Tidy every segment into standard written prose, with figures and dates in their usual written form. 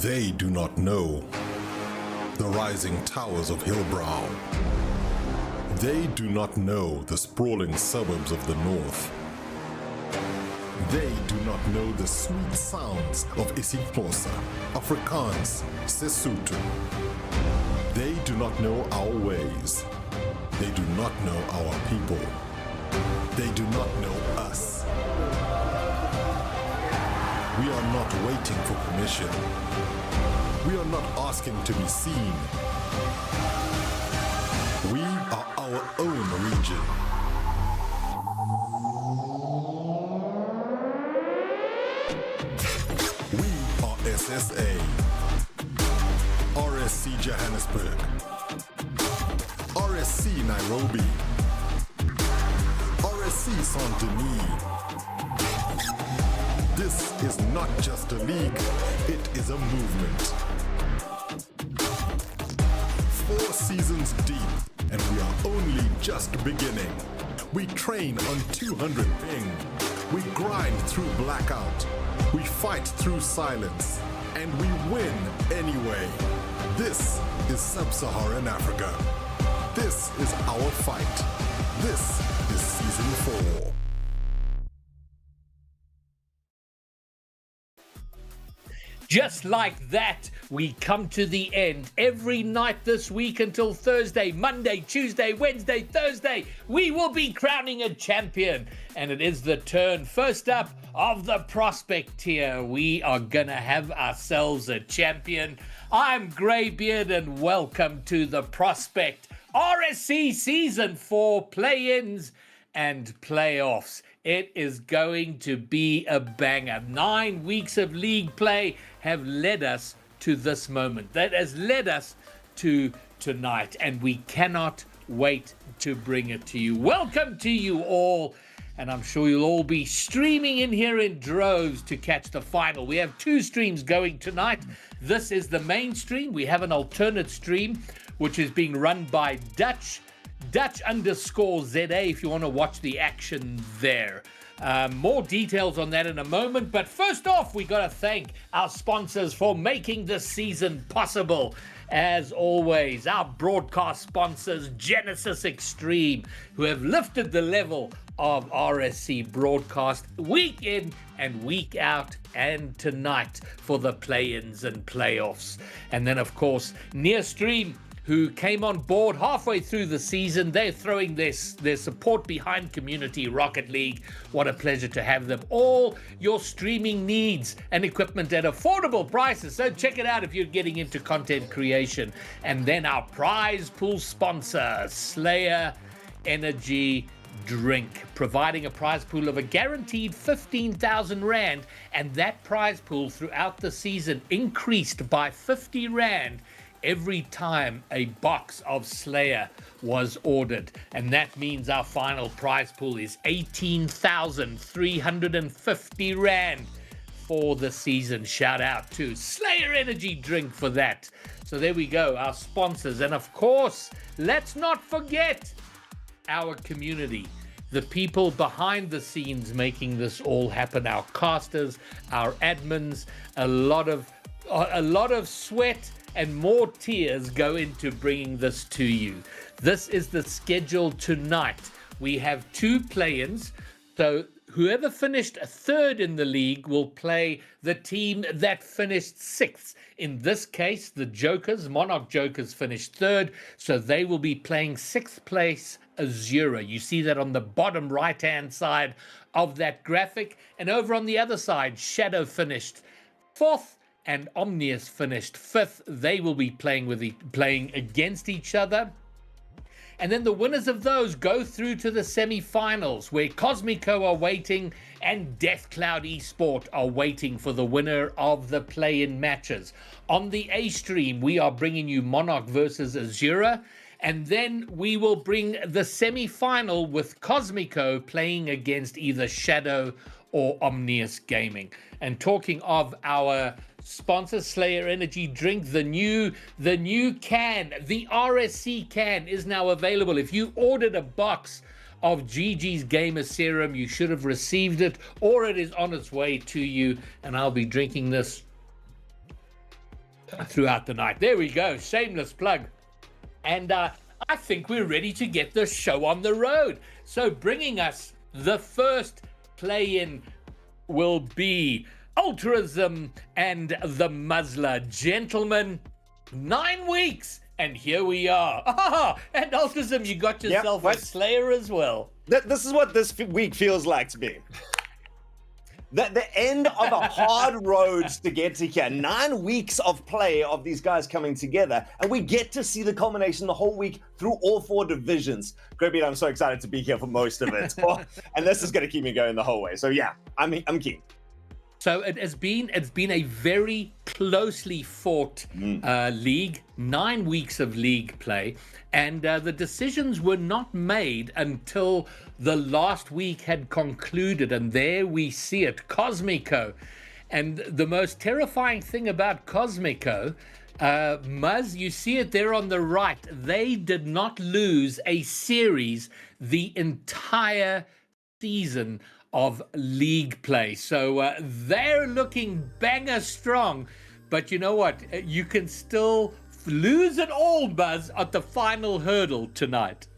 They do not know the rising towers of Hillbrow. They do not know the sprawling suburbs of the north. They do not know the sweet sounds of isiXhosa, Afrikaans, Sesotho. They do not know our ways. They do not know our people. They do not know us. We are not waiting for permission. We are not asking to be seen. We are our own region. We are SSA, RSC Johannesburg, RSC Nairobi, RSC Saint-Denis. This is not just a league, it is a movement. 4 seasons deep, and we are only just beginning. We train on 200 ping. We grind through blackout. We fight through silence. And we win anyway. This is Sub-Saharan Africa. This is our fight. This is Season 4. Just like that, we come to the end. Every night this week until Thursday, Monday, Tuesday, Wednesday, Thursday, we will be crowning a champion. And it is the turn, first up, of the prospect tier. We are going to have ourselves a champion. I'm Greybeard and welcome to the prospect RSC Season 4 play-ins and playoffs. It is going to be a banger. 9 weeks of league play have led us to this moment. That has led us to tonight, and we cannot wait to bring it to you. Welcome to you all. and I'm sure you'll all be streaming in here in droves to catch the final. We have 2 streams going tonight. This is the main stream. We have an alternate stream, which is being run by Dutch_ZA, if you want to watch the action there. More details on that in a moment, but first off, we got to thank our sponsors for making this season possible. As always, our broadcast sponsors, Genesis Extreme, who have lifted the level of RSC broadcast week in and week out, and tonight for the play-ins and playoffs. And then, of course, Nearstream, who came on board halfway through the season. They're throwing their support behind Community Rocket League. What a pleasure to have them. All your streaming needs and equipment at affordable prices. So check it out if you're getting into content creation. And then our prize pool sponsor, Slayer Energy Drink, providing a prize pool of a guaranteed 15,000 Rand. And that prize pool throughout the season increased by 50 Rand every time a box of Slayer was ordered. And that means our final prize pool is 18,350 Rand for the season. Shout out to Slayer Energy Drink for that. So there we go, our sponsors. And of course, let's not forget our community, the people behind the scenes making this all happen, our casters, our admins. A lot of sweat and more tears go into bringing this to you. This is the schedule tonight. We have 2 play-ins, so whoever finished 3rd in the league will play the team that finished 6th. In this case, the Jokers, Monarch Jokers, finished 3rd, so they will be playing 6th place Azura. You see that on the bottom right-hand side of that graphic. And over on the other side, Shadow finished 4th, and Omnius finished 5th. They will be playing against each other. And then the winners of those go through to the semi-finals, where Cosmico are waiting and Death Cloud Esport are waiting for the winner of the play-in matches. On the A stream, we are bringing you Monarch versus Azura. And then we will bring the semi-final with Cosmico playing against either Shadow or Omnius Gaming. And talking of our sponsor, Slayer Energy Drink, the new can, the RSC can, is now available. If you ordered a box of GG's Gamer Serum, you should have received it, or it is on its way to you, and I'll be drinking this throughout the night. There we go, shameless plug. And I think we're ready to get the show on the road. So bringing us the first play-in will be Ultrazim and the Muzzler. Gentlemen, 9 weeks, and here we are. And Ultrazim, you got yourself a Slayer as well. This is what this week feels like to me. The end of a hard road to get to here. 9 weeks of play of these guys coming together, and we get to see the culmination the whole week through all 4 divisions. Greg, I'm so excited to be here for most of it. And this is going to keep me going the whole way. So yeah, I'm keen. So it's been a very closely fought league, 9 weeks of league play, and the decisions were not made until the last week had concluded, and there we see it, Cosmico. And the most terrifying thing about Cosmico, Muzz, you see it there on the right, they did not lose a series the entire season of league play. So they're looking banger strong, but you know what? You can still lose it all, Buzz, at the final hurdle tonight.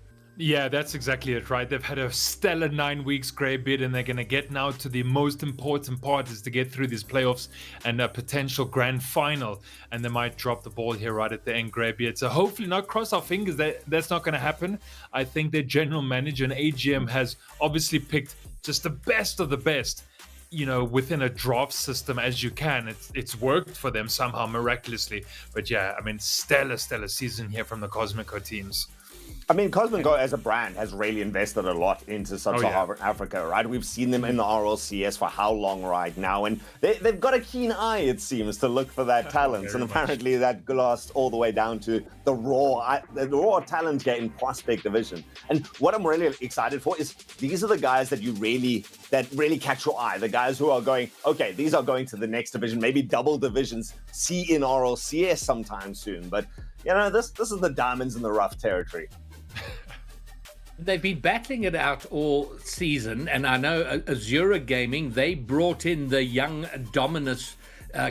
Yeah, that's exactly it, right? They've had a stellar 9 weeks, Greybeard, and they're going to get now to the most important part, is to get through these playoffs and a potential grand final. And they might drop the ball here right at the end, Greybeard. So hopefully not, cross our fingers, that's not going to happen. I think their general manager and AGM has obviously picked just the best of the best, you know, within a draft system as you can. It's worked for them somehow miraculously. But yeah, I mean, stellar season here from the Cosmico teams. I mean, Cosmic Go as a brand has really invested a lot into Sub-Saharan Africa, right? We've seen them in the RLCS for how long right now, and they've got a keen eye, it seems, to look for that talent. And apparently that lasts all the way down to the raw talent here in Prospect Division. And what I'm really excited for is these are the guys that really catch your eye. The guys who are going, okay, these are going to the next division, maybe double divisions, see in RLCS sometime soon. But you know, this is the diamonds in the rough territory. They've been battling it out all season, and I know Azura Gaming, they brought in the young Dominus,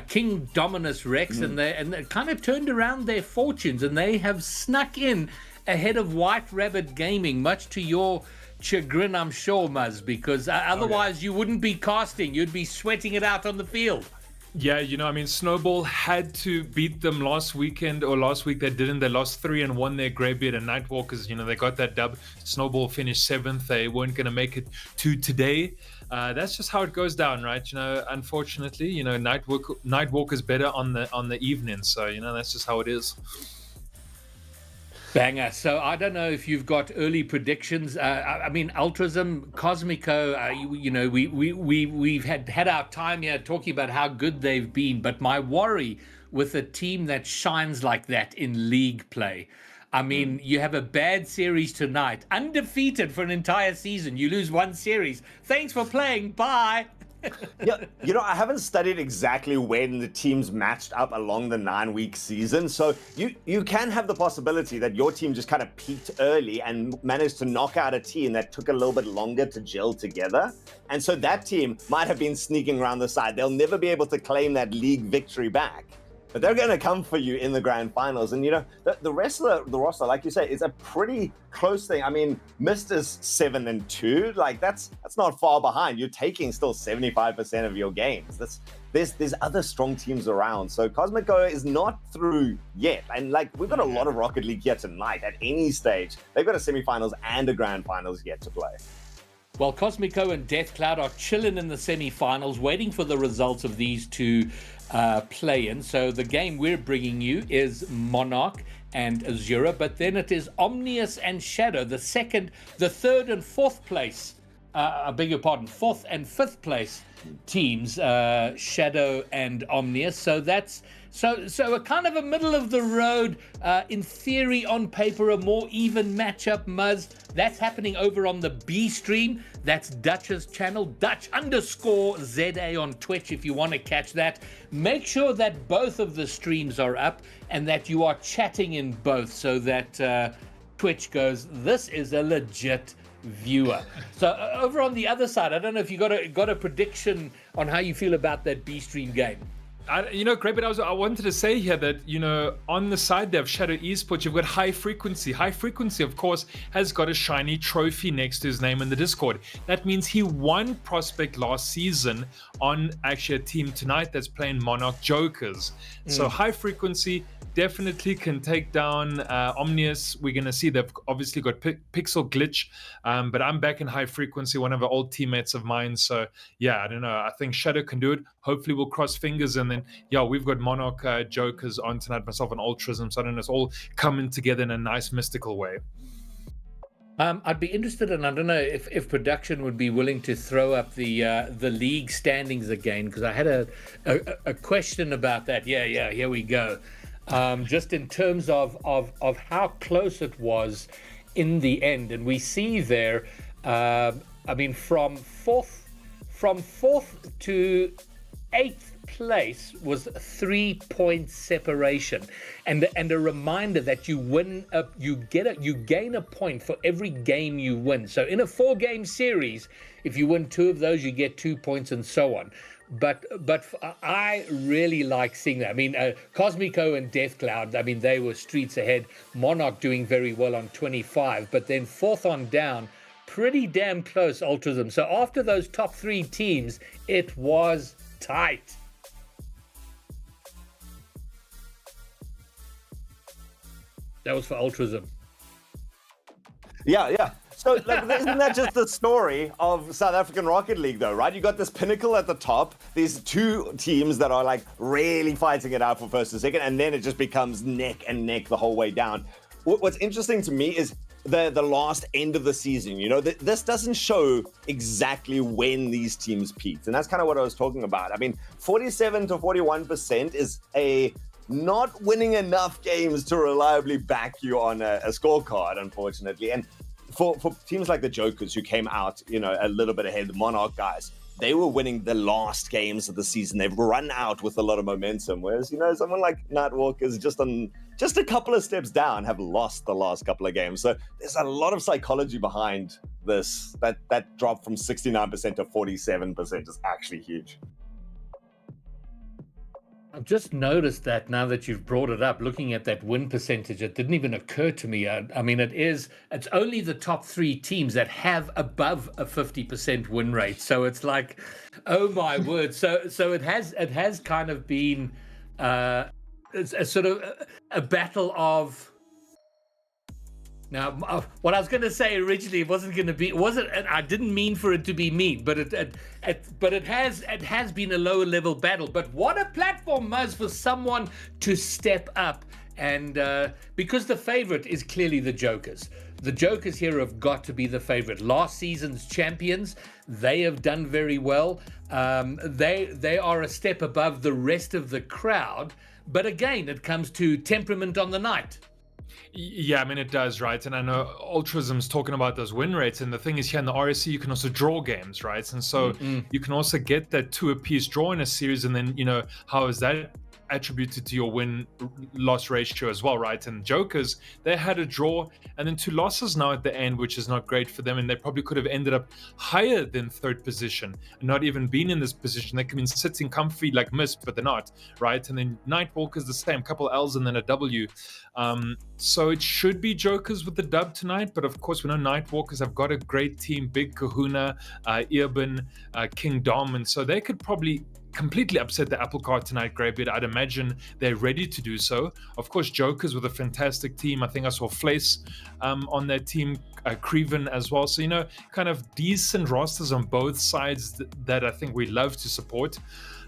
King Dominus Rex, and they kind of turned around their fortunes, and they have snuck in ahead of White Rabbit Gaming, much to your chagrin, I'm sure, Muzz, because otherwise you wouldn't be casting, you'd be sweating it out on the field. Yeah, you know, I mean, Snowball had to beat them last week. They didn't. They lost 3 and won their Greybeard and Nightwalkers. You know, they got that dub. Snowball finished 7th. They weren't going to make it to today. That's just how it goes down, right? You know, unfortunately, you know, Nightwalker's better on the evening. So, you know, that's just how it is. Banger. So I don't know if you've got early predictions. I mean, Ultrazim, Cosmico, you know, we've had our time here talking about how good they've been, but my worry with a team that shines like that in league play, I mean, you have a bad series tonight, undefeated for an entire season. You lose one series. Thanks for playing. Bye. Yeah, you know, I haven't studied exactly when the teams matched up along the 9-week season. So you can have the possibility that your team just kind of peaked early and managed to knock out a team that took a little bit longer to gel together. And so that team might have been sneaking around the side. They'll never be able to claim that league victory back. But they're going to come for you in the grand finals. And, you know, the rest of the roster, like you say, is a pretty close thing. I mean, Mist is 7-2. Like, that's not far behind. You're taking still 75% of your games. There's other strong teams around. So Cosmic Go is not through yet. And, like, we've got a lot of Rocket League here tonight at any stage. They've got a semifinals and a grand finals yet to play. Well, Cosmico and Deathcloud are chilling in the semi-finals, waiting for the results of these two play-in. So the game we're bringing you is Monarch and Azura, but then it is Omnius and Shadow, the third and fourth place. I beg your pardon, fourth and fifth place teams, Shadow and Omnius. So that's so a kind of a middle of the road, in theory, on paper, a more even matchup. Muzz, that's happening over on the B stream. That's Dutch's channel, Dutch_ZA on Twitch, if you want to catch that. Make sure that both of the streams are up and that you are chatting in both, so that Twitch goes, this is a legit viewer. So over on the other side, I don't know if you got a prediction on how you feel about that B stream game. You know, great, but I wanted to say here that, you know, on the side there of Shadow Esports, you've got High Frequency. High Frequency, of course, has got a shiny trophy next to his name in the Discord. That means he won Prospect last season on actually a team tonight that's playing Monarch Jokers. So High Frequency definitely can take down Omnius. We're going to see they've obviously got Pixel Glitch, but I'm back in High Frequency, one of the old teammates of mine. So, yeah, I don't know. I think Shadow can do it. Hopefully we'll cross fingers. And then, yeah, we've got Monarch Jokers on tonight, myself and Ultrism. So I don't know, it's all coming together in a nice mystical way. I'd be interested in, I don't know if production would be willing to throw up the league standings again, because I had a question about that. Yeah, here we go. Just in terms of how close it was in the end. And we see there, I mean, from fourth to 8th place was 3-point separation, and a reminder that you gain a point for every game you win. So in a 4-game series, if you win 2 of those, you get 2 points, and so on. But I really like seeing that. I mean, Cosmico and Deathcloud, I mean, they were streets ahead. Monarch doing very well on 25, but then fourth on down, pretty damn close, Ultrism. So after those top 3 teams, it was tight. That was for Ultrism. Yeah. So like, isn't that just the story of South African Rocket League, though, right? You got this pinnacle at the top, these 2 teams that are like really fighting it out for first and second, and then it just becomes neck and neck the whole way down. What's interesting to me is the last end of the season. You know, this doesn't show exactly when these teams peaked. And that's kind of what I was talking about. I mean, 47 to 41% is a not winning enough games to reliably back you on a scorecard, unfortunately. And for teams like the Jokers, who came out, you know, a little bit ahead, the Monarch guys, they were winning the last games of the season. They've run out with a lot of momentum. Whereas, you know, someone like Nightwalkers just a couple of steps down have lost the last couple of games. So there's a lot of psychology behind this. That drop from 69% to 47% is actually huge. I've just noticed that now that you've brought it up, looking at that win percentage, it didn't even occur to me. I mean, it's only the top 3 teams that have above a 50% win rate. So it's like, oh my word. So it has kind of been it's a sort of a battle of. Now, what I was going to say originally, it wasn't going to be. I didn't mean for it to be mean, but it has been a lower level battle. But what a platform, Muzz, for someone to step up, and because the favorite is clearly the Jokers. The Jokers here have got to be the favorite. Last season's champions, they have done very well. They are a step above the rest of the crowd. But again, it comes to temperament on the night. Yeah, I mean, it does, right? And I know Ultrism's talking about those win rates. And the thing is, here in the RSC, you can also draw games, right? And so you can also get that 2 apiece draw in a series. And then, you know, how is that attributed to your win-loss ratio as well, right? And Jokers, they had a draw and then 2 losses now at the end, which is not great for them. And they probably could have ended up higher than 3rd position and not even been in this position. They could have been sitting comfy like Mist, but they're not, right? And then Nightwalkers the same, couple L's and then a W. So it should be Jokers with the dub tonight, but of course we know Nightwalkers have got a great team, Big Kahuna, Irban, King Dom, and so they could probably completely upset the apple cart tonight, Greybeard. I'd imagine they're ready to do so. Of course, Jokers with a fantastic team. I think I saw Flace on their team, Creven as well. So, you know, kind of decent rosters on both sides that I think we love to support.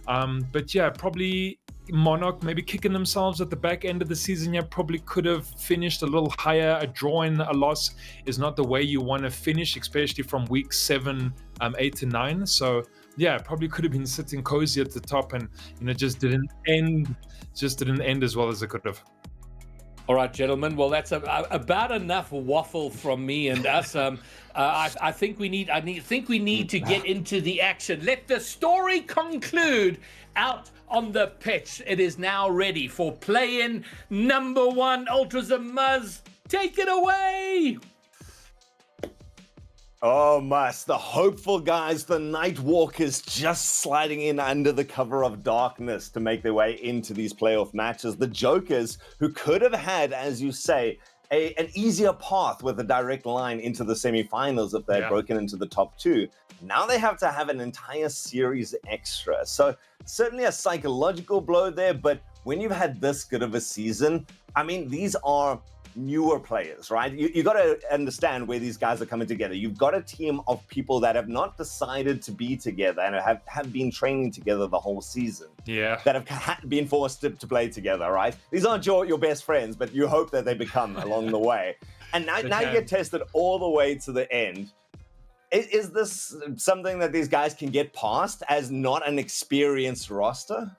But yeah, probably Monarch maybe kicking themselves at the back end of the season. Yeah, probably could have finished a little higher. A draw and a loss is not the way you want to finish, especially from week 7, 8 and 9. So yeah, probably could have been sitting cozy at the top, and you know, just didn't end as well as it could have. All right, gentlemen. Well, that's about enough waffle from me and us. I think we need to get into the action. Let the story conclude out on the pitch. It is now ready for play-in number 1. Ultrism Muzz, take it away. Oh, Must, the hopeful guys, the Nightwalkers, just sliding in under the cover of darkness to make their way into these playoff matches. The Jokers, who could have had, as you say, an easier path with a direct line into the semifinals if they had broken into the top 2. Now they have to have an entire series extra. So certainly a psychological blow there, but when you've had this good of a season, I mean, these are newer players, right? You got to understand where these guys are coming together. You've got a team of people that have not decided to be together and have been training together the whole season. Yeah. That have been forced to play together, right? These aren't your best friends, but you hope that they become along the way. And now you get tested all the way to the end. Is this something that these guys can get past as not an experienced roster?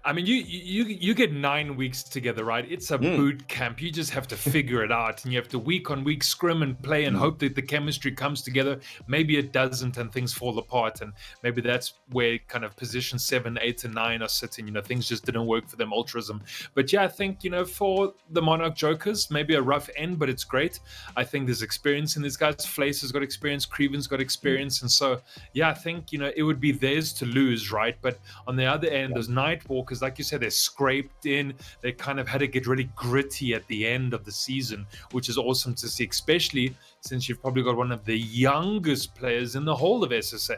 I mean, you get 9 weeks together, right? It's a boot camp. You just have to figure it out, and you have to week on week scrim and play and hope that the chemistry comes together. Maybe it doesn't, and things fall apart, and maybe that's where kind of position 7, 8, and 9 are sitting. You know, things just didn't work for them, Ultrism. But yeah, I think, you know, for the Monarch Jokers, maybe a rough end, but it's great. I think there's experience in these guys. Flace has got experience, Creven's got experience, and so yeah, I think, you know, it would be theirs to lose, right? But on the other end, there's Nightwalkers. Like you said, they're scraped in. They kind of had to get really gritty at the end of the season, which is awesome to see, especially since you've probably got one of the youngest players in the whole of SSA.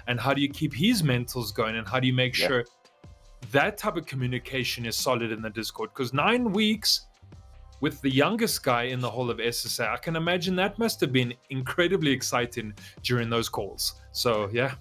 And how do you keep his mentals going? And how do you make sure that type of communication is solid in the Discord? Because 9 weeks with the youngest guy in the whole of SSA, I can imagine that must have been incredibly exciting during those calls. So, yeah.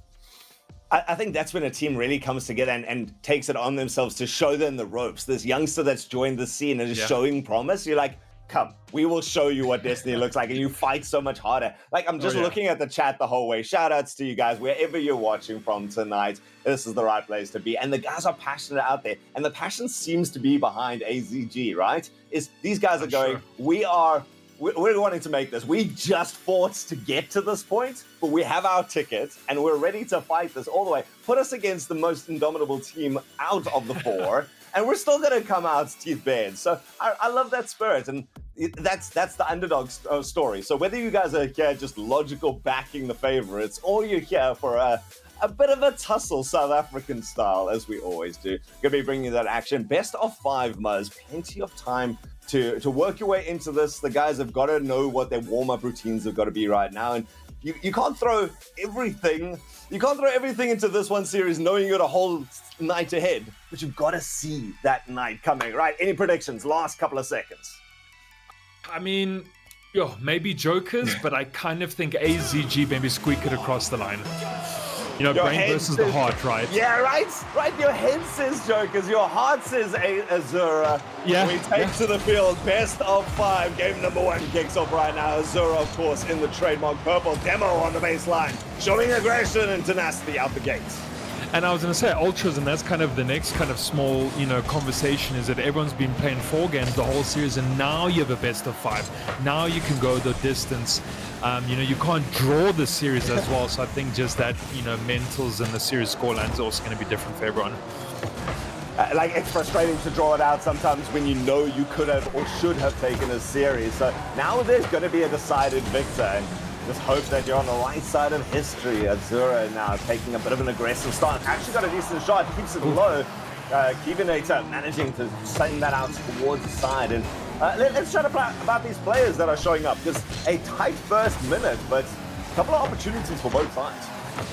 I think that's when a team really comes together and takes it on themselves to show them the ropes. This youngster that's joined the scene and is showing promise. You're like, come, we will show you what Destiny looks like, and you fight so much harder. Like, I'm just looking at the chat the whole way. Shout outs to you guys, wherever you're watching from tonight. This is the right place to be. And the guys are passionate out there. And the passion seems to be behind AZG, right? Is these guys are going, we're wanting to make this. We just fought to get to this point, but we have our ticket and we're ready to fight this all the way. Put us against the most indomitable team out of the four, and we're still going to come out teeth bared. So I love that spirit, and that's the underdog story. So whether you guys are here just logical backing the favorites, or you're here for a bit of a tussle, South African style, as we always do, gonna be bringing you that action. Best of 5, Muzz. Plenty of time to work your way into this. The guys have got to know what their warm-up routines have got to be right now, and you can't throw everything. You can't throw everything into this one series knowing you got a whole night ahead, but you've got to see that night coming, right? Any predictions? Last couple of seconds. I mean, maybe Jokers, but I kind of think AZG maybe squeak it across the line. You know, Your brain head versus the says- heart, right? Yeah, right. Your head says Jokers. Your heart says Azura. Yeah, We take to the field. Best of 5. Game number 1 kicks off right now. Azura, of course, in the trademark purple demo on the baseline, showing aggression and tenacity out the gates. And I was going to say Ultras, and that's kind of the next kind of small, conversation, is that everyone's been playing 4 games the whole series, and now you have a best of 5. Now you can go the distance. You can't draw the series as well, so I think just that, mentals and the series scoreline is also going to be different for everyone. It's frustrating to draw it out sometimes when you know you could have or should have taken a series. So now there's going to be a decided victor, and just hope that you're on the right side of history. Azura now taking a bit of an aggressive start. Actually got a decent shot, keeps it low. Kivinator managing to send that out towards the side. And let's chat about these players that are showing up. Just a tight first minute, but a couple of opportunities for both sides.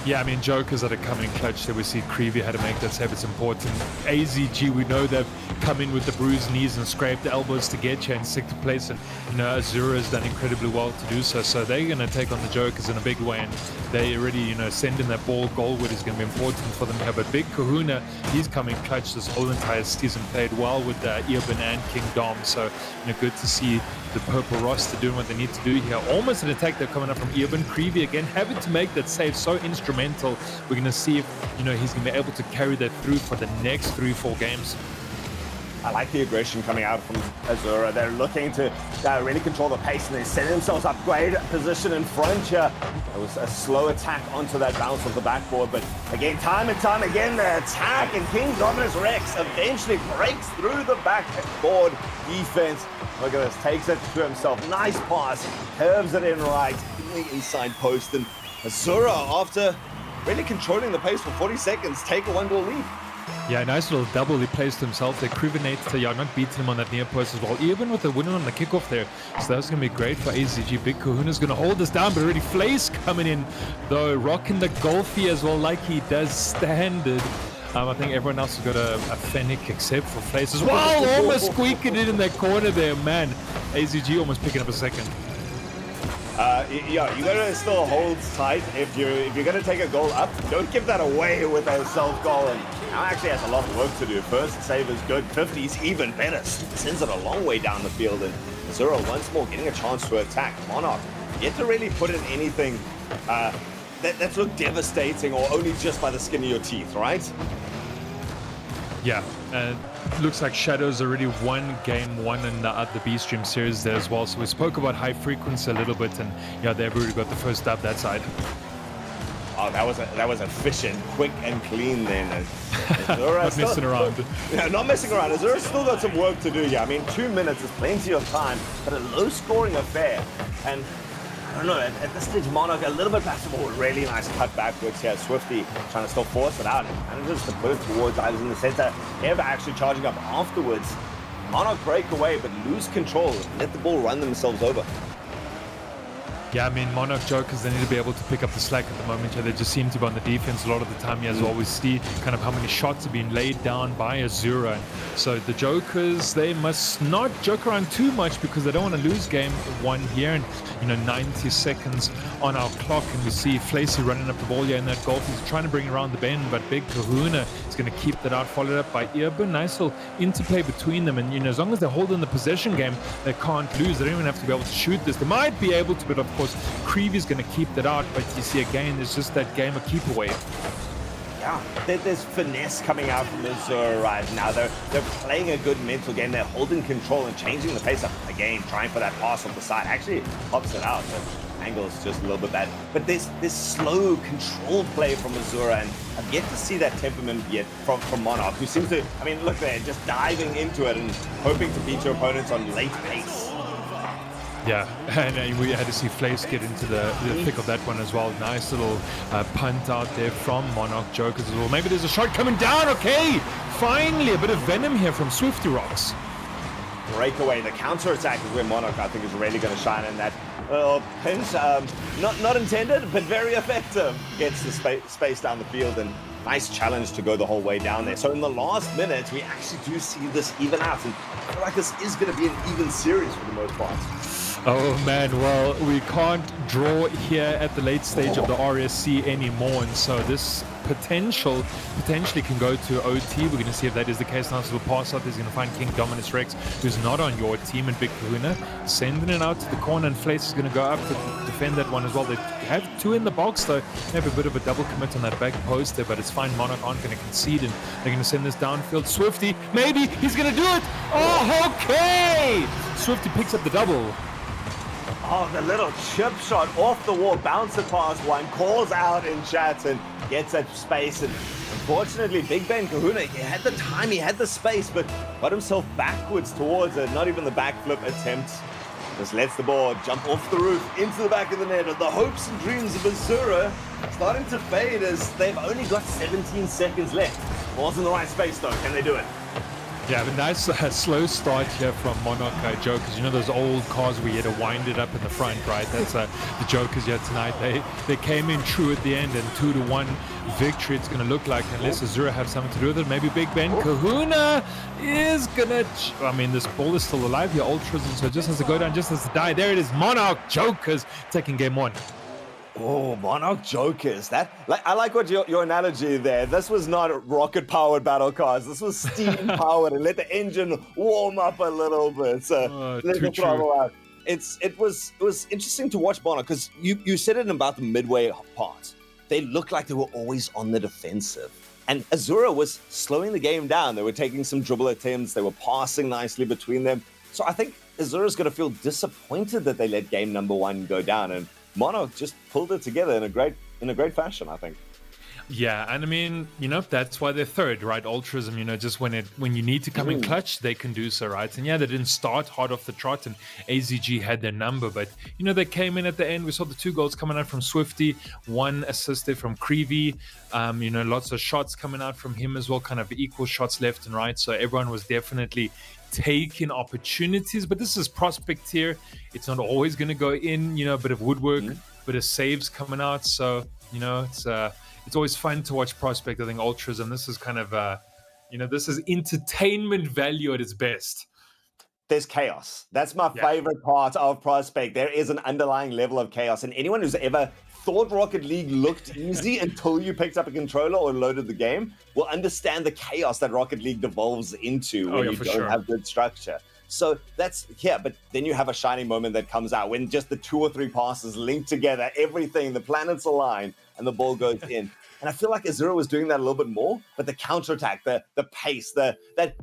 Yeah, I mean, Jokers that are coming in clutch there. We see Creevy had to make that save. It's important. AZG, we know they've come in with the bruised knees and scraped elbows to get you in 6th place. And, Azura has done incredibly well to do so. So they're going to take on the Jokers in a big way. And they already, send in that ball. Goldwood is going to be important for them here. But Big Kahuna, he's coming clutch this whole entire season. Played well with Eoban and King Dom. So, good to see the purple roster doing what they need to do here. Almost an attack they're coming up from Eoban. Creevy again having to make that save so instrumental. We're going to see if he's going to be able to carry that through for the next 3-4 games. I like the aggression coming out from Azura. They're looking to really control the pace, and they set themselves up great position in front here. It was a slow attack onto that bounce of the backboard, but again, time and time again, the attack, and King Dominus Rex eventually breaks through the backboard defense. Look at this, takes it to himself. Nice pass, curves it in right, in the inside post, and Azura, after really controlling the pace for 40 seconds, take a 1-goal lead. Yeah, nice little double he placed himself there. Krivinator, not beating him on that near post as well. Even with the winner on the kickoff there. So that's going to be great for AZG. Big Kahuna's going to hold this down, but already Flace coming in, though, rocking the Golfy as well, like he does standard. I think everyone else has got a Fennec except for Flace as well. Almost squeaking it in that corner there, man. AZG almost picking up a second. You gotta still hold tight. If you're gonna take a goal up, don't give that away with a self goal. And now actually has a lot of work to do. First save is good, 50's even better. Sends it a long way down the field, and Azura once more getting a chance to attack. Monarch yet to really put in anything that's looked devastating or only just by the skin of your teeth, right? Yeah, looks like Shadow's already won game 1 in the B-Stream series there as well. So we spoke about high frequency a little bit, and they've already got the first dub that side. Oh, that was efficient, quick and clean then. Not messing around. Yeah, not messing around. Azura's still got some work to do here. I mean, 2 minutes is plenty of time, but a low-scoring affair. And I don't know, at this stage, Monarch a little bit back to ball. Really nice cut backwards here. Swifty trying to still force it out. And manages to put it towards Ivers in the center. Eva actually charging up afterwards. Monarch break away, but lose control. Let the ball run themselves over. Yeah, I mean, Monarch Jokers, they need to be able to pick up the slack at the moment. Yeah, they just seem to be on the defense a lot of the time. Yeah, as always see kind of how many shots are being laid down by Azura. And so the Jokers, they must not joke around too much because they don't want to lose game one here. And, 90 seconds on our clock. And we see Flacy running up the ball here in that golf. He's trying to bring it around the bend, but Big Kahuna is going to keep that out, followed up by Irban. Nice little interplay between them. And, as long as they're holding the possession game, they can't lose. They don't even have to be able to shoot this. They might be able to, but of course, Creevy's going to keep that out. But you see, again, there's just that game of keep away. Yeah, there's finesse coming out from Azura right now. They're playing a good mental game. They're holding control and changing the pace up again, trying for that pass off the side. Actually, pops it out. The angle is just a little bit bad. But there's this slow, controlled play from Azura, and I've yet to see that temperament yet from Monarch, who seems to, look there, just diving into it and hoping to beat your opponents on late pace. Yeah, and we had to see Flace get into the thick of that one as well. Nice little punt out there from Monarch Jokers as well. Maybe there's a shot coming down. Okay, finally a bit of venom here from Swifty Rocks. Breakaway, the counter-attack is where Monarch, I think, is really going to shine in that pinch. Not intended, but very effective. Gets the space down the field, and nice challenge to go the whole way down there. So in the last minute, we actually do see this even out, and I feel like this is going to be an even series for the most part. Oh man, well, we can't draw here at the late stage of the RSC anymore, and so this potentially can go to OT. We're going to see if that is the case. Nice little pass out. He's going to find King Dominus Rex, who's not on your team, and Big Kahuna sending it out to the corner, and Flace is going to go up to defend that one as well. They have two in the box, though. They have a bit of a double commit on that back post there, but it's fine. Monarch aren't going to concede, and they're going to send this downfield. Swifty, maybe he's going to do it. Oh, okay. Swifty picks up the double. Oh, the little chip shot off the wall, bounce it past one, calls out in chat and gets that space. And unfortunately, Big Ben Kahuna, he had the time, he had the space, but got himself backwards towards it. Not even the backflip attempt. Just lets the ball jump off the roof into the back of the net. But the hopes and dreams of Azura starting to fade as they've only got 17 seconds left. Ball's in the right space though. Can they do it? Yeah, but nice slow start here from Monarch Jokers. Those old cars where you had to wind it up in the front, right? That's the Jokers here tonight. They came in true at the end, and 2-1 victory it's going to look like, unless Azura have something to do with it. Maybe Big Ben Kahuna is going to... this ball is still alive here, Ultras, and so it just has to go down, just has to die. There it is, Monarch Jokers taking game one. Oh, Monarch Jokers. I like what your analogy there. This was not rocket-powered battle cars. This was steam-powered, and let the engine warm up a little bit. So let the throttle out. It was interesting to watch Monarch, because you said it about the midway part. They looked like they were always on the defensive. And Azura was slowing the game down. They were taking some dribble attempts. They were passing nicely between them. So I think Azura's going to feel disappointed that they let game number one go down. And Monarch just pulled it together in a great fashion, I think. Yeah, and that's why they're third, right? Ultrism, just when you need to come in clutch, they can do so, right? And yeah, they didn't start hard off the trot, and AZG had their number, but they came in at the end. We saw the 2 goals coming out from Swifty, 1 assisted from Creevy. Lots of shots coming out from him as well, kind of equal shots left and right. So everyone was definitely taking opportunities, but this is prospect here. It's not always going to go in, a bit of woodwork, bit of saves coming out. So, it's always fun to watch prospect. I think Ultras, and this is kind of, this is entertainment value at its best. There's chaos. That's my favorite part of prospect. There is an underlying level of chaos, and anyone who's ever thought Rocket League looked easy until you picked up a controller or loaded the game will understand the chaos that Rocket League devolves into when you don't have good structure. So that's but then you have a shining moment that comes out when just the 2 or 3 passes link together, everything, the planets align, and the ball goes in. And I feel like Azura was doing that a little bit more, but the counterattack, the pace, that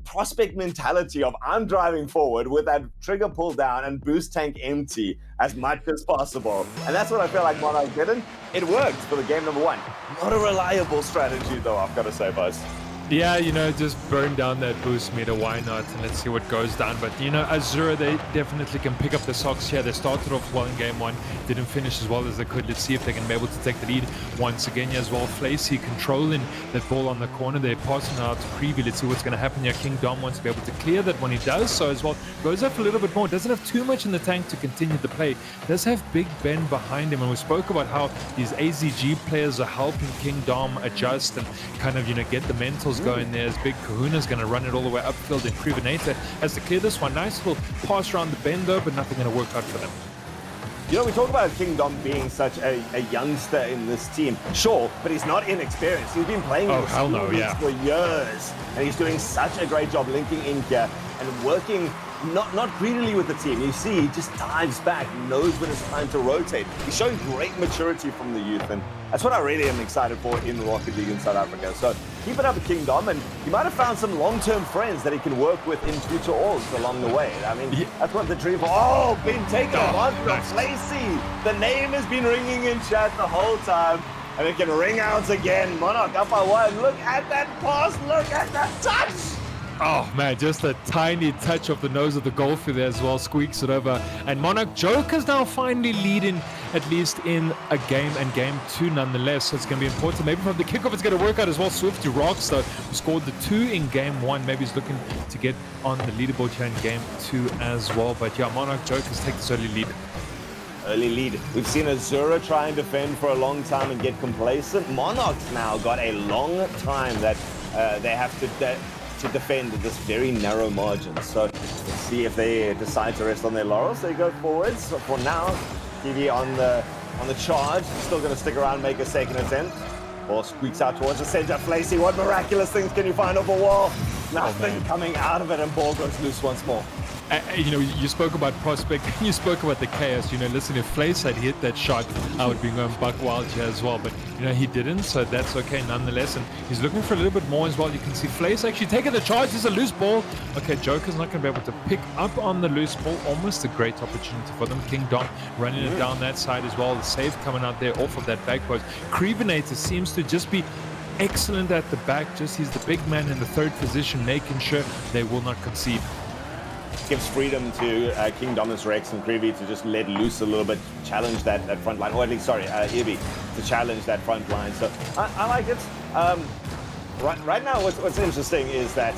prospect mentality of I'm driving forward with that trigger pulled down and boost tank empty as much as possible. And that's what I feel like Monarch didn't. It worked for the game number one. Not a reliable strategy though, I've got to say, boys. Yeah, just burn down that boost meter. Why not? And let's see what goes down. But, Azura, they definitely can pick up the socks here. They started off well in game one, didn't finish as well as they could. Let's see if they can be able to take the lead once again as well. Flacy controlling that ball on the corner. They're passing out to Preview. Let's see what's going to happen here. King Dom wants to be able to clear that when he does so as well. Goes up a little bit more. Doesn't have too much in the tank to continue the play. Does have Big Ben behind him. And we spoke about how these AZG players are helping King Dom adjust and kind of, get the mentals going there. As Big Kahuna's going to run it all the way upfield, and Krivenator has to clear this one. Nice little pass around the bend though, but nothing going to work out for them. We talk about King Dom being such a youngster in this team. Sure, but he's not inexperienced. He's been playing in the leagues for years, and he's doing such a great job linking in here and working not greedily with the team. You see, he just dives back, knows when it's time to rotate. He's showing great maturity from the youth, and that's what I really am excited for in the Rocket League in South Africa. So keep it up with King Dom, and he might have found some long-term friends that he can work with in future alls along the way. I mean, that's what the dream for. Oh, been taken on from Flacy. The name has been ringing in chat the whole time, and it can ring out again. Monarch up by one. Look at that pass. Look at that touch. Oh man, just a tiny touch of the nose of the golfer there as well, squeaks it over. And Monarch Joker's now finally leading, at least in a game, and game two nonetheless. So it's going to be important. Maybe from the kickoff it's going to work out as well. Swifty Rocks, though, who scored the 2 in game one. Maybe he's looking to get on the leaderboard here in game 2 as well. But yeah, Monarch Joker's take this early lead. Early lead. We've seen Azura try and defend for a long time and get complacent. Monarch's now got a long time that they have to defend this very narrow margin. So let's see if they decide to rest on their laurels. They go forwards. So for now, TV on the charge. Still going to stick around and make a second attempt. Ball squeaks out towards the center. Flacy, what miraculous things can you find off a wall? Nothing coming out of it, and ball goes loose once more. You spoke about prospect, you spoke about the chaos. Listen, if Flace had hit that shot, I would be going buck wild here as well. But, he didn't, so that's okay nonetheless. And he's looking for a little bit more as well. You can see Flace actually taking the charge. There's a loose ball. Okay, Joker's not going to be able to pick up on the loose ball. Almost a great opportunity for them. King Dom running it down that side as well. The save coming out there off of that back post. Krivenator seems to just be excellent at the back. He's the big man in the third position, making sure they will not concede. Gives freedom to King Dominus Rex and Krivy to just let loose a little bit, challenge that front line, or at least, Irby to challenge that front line. So I like it. Right now, what's interesting is that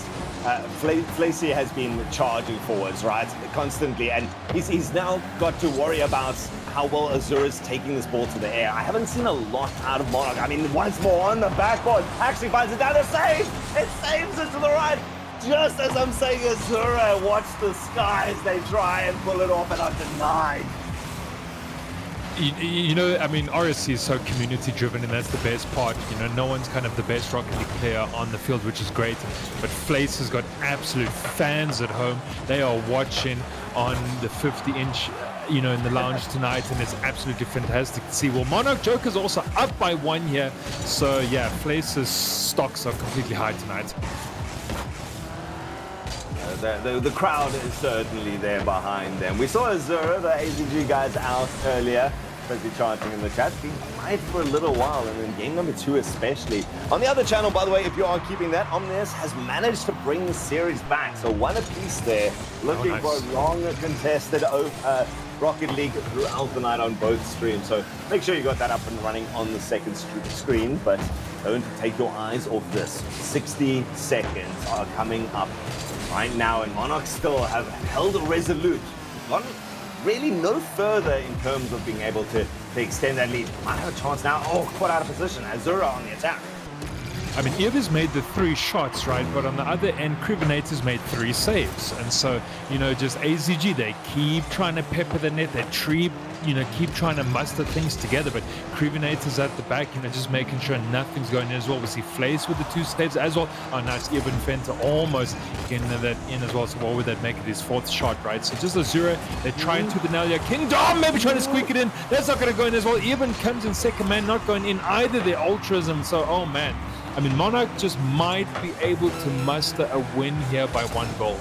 Flacy has been charging forwards, right, constantly, and he's now got to worry about how well Azura's taking this ball to the air. I haven't seen a lot out of Monarch. I mean, once more on the backboard, actually finds it down to save. It saves it to the right. Just as I'm saying, Azura, watch the skies. They try and pull it off and are denied. RSC is so community driven, and that's the best part. No one's kind of the best Rocket League player on the field, which is great. But Flace has got absolute fans at home. They are watching on the 50-inch, in the lounge tonight, and it's absolutely fantastic to see. Well, Monarch Joker's also up by 1 here. So yeah, Flace's stocks are completely high tonight. The crowd is certainly there behind them. We saw Azura, the AZG guys, out earlier, especially chanting in the chat. Been quiet for a little while, and in game number 2 especially. On the other channel, by the way, if you are keeping that, Omnius has managed to bring the series back. So 1 apiece there, looking for a long contested Rocket League throughout the night on both streams. So make sure you got that up and running on the second screen, but don't take your eyes off this. 60 seconds are coming up right now, and Monarch still have held resolute. Gone really no further in terms of being able to extend that lead. Might have a chance now. Oh, caught out of position. Azura on the attack. I mean, Irby's made the 3 shots, right? But on the other end, Krivenator's made 3 saves. And so, just AZG, they keep trying to pepper the net. They keep trying to muster things together. But Krivenator's at the back, just making sure nothing's going in as well. We see Flace with the 2 saves as well. Oh, nice. Irvin Fenter almost getting that in as well. So what would that make it his 4th shot, right? So just Azura, they're trying to the nail. King Dom maybe trying to squeak it in. That's not going to go in as well. Irvin comes in second man, not going in either. They're Ultrasm. So, oh man. I mean, Monarch just might be able to muster a win here by 1 goal.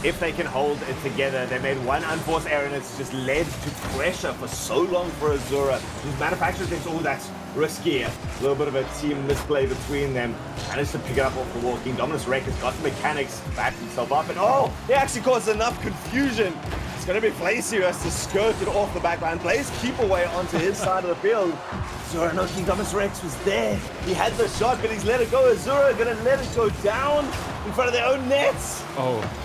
if they can hold it together. They made one unforced error and it's just led to pressure for so long for Azura. His manufacturer thinks, oh, that's risky. A little bit of a team misplay between them. Managed to pick it up off the wall. Kingdominus Rex has got the mechanics to back himself up. And oh, he actually caused enough confusion. It's going to be Flacy who has to skirt it off the backline. Plays keep away onto his side of the field. Azura, no, Kingdominus Rex was there. He had the shot, but he's let it go. Azura going to let it go down in front of their own nets. Oh.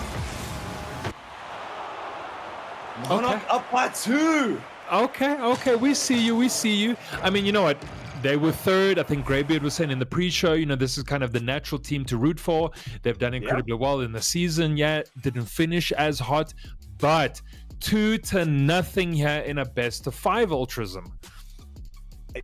Monarch up by 2. Okay, we see you. I mean, you know what? They were third. I think Greybeard was saying in the pre-show, you know, this is kind of the natural team to root for. They've done incredibly well in the season. Yeah, didn't finish as hot, but 2-0 here in a best of 5 Ultrism.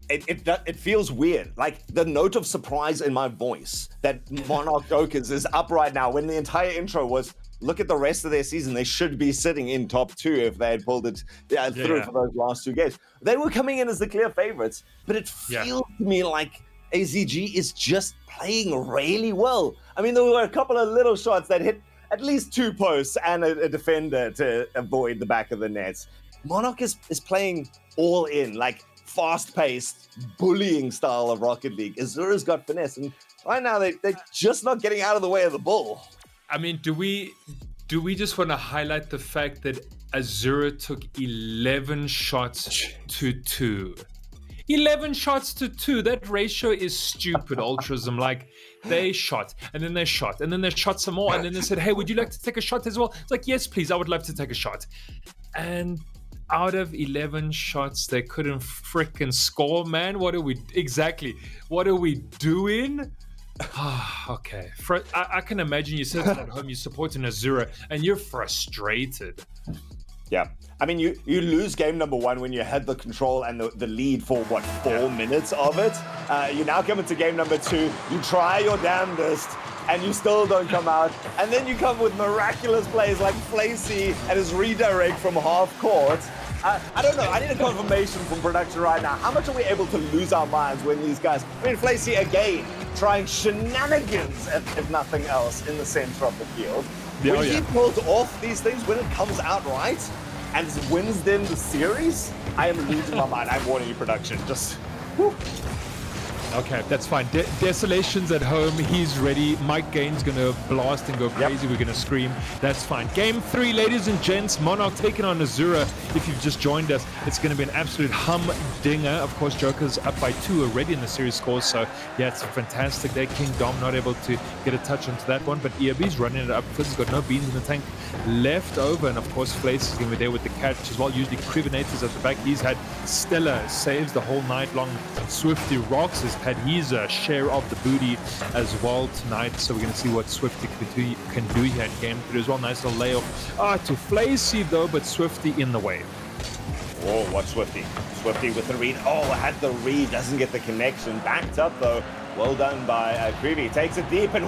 It feels weird. Like the note of surprise in my voice that Monarch Jokers is up right now when the entire intro was, look at the rest of their season. They should be sitting in top 2 if they had pulled it through for those last 2 games. They were coming in as the clear favorites, but it feels to me like AZG is just playing really well. I mean, there were a couple of little shots that hit at least 2 posts and a defender to avoid the back of the nets. Monarch is playing all in, like fast-paced, bullying style of Rocket League. Azura's got finesse, and right now they're just not getting out of the way of the ball. I mean, do we just want to highlight the fact that Azura took 11 shots to 2? 11 shots to 2. That ratio is stupid, Ultrism. Like, they shot, and then they shot, and then they shot some more, and then they said, hey, would you like to take a shot as well? It's like, yes, please, I would love to take a shot. And out of 11 shots, they couldn't frickin' score, man. What are we doing? Okay. I can imagine you sitting at home, you're supporting Azura, and you're frustrated. Yeah. I mean, you lose game number 1 when you had the control and the lead for, 4 minutes of it? You now come into game number 2, you try your damnedest, and you still don't come out. And then you come with miraculous plays like Flacy and his redirect from half court. I don't know. I need a confirmation from production right now. How much are we able to lose our minds when these guys... I mean, Flacy, again, trying shenanigans, if nothing else, in the center of the field. When he pulls off these things, when it comes out right, and wins them the series, I am losing my mind. I'm warning you, production. Just... whew. Okay, that's fine. Desolation's at home. He's ready. Mike Gain's going to blast and go crazy. We're going to scream. That's fine. Game 3, ladies and gents. Monarch taking on Azura. If you've just joined us, it's going to be an absolute humdinger. Of course, Joker's up by 2 already in the series score. So, yeah, it's fantastic there. King Dom not able to get a touch onto that one. But EOB's running it up. Fizz has got no beans in the tank left over. And, of course, Flace is going to be there with the catch as well. Usually, Crivinator's at the back. He's had stellar saves the whole night long. Swifty rocks his had his share of the booty as well tonight, so we're going to see what Swifty can do here in game 3 as well. Nice little layoff to Flacy though, but Swifty in the way. Whoa, what Swifty? Swifty with the read. Oh, had the read, doesn't get the connection. Backed up though. Well done by Creevy. Takes it deep and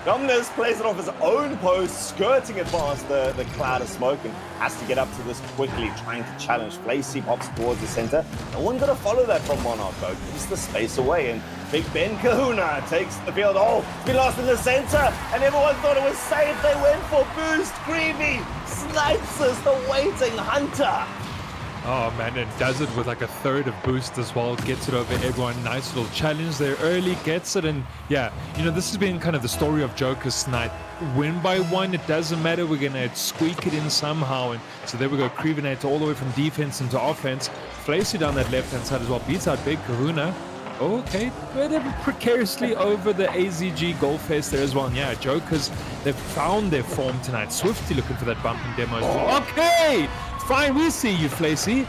Dominus plays it off his own post, skirting it past the cloud of smoke and has to get up to this quickly, trying to challenge. Flacy pops towards the center. No one gonna follow that from Monarch though. Gives the space away and Big Ben Kahuna takes the field. Oh, it's been lost in the center and everyone thought it was safe. They went for boost. Creevy snipes us, the waiting hunter. Oh man, and does it with like a third of boost as well. Gets it over everyone. Nice little challenge there early. Gets it, and yeah, you know, this has been kind of the story of Joker's tonight. Win by 1, it doesn't matter. We're gonna squeak it in somehow. And so there we go. Crevinator all the way from defense into offense. Flacy down that left hand side as well. Beats out Big Kahuna. Okay, but they're precariously over the AZG goal face there as well. And yeah, Jokers, they've found their form tonight. Swifty looking for that bump and demo as well. Okay, fine, we see you, Flacy.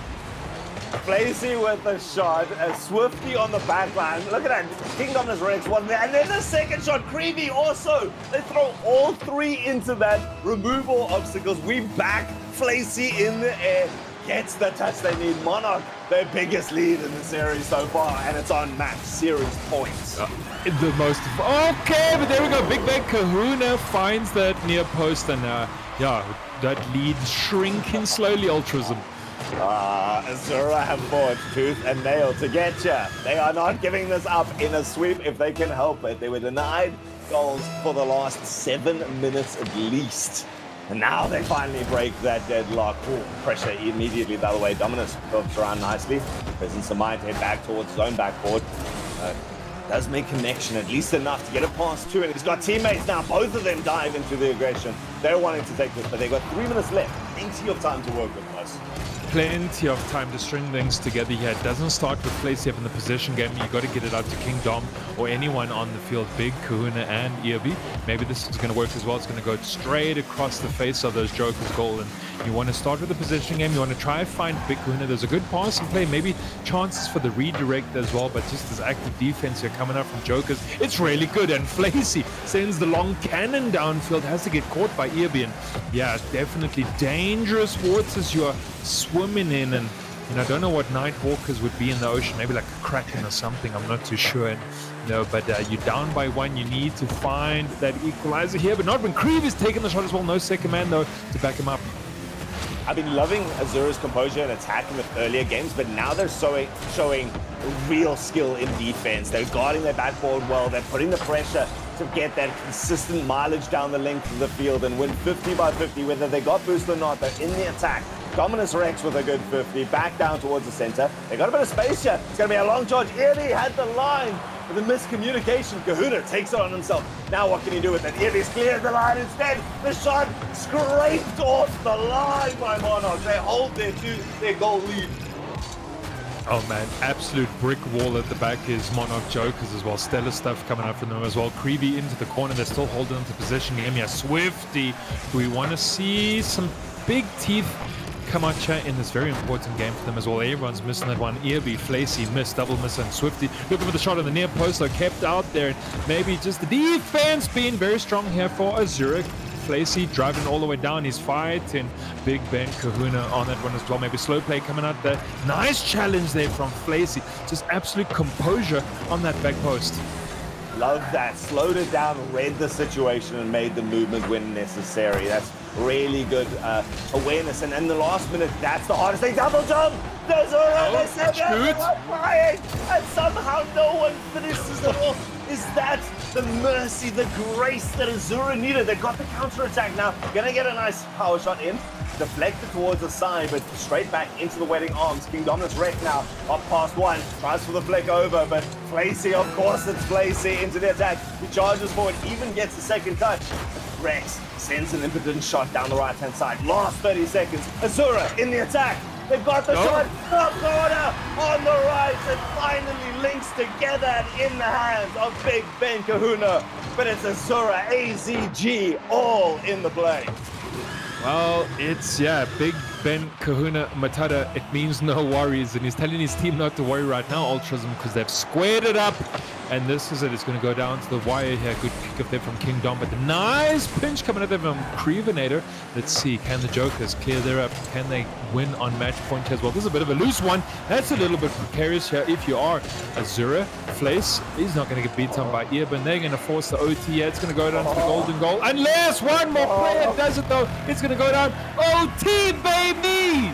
Flacy with the shot, Swifty on the back line. Look at that, Kingdominus Rex one there, and then the second shot, Creevy also. They throw all 3 into that, remove all obstacles. We back Flacy in the air, gets the touch they need. Monarch, their biggest lead in the series so far, and it's on max series points. The most, okay, but there we go. Big Bang Kahuna finds that near post, and yeah, that lead shrinking slowly, Ultrism. Azura have fought tooth and nail to get ya. They are not giving this up in a sweep if they can help it. They were denied goals for the last 7 minutes at least. And now they finally break that deadlock. Ooh, pressure immediately the other way. Dominus curves around nicely. Presence of Mind head back towards his own backboard. Does make connection, at least enough to get it past 2. And he's got teammates now. Both of them dive into the aggression. They're wanting to take this, but they've got 3 minutes left. Plenty of time to work with us. Plenty of time to string things together here. It doesn't start with FlaceHev in the position game. You got to get it out to King Dom or anyone on the field. Big, Kahuna, and EOB. Maybe this is going to work as well. It's going to go straight across the face of those Jokers goal. And you want to start with the position game. You want to try and find Big Kahuna. There's a good passing play. Maybe chances for the redirect as well. But just this active defense here coming up from Jokers, it's really good. And Flacey sends the long cannon downfield. Has to get caught by EOB. And yeah, definitely dangerous waters you are swimming in, and I don't know what Nightwalkers would be in the ocean, maybe like a kraken or something, I'm not too sure. And but you're down by 1, you need to find that equalizer here, but not when Krieve is taking the shot as well. No second man though to back him up. I've been loving Azura's composure and attacking with earlier games, but now they're showing real skill in defense. They're guarding their backboard well, they're putting the pressure to get that consistent mileage down the length of the field and win 50 by 50, whether they got boost or not. They're in the attack. Dominus Rex with a good 50, back down towards the center. They got a bit of space here. It's going to be a long charge. Early had the line, but the miscommunication. Kahuna takes it on himself. Now what can he do with it? Early's cleared the line instead. The shot scraped off the line by Monarch. They hold their goal lead. Oh man, absolute brick wall at the back is Monarch Jokers as well. Stellar stuff coming up from them as well. Creevy into the corner. They're still holding on to position. Emia Swifty. We want to see some big teeth come out here in this very important game for them as well. Everyone's missing that one. EOB, Flacey missed, double miss, and Swifty looking for the shot on the near post, so kept out there. Maybe just the defense being very strong here for Azura. Flacey driving all the way down. He's fighting Big Ben Kahuna on that one as well. Maybe slow play coming out there. Nice challenge there from Flacey. Just absolute composure on that back post. Love that. Slowed it down, read the situation, and made the movement when necessary. That's really good awareness. And in the last minute, that's the hardest thing. Double jump! There's a they said they're flying, and somehow no one finishes it off. Is that the mercy, the grace that Azura needed? They got the counter attack now. Gonna get a nice power shot in. Deflected towards the side, but straight back into the waiting arms. King Dominus wrecked now, up past 1, tries for the flick over, but Flacey, of course it's Flacey, into the attack. He charges forward, even gets the second touch. Rex sends an impotent shot down the right-hand side. Last 30 seconds, Azura in the attack. They've got the shot, top corner, on the right, and finally links together and in the hands of Big Ben Kahuna. But it's Azura, AZG, all in the play. Well, it's, Big Ben Kahuna Matata. It means no worries. And he's telling his team not to worry right now, Ultrazm, because they've squared it up. And this is it. It's going to go down to the wire here. Good pick up there from King Dom. But the nice pinch coming out there from Crevenator. Let's see. Can the Jokers clear their up? Can they win on match point as well? This is a bit of a loose one. That's a little bit precarious here. If you are Azura, Flace, he's not going to get beaten by Earban. They're going to force the OT. Yeah, it's going to go down to the golden goal. Unless one more player does it, though. It's going to go down. OT, baby!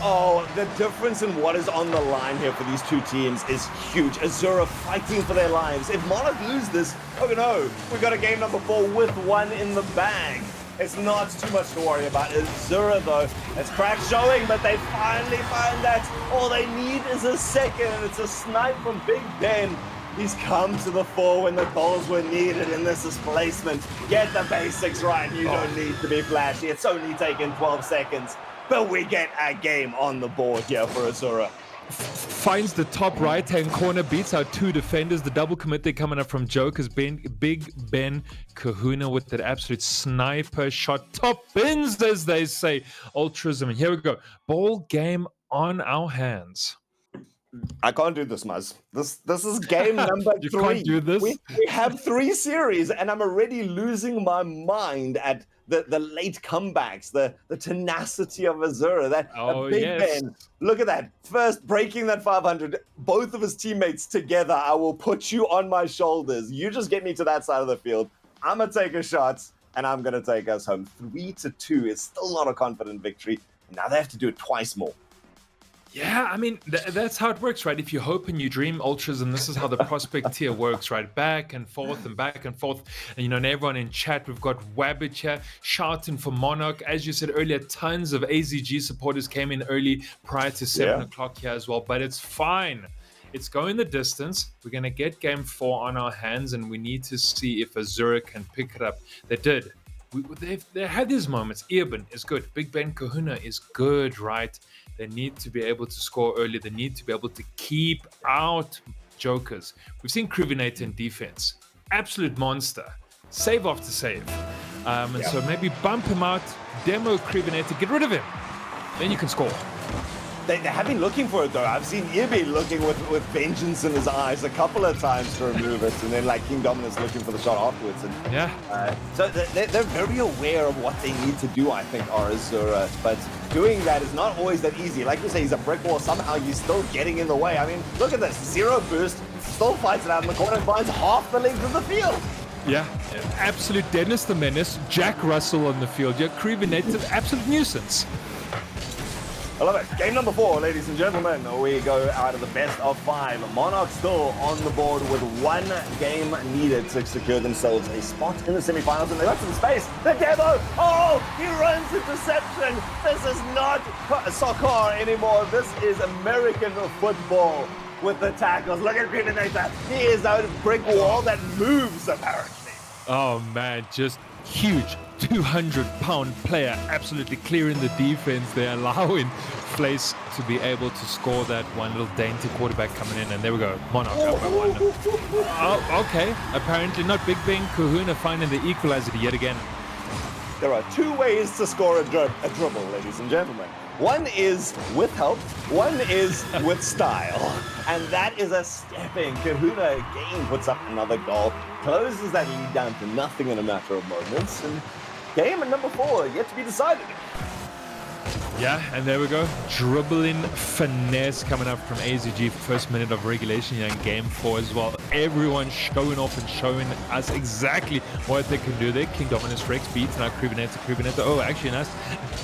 Oh, the difference in what is on the line here for these two teams is huge. Azura fighting for their lives. If Monarch lose this, oh no, we got a game number 4 with 1 in the bag. It's not too much to worry about. Azura, though, it's crack showing, but they finally find that all they need is a second, and it's a snipe from Big Ben. He's come to the fore when the goals were needed in this displacement. Get the basics right. You don't need to be flashy. It's only taken 12 seconds. But we get a game on the board here for Azura. Finds the top right-hand corner, beats out 2 defenders. The double commit they're coming up from Jokers. Big Ben Kahuna with that absolute sniper shot. Top bins, as they say. Ultrazm. And here we go. Ball game on our hands. I can't do this, Muzz. This is game number 3. You can't do this? We have 3 series, and I'm already losing my mind at the late comebacks, the tenacity of Azura, that Big Ben. Look at that. First, breaking that 500, both of his teammates together. I will put you on my shoulders. You just get me to that side of the field. I'm going to take a shot, and I'm going to take us home. 3-2 is still not a confident victory. Now they have to do it twice more. Yeah, I mean, that's how it works, right? If you hope and you dream, Ultras, and this is how the prospect tier works, right? Back and forth and back and forth. And, you know, and everyone in chat, we've got Wabbit here shouting for Monarch. As you said earlier, tons of AZG supporters came in early prior to 7 o'clock here as well, but it's fine. It's going the distance. We're going to get game 4 on our hands, and we need to see if Azura can pick it up. They did. They had these moments. Earben is good. Big Ben Kahuna is good, right? They need to be able to score early. They need to be able to keep out jokers. We've seen Krivinator in defense. Absolute monster. Save after save. So maybe bump him out, demo Krivinator, get rid of him. Then you can score. They have been looking for it though. I've seen Irby looking with vengeance in his eyes a couple of times to remove it, and then like King Dominus looking for the shot afterwards. And so they're very aware of what they need to do, I think, Azura. But doing that is not always that easy. Like you say, he's a brick wall. Somehow he's still getting in the way. I mean, look at this. 0 boost, still fights it out in the corner and finds half the length of the field. Yeah, absolute Dennis the Menace, Jack Russell on the field. Yeah, Krivinator, absolute nuisance. I love it. Game number 4, ladies and gentlemen. We go out of the best of 5. Monarch still on the board with 1 game needed to secure themselves a spot in the semifinals. And they got some space. The Devo! Oh, he runs interception. This is not soccer anymore. This is American football with the tackles. Look at Krivinator. He is a brick wall that moves, apparently. Oh, man, just huge. 200-pound player absolutely clearing the defense there, allowing Flace to be able to score that one little dainty quarterback coming in. And there we go, Monarch up by 1. Oh, okay. Apparently not Big Ben Kahuna finding the equalizer yet again. There are 2 ways to score a dribble, ladies and gentlemen. One is with help, one is with style. And that is a stepping. Kahuna again puts up another goal, closes that lead down to nothing in a matter of moments. And game number 4 yet to be decided. Yeah, and there we go. Dribbling finesse coming up from AZG for first minute of regulation here in game 4 as well. Everyone showing off and showing us exactly what they can do there. King Dominus Rex beats now Krivinator. Oh, actually nice.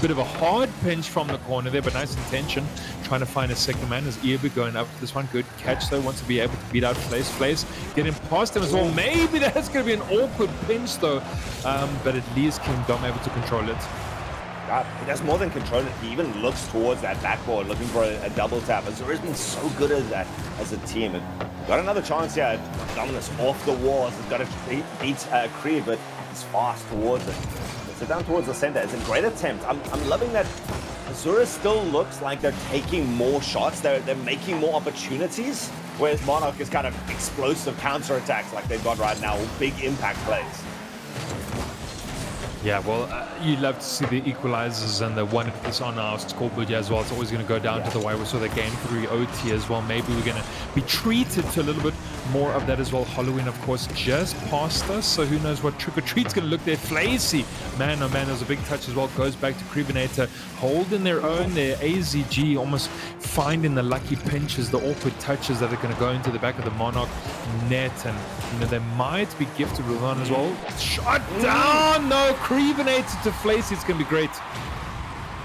Bit of a hard pinch from the corner there, but nice intention. Trying to find a second man as Earby going up for this one. Good catch though. Wants to be able to beat out Flace. Getting past him as well. Maybe that's going to be an awkward pinch though. But at least King Dom able to control it. He does more than control it. He even looks towards that backboard, looking for a double tap. Azura's been so good at that as a team. And got another chance here. Dominus off the walls. He's got to beat Kriv, but he's fast towards it. So down towards the center. It's a great attempt. I'm loving that Azura still looks like they're taking more shots. They're making more opportunities, whereas Monarch is kind of explosive counterattacks like they've got right now. Big impact plays. Yeah, well, you love to see the equalizers and the one that's on our scoreboard as well. It's always going to go down to the wire. We saw the game 3 OT as well. Maybe we're going to be treated to a little bit more of that as well. Halloween, of course, just past us. So who knows what Trick or Treat's going to look there. Flacy, man, oh man, there's a big touch as well. Goes back to Krivinator, holding their own there. AZG almost finding the lucky pinches, the awkward touches that are going to go into the back of the Monarch net. And, you know, they might be gifted with one as well. Shot down, no. Krivinator to Flacy, it's going to be great.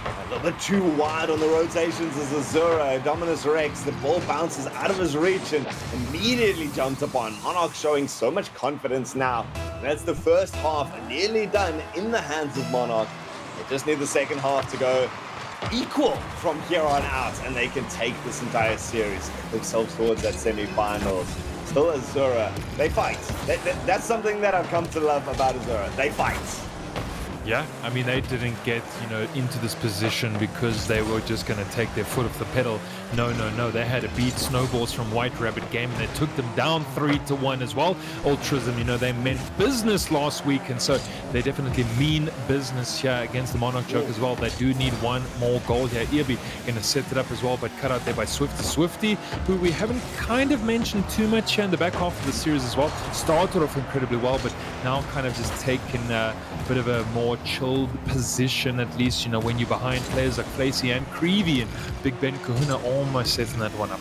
A little bit too wide on the rotations as Azura. Dominus Rex, the ball bounces out of his reach and immediately jumps upon. Monarch showing so much confidence now. That's the first half nearly done in the hands of Monarch. They just need the second half to go equal from here on out, and they can take this entire series themselves towards that semi-finals. Still Azura, they fight. That's something that I've come to love about Azura. They fight. Yeah, I mean, they didn't get, you know, into this position because they were just going to take their foot off the pedal. No. They had to beat Snowballs from White Rabbit game, and they took them down 3-1 as well. Ultrism, you know, they meant business last week, and so they definitely mean business here against the Monarch Joke as well. They do need one more goal here. Irby going to set it up as well, but cut out there by Swifty, who we haven't kind of mentioned too much here in the back half of the series as well. Started off incredibly well, but now kind of just taken a bit of a more chilled position, at least, you know, when you're behind players like Flacy and Creevy, and Big Ben Kahuna almost setting that one up.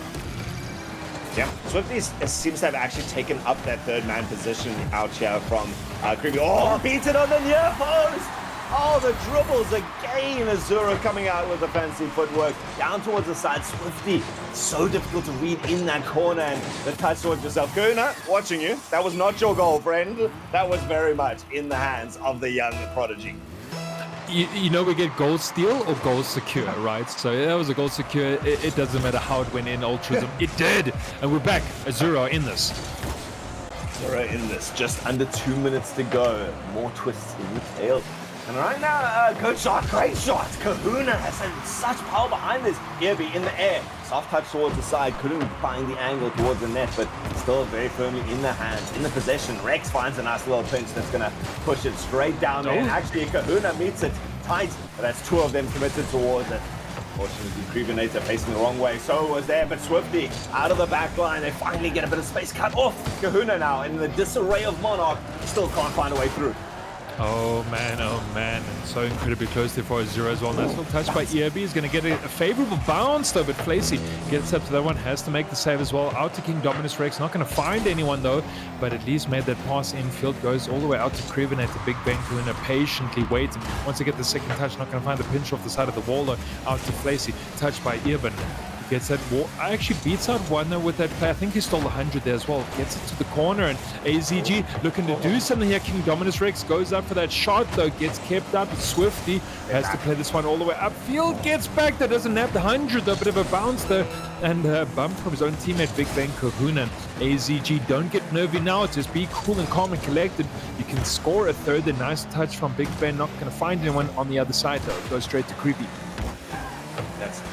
Yeah, Swifty seems to have actually taken up that third man position out here from Creevy. Oh, beats it on the near post! Oh, the dribbles again. Azura coming out with the fancy footwork. Down towards the side. Swifty. So difficult to read in that corner. And the touch towards yourself. Kahuna, watching you. That was not your goal, friend. That was very much in the hands of the young prodigy. You know, we get goal steal or goal secure, right? So that was a goal secure. It doesn't matter how it went in Ultrism. It did. And we're back. Azura in this. Azura in this. Just under 2 minutes to go. More twists in the tail. And right now, good shot, great shot. Kahuna has had such power behind this. Irby in the air. Soft touch towards the side. Couldn't find the angle towards the net, but still very firmly in the hands. In the possession, Rex finds a nice little pinch that's going to push it straight down there. And actually, Kahuna meets it tight, but that's two of them committed towards it. Fortunately, Crevenator facing the wrong way. So was there, but Swifty out of the back line. They finally get a bit of space cut off. Kahuna now in the disarray of Monarch. Still can't find a way through. Oh man, and so incredibly close there for Azura as well. Nice little touch by ERB. Is going to get a favorable bounce though, but Flacy gets up to that one, has to make the save as well. Out to King Dominus Rex, not going to find anyone though, but at least made that pass infield, goes all the way out to Crevenator. Big Ben Kahuna patiently waiting. Once they get the second touch, not going to find the pinch off the side of the wall though. Out to Flacy, touched by Irban. Gets that wall, actually beats out Warner with that play. I think he stole 100 there as well. Gets it to the corner, and AZG looking to do something here. King Dominus Rex goes up for that shot though, gets kept up. Swifty has to play this one all the way upfield, gets back there, doesn't nab the 100 though, bit of a bounce there, and bump from his own teammate Big Ben Kahuna. AZG, don't get nervy now, just be cool and calm and collected. You can score a third. A nice touch from Big Ben, not going to find anyone on the other side though. Goes straight to Creepy.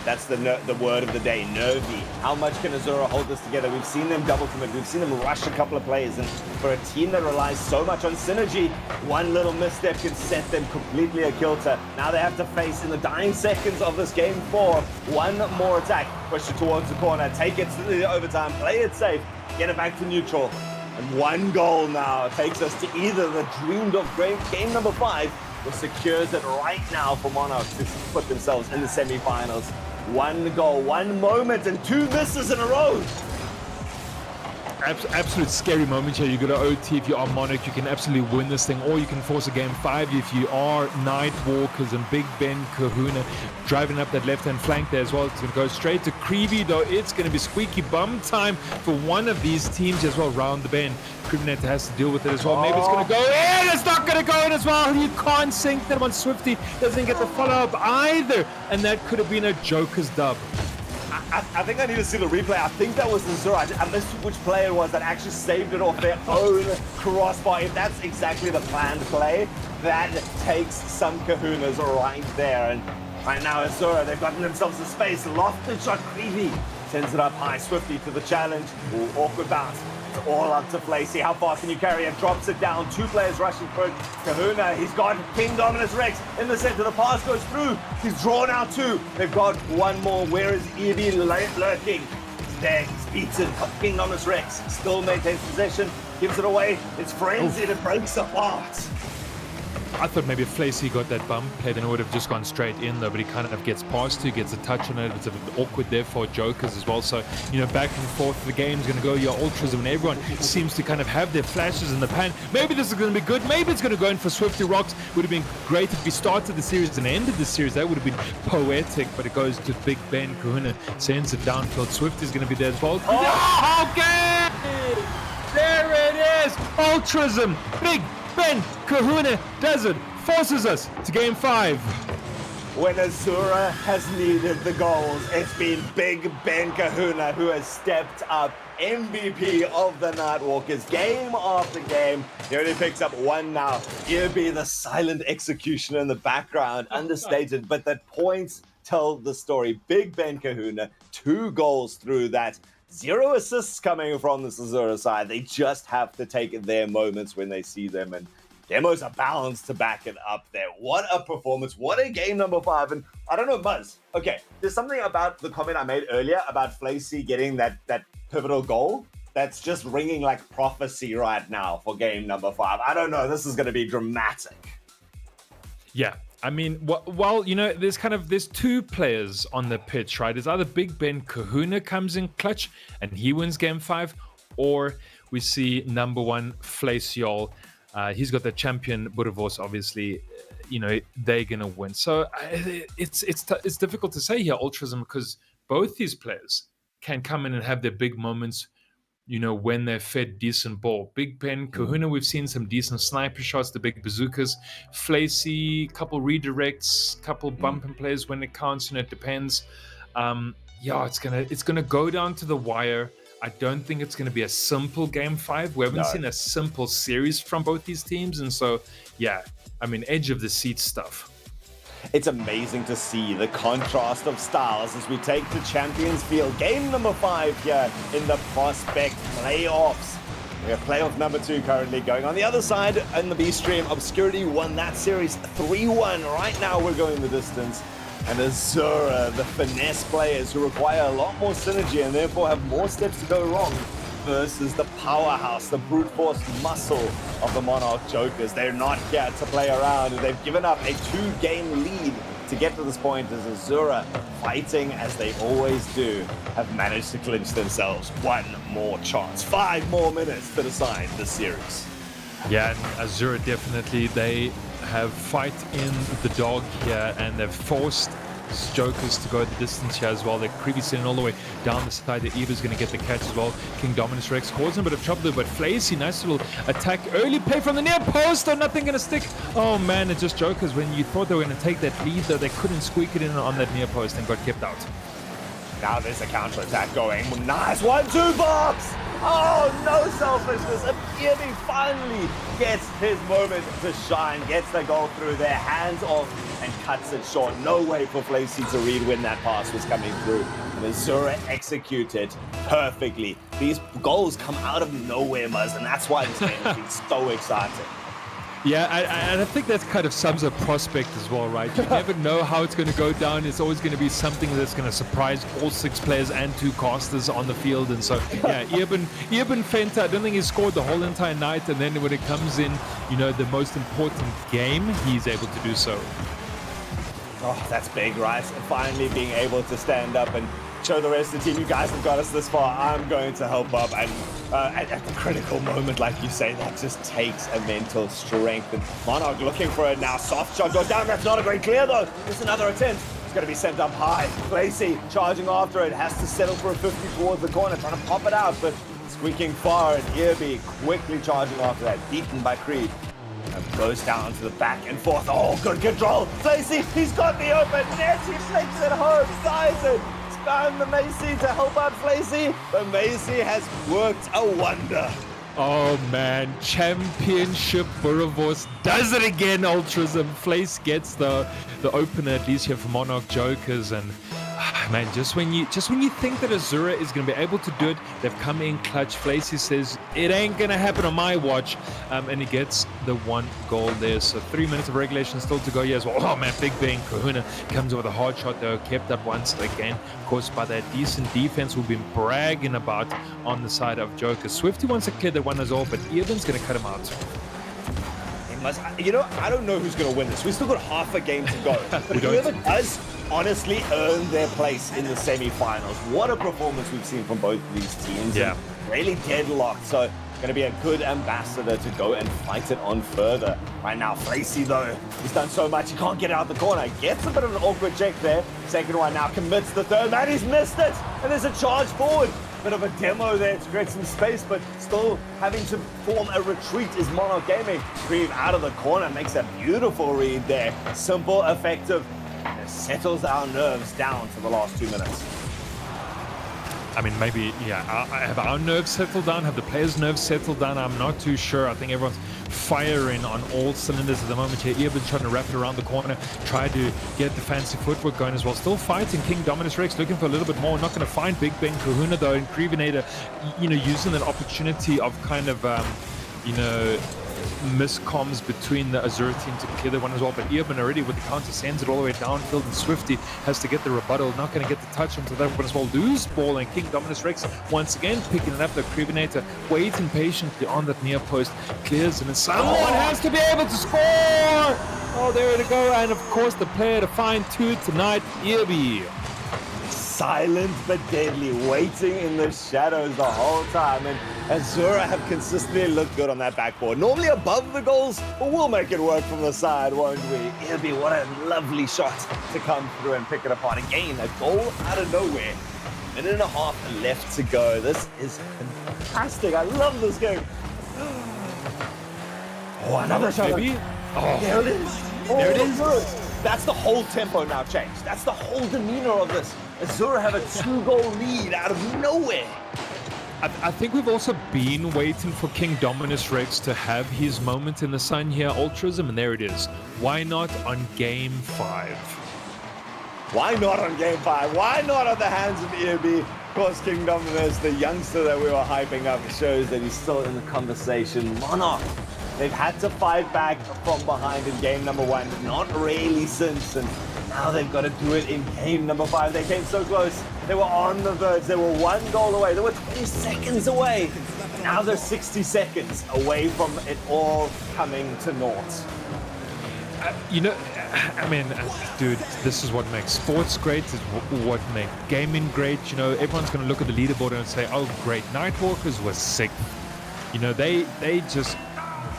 That's the word of the day, nervy. How much can Azura hold this together? We've seen them double commit. We've seen them rush a couple of players. And for a team that relies so much on synergy, one little misstep can set them completely a kilter. Now they have to face, in the dying seconds of this game 4, one more attack. Push it towards the corner, take it to the overtime, play it safe, get it back to neutral. And one goal now takes us to either the dreamed of game number 5, which secures it right now for Monarch to put themselves in the semi-finals. One goal, one moment, and 2 misses in a row. Absolute scary moment here. You got to OT if you are Monarch. You can absolutely win this thing, or you can force a game 5 if you are Nightwalkers. And Big Ben Kahuna driving up that left-hand flank there as well. It's going to go straight to Creevy, though. It's going to be squeaky bum time for one of these teams as well, round the bend. Crevenator has to deal with it as well. Maybe it's going to go in. It's not going to go in as well. You can't sink that one. Swifty doesn't get the follow-up either. And that could have been a Joker's dub. I think I need to see the replay. I think that was Azura. I missed which player it was that actually saved it off their own crossbar. If that's exactly the planned play, that takes some kahunas right there. And right now, Azura, they've gotten themselves a space. Lofted shot, Creevy sends it up high. Swifty to the challenge. Ooh, awkward bounce. It's all up to Flacy. How far can you carry it? Drops it down. 2 players rushing for it. Kahuna, he's got King Dominus Rex in the center. The pass goes through. He's drawn out 2. They've got one more. Where is Evie lurking? He's there. He's beaten. King Dominus Rex still maintains possession. Gives it away. It's frenzied. It breaks apart. I thought maybe if Flacy got that bump play, then it would have just gone straight in though, but he kind of gets past 2, gets a touch on it. It's a bit awkward there for Jokers as well. So, you know, back and forth, the game's going to go. Your Ultras and everyone seems to kind of have their flashes in the pan. Maybe this is going to be good. Maybe it's going to go in for Swifty Rocks. Would have been great if we started the series and ended the series. That would have been poetic, but it goes to Big Ben Kahuna. Sends it downfield. Swifty's going to be there as well. Oh, okay! There it is! Ultrasm! Big Ben Kahuna does it, forces us to game 5. When Azura has needed the goals, it's been Big Ben Kahuna who has stepped up, MVP of the Nightwalkers, game after game. He only picks up 1 now. He'll be the silent executioner in the background, understated, but the points tell the story. Big Ben Kahuna, 2 goals through that. 0 assists coming from the Azura side. They just have to take their moments when they see them, and Demos are balanced to back it up there. What a performance. What a game number 5. And I don't know, Buzz. Okay, there's something about the comment I made earlier about Flacy getting that pivotal goal that's just ringing like prophecy right now for game number 5. I don't know. This is going to be dramatic. Yeah. I mean, well, you know, there's 2 players on the pitch, right? It's either Big Ben Kahuna comes in clutch and he wins game 5, or we see number 1 Flaciol. He's got the champion Burvos, obviously. they're gonna win. So it's difficult to say here, Ultrism, because both these players can come in and have their big moments, when they're fed decent ball. Big Ben, Kahuna, we've seen some decent sniper shots, the big bazookas. Flacy, couple redirects, couple bumping plays when it counts, it depends. It's gonna go down to the wire. I don't think it's going to be a simple game 5. We haven't seen a simple series from both these teams. And so, edge of the seat stuff. It's amazing to see the contrast of styles as we take to Champions Field. Game number 5 here in the Prospect playoffs. We have playoff number 2 currently going on the other side in the B stream. Obscurity won that series 3-1. Right now we're going the distance. And Azura, the finesse players who require a lot more synergy and therefore have more steps to go wrong versus the powerhouse, the brute force muscle of the Monarch Jokers. They're not here to play around. They've given up a 2-game lead to get to this point as Azura, fighting as they always do, have managed to clinch themselves one more chance. 5 more minutes to decide the series. Yeah, and Azura definitely, they have fight in the dog here, and they've forced Jokers to go the distance here as well. They're previously all the way down the side. The Eva's going to get the catch as well. King Dominus Rex causing a bit of trouble there, but Flacy, nice little attack. Early play from the near post, or nothing going to stick. Oh man, it's just Jokers. When you thought they were going to take that lead, though, they couldn't squeak it in on that near post and got kept out. Now there's a counter-attack going. Nice 1-2 box! Oh, no selfishness. Ibi finally gets his moment to shine, gets the goal through their hands off and cuts it short. No way for Flacy to read when that pass was coming through. And Azura executed perfectly. These goals come out of nowhere, Muzz, and that's why this game has been so exciting. Yeah, and I think that kind of sums up Prospect as well, right? You never know how it's going to go down. It's always going to be something that's going to surprise all 6 players and 2 casters on the field. And so, yeah, Irban Fenta, I don't think he scored the whole entire night. And then when it comes in, the most important game, he's able to do so. Oh, that's big, right? Finally being able to stand up and show the rest of the team, you guys have got us this far. I'm going to help up. And at the critical moment, like you say, that just takes a mental strength. And Monarch looking for it now. Soft shot goes down. That's not a great clear, though. There's another attempt. It's going to be sent up high. Flacy charging after it. Has to settle for a 50 towards the corner, trying to pop it out, but squeaking far. And Irby quickly charging after that. Beaten by Creed. And goes down to the back and forth. Oh, good control. Flacy, he's got the open net. He flicks it home. Size it. Spam the Macy to help out Flacy. But Macy has worked a wonder. Oh man, Championship Boerewors does it again, Ultrism. Flace gets the opener at least here for Monarch Jokers, and man, just when you think that Azura is going to be able to do it, they've come in clutch. Flacy says it ain't going to happen on my watch, and he gets the 1 goal there. So 3 minutes of regulation still to go here as well. Oh man, Big Ben Kahuna comes with a hard shot though, kept up once again, of course, by that decent defense we've been bragging about on the side of Joker. Swifty wants to clear that one as well, but Irvin's going to cut him out. I don't know who's going to win this. We've still got half a game to go. But whoever does honestly earn their place in the semi-finals. What a performance we've seen from both of these teams. Yeah. Really deadlocked. So going to be a good ambassador to go and fight it on further. Right now, Flacy, though, he's done so much. He can't get out the corner. Gets a bit of an awkward check there. Second one now commits the third. Man, he's missed it. And there's a charge forward. Bit of a demo there to create some space, but still having to form a retreat is Monarch Gaming. Creeve out of the corner, makes a beautiful read there. Simple, effective, and it settles our nerves down for the last 2 minutes. I mean, maybe, yeah, have our nerves settled down? Have the players' nerves settled down? I'm not too sure. I think everyone's firing on all cylinders at the moment here. Irvin trying to wrap it around the corner, try to get the fancy footwork going as well. Still fighting King Dominus Rex, looking for a little bit more. Not going to find Big Ben Kahuna, though, and Crevenator, using that opportunity of kind of, miscoms between the Azura team to clear the one as well, but Irvin already with the counter sends it all the way downfield, and Swifty has to get the rebuttal, not going to get the touch onto that one as well. Loose ball, and King Dominus Rex once again picking it up. The Crevenator waiting patiently on that near post, clears it, and someone has to be able to score! Oh, there to go, and of course the player to find 2 tonight, Irby. silent but deadly, waiting in the shadows the whole time. And Azura have consistently looked good on that backboard. Normally above the goals, but we'll make it work from the side, won't we? Irby, what a lovely shot to come through and pick it apart. Again, a goal out of nowhere. Minute and a half left to go. This is fantastic. I love this game. Oh, another shot. Maybe? Oh, There it is. There it is. Good. That's the whole tempo now changed. That's the whole demeanor of this. Azura have a 2-goal lead out of nowhere. I think we've also been waiting for King Dominus Rex to have his moment in the sun here, Ultrism, and there it is. Why not on Game 5? Why not on Game 5? Why not on the hands of Irby? Of course, King Dominus, the youngster that we were hyping up, shows that he's still in the conversation. Monarch, they've had to fight back from behind in game number 1, not really since, and now they've got to do it in game number 5. They came so close. They were on the verge. They were 1 goal away. They were 20 seconds away. Now they're 60 seconds away from it all coming to naught. You know, I mean, dude, this is what makes sports great, is what makes gaming great. You know, everyone's going to look at the leaderboard and say, oh, great, Nightwalkers was sick. You know, they just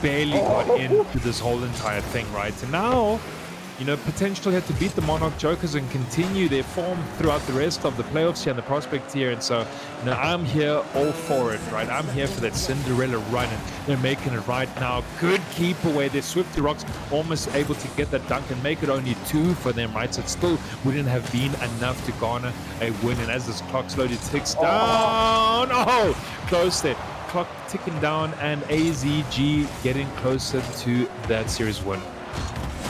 barely got into this whole entire thing, right? And now, you know, potentially had to beat the Monarch Jokers and continue their form throughout the rest of the playoffs here and the prospect here. And so, you know, I'm here all for it, right? I'm here for that Cinderella run, and they're making it right now. Good keep away there. Swifty Rocks almost able to get that dunk and make it only 2 for them, right? So it still wouldn't have been enough to garner a win. And as this clock slowly ticks down, close there. Clock ticking down, and AZG getting closer to that series win.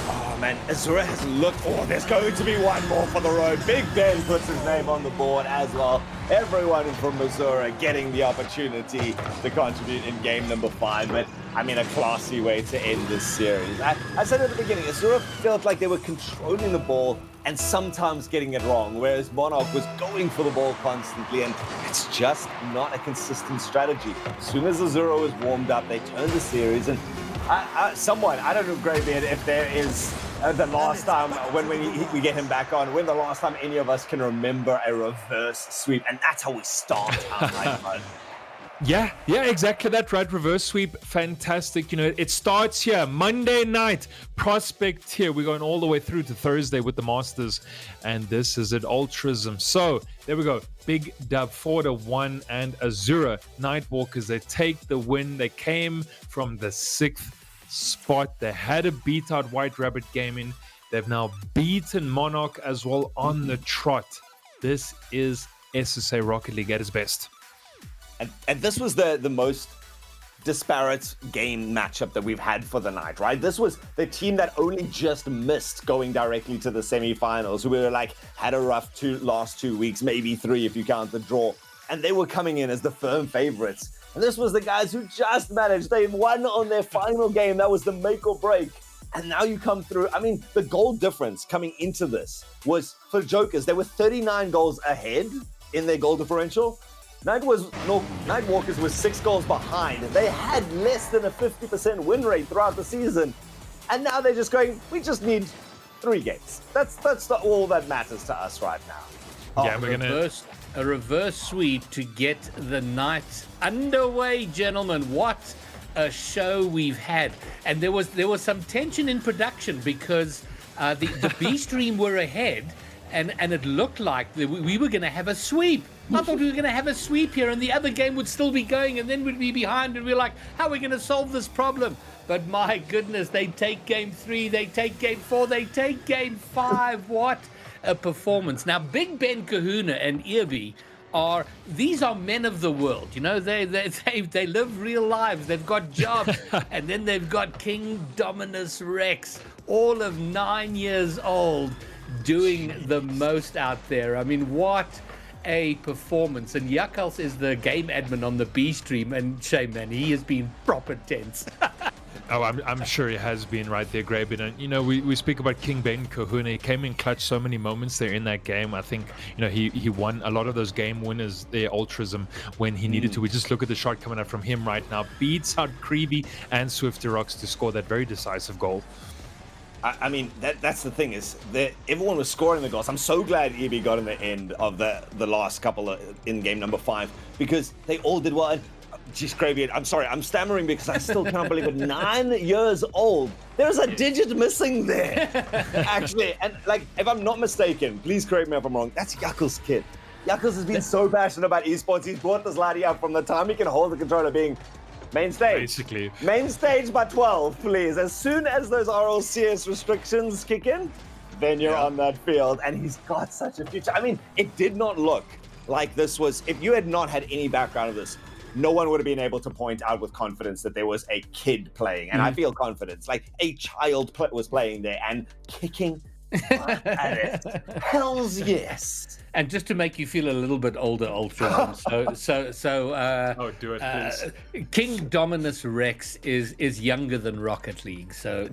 Oh man, Azura has looked. Oh, there's going to be one more for the road. Big Ben puts his name on the board as well. Everyone from Azura getting the opportunity to contribute in game number 5. But I mean, a classy way to end this series. I said at the beginning, Azura felt like they were controlling the ball and sometimes getting it wrong, whereas Monarch was going for the ball constantly, and it's just not a consistent strategy. As soon as Azura was warmed up, they turned the series, and someone, I don't know, Greybeard, if there is the last time when we get him back on, when the last time any of us can remember a reverse sweep, and that's how we start our night mode. Yeah, exactly that, right? Reverse sweep, fantastic. You know, it starts here, Monday night, prospect here. We're going all the way through to Thursday with the Masters, and this is it, Ultrism. So, there we go. Big dub, 4-1, and Azura Nightwalkers, they take the win. They came from the 6th spot. They had to beat out White Rabbit Gaming. They've now beaten Monarch as well on the trot. This is SSA Rocket League at its best. And this was the most disparate game matchup that we've had for the night, right? This was the team that only just missed going directly to the semifinals, who were like, had a rough last 2 weeks, maybe 3 if you count the draw. And they were coming in as the firm favorites. And this was the guys who just managed. They won on their final game. That was the make or break. And now you come through. I mean, the goal difference coming into this was for Jokers. They were 39 goals ahead in their goal differential. Nightwalkers was 6 goals behind. They had less than a 50% win rate throughout the season. And now they're just going, we just need 3 games. That's all that matters to us right now. Yeah, we're gonna A reverse sweep to get the night underway, gentlemen. What a show we've had. And there was some tension in production because the B stream were ahead, and it looked like we were going to have a sweep. I thought we were going to have a sweep here, and the other game would still be going, and then we'd be behind, and we're like, how are we going to solve this problem? But my goodness, they take game 3, they take game 4, they take game 5. What a performance. Now, Big Ben Kahuna and Irby these are men of the world. You know, they live real lives. They've got jobs. And then they've got King Dominus Rex, all of 9 years old, doing the most out there. I mean, what a performance. And Yakals is the game admin on the B stream, and shame, man, he has been proper tense. Oh, I'm sure he has been right there, Graben. And, you know, we speak about King Ben Kahuna. He came in clutch so many moments there in that game. I think, you know, he won a lot of those game winners there, Ultrism, when he needed to. We just look at the shot coming out from him right now. Beats out Creeby and Swifty Rocks to score that very decisive goal. I mean, that's the thing is that everyone was scoring the goals. I'm so glad EB got in the end of the last couple in game number 5 because they all did well. And geez, Greybeard, I'm sorry, I'm stammering because I still can't believe it. 9 years old. There's a digit missing there, actually. And like, if I'm not mistaken, please correct me if I'm wrong. That's Yakul's kid. Yakuls has been so passionate about esports. He's brought this laddie up from the time he can hold the controller being main stage. Basically. Main stage by 12, please. As soon as those RLCS restrictions kick in, then you're on that field. And he's got such a future. I mean, it did not look like this was, if you had not had any background of this, no one would have been able to point out with confidence that there was a kid playing. And I feel confidence, like a child was playing there and kicking at it. Hells yes. And just to make you feel a little bit older, Ultra. Oh, do it, please. King Dominus Rex is younger than Rocket League, so.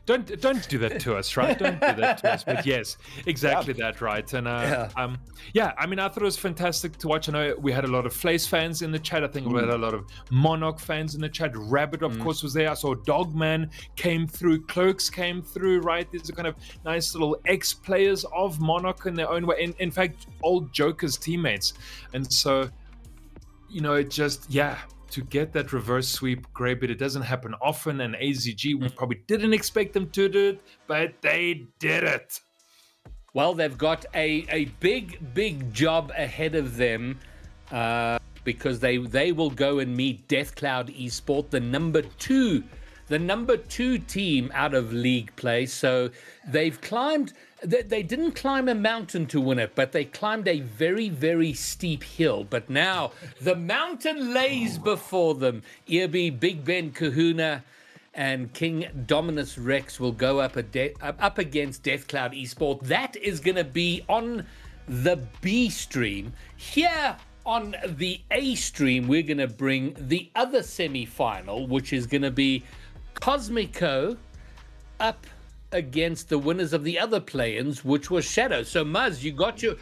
Don't do that to us, right? Don't do that to us. But yes, exactly that, right? And I mean, I thought it was fantastic to watch. I know we had a lot of Flace fans in the chat. I think we had a lot of Monarch fans in the chat. Rabbit, of course, was there. I saw Dogman came through. Clerks came through, right? These are kind of nice little ex-players of Monarch in their own way. In fact, old Joker's teammates. And so, you know, it just, to get that reverse sweep, Greybeard, it doesn't happen often, and AZG, we probably didn't expect them to do it, but they did it. Well, they've got a big job ahead of them because they will go and meet Deathcloud Esport, the number two team out of league play. So they've climbed. They didn't climb a mountain to win it, but they climbed a very, very steep hill. But now the mountain lays before them. Irby, Big Ben, Kahuna, and King Dominus Rex will go up against Deathcloud Esport. That is going to be on the B stream. Here on the A stream, we're going to bring the other semi-final, which is going to be Cosmico up against the winners of the other play-ins, which was Shadow. So Muzz, you got your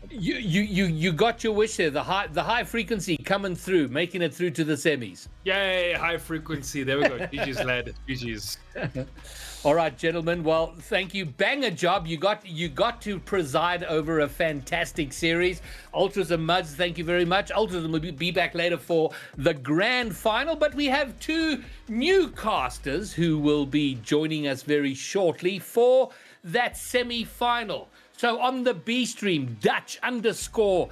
you got your wish there. The high frequency coming through, making it through to the semis. Yay, high frequency. There we go. GG's lad. GG's. All right, gentlemen. Well, thank you. Banger job. You got to preside over a fantastic series. Ultras and Muds, thank you very much. Ultras will be back later for the grand final, but we have 2 new casters who will be joining us very shortly for that semi-final. So on the B stream, Dutch_ZA,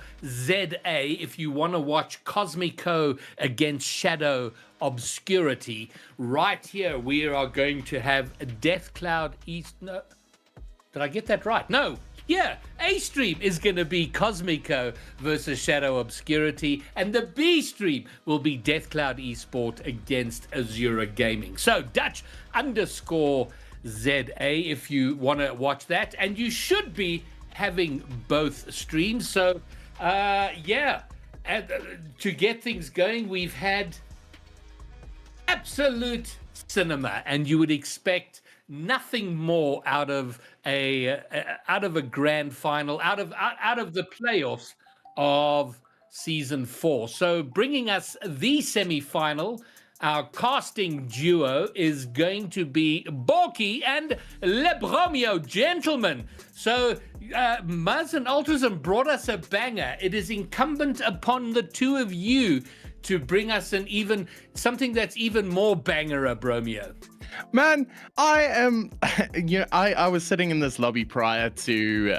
if you want to watch Cosmico against Shadow Obscurity. Right here, we are going to have Deathcloud East. No, did I get that right? No. Yeah, A stream is going to be Cosmico versus Shadow Obscurity, and the B stream will be Deathcloud Esport against Azura Gaming. So Dutch_ZA if you want to watch that, and you should be having both streams. So to get things going, we've had absolute cinema, and you would expect nothing more out of a grand final, out of the playoffs of season 4. So bringing us the semi-final, our casting duo is going to be Borky and Lebromio, gentlemen. So Muzz and Ultrazum brought us a banger. It is incumbent upon the 2 of you to bring us something that's even more banger, Bromio. Man, I am. I was sitting in this lobby prior to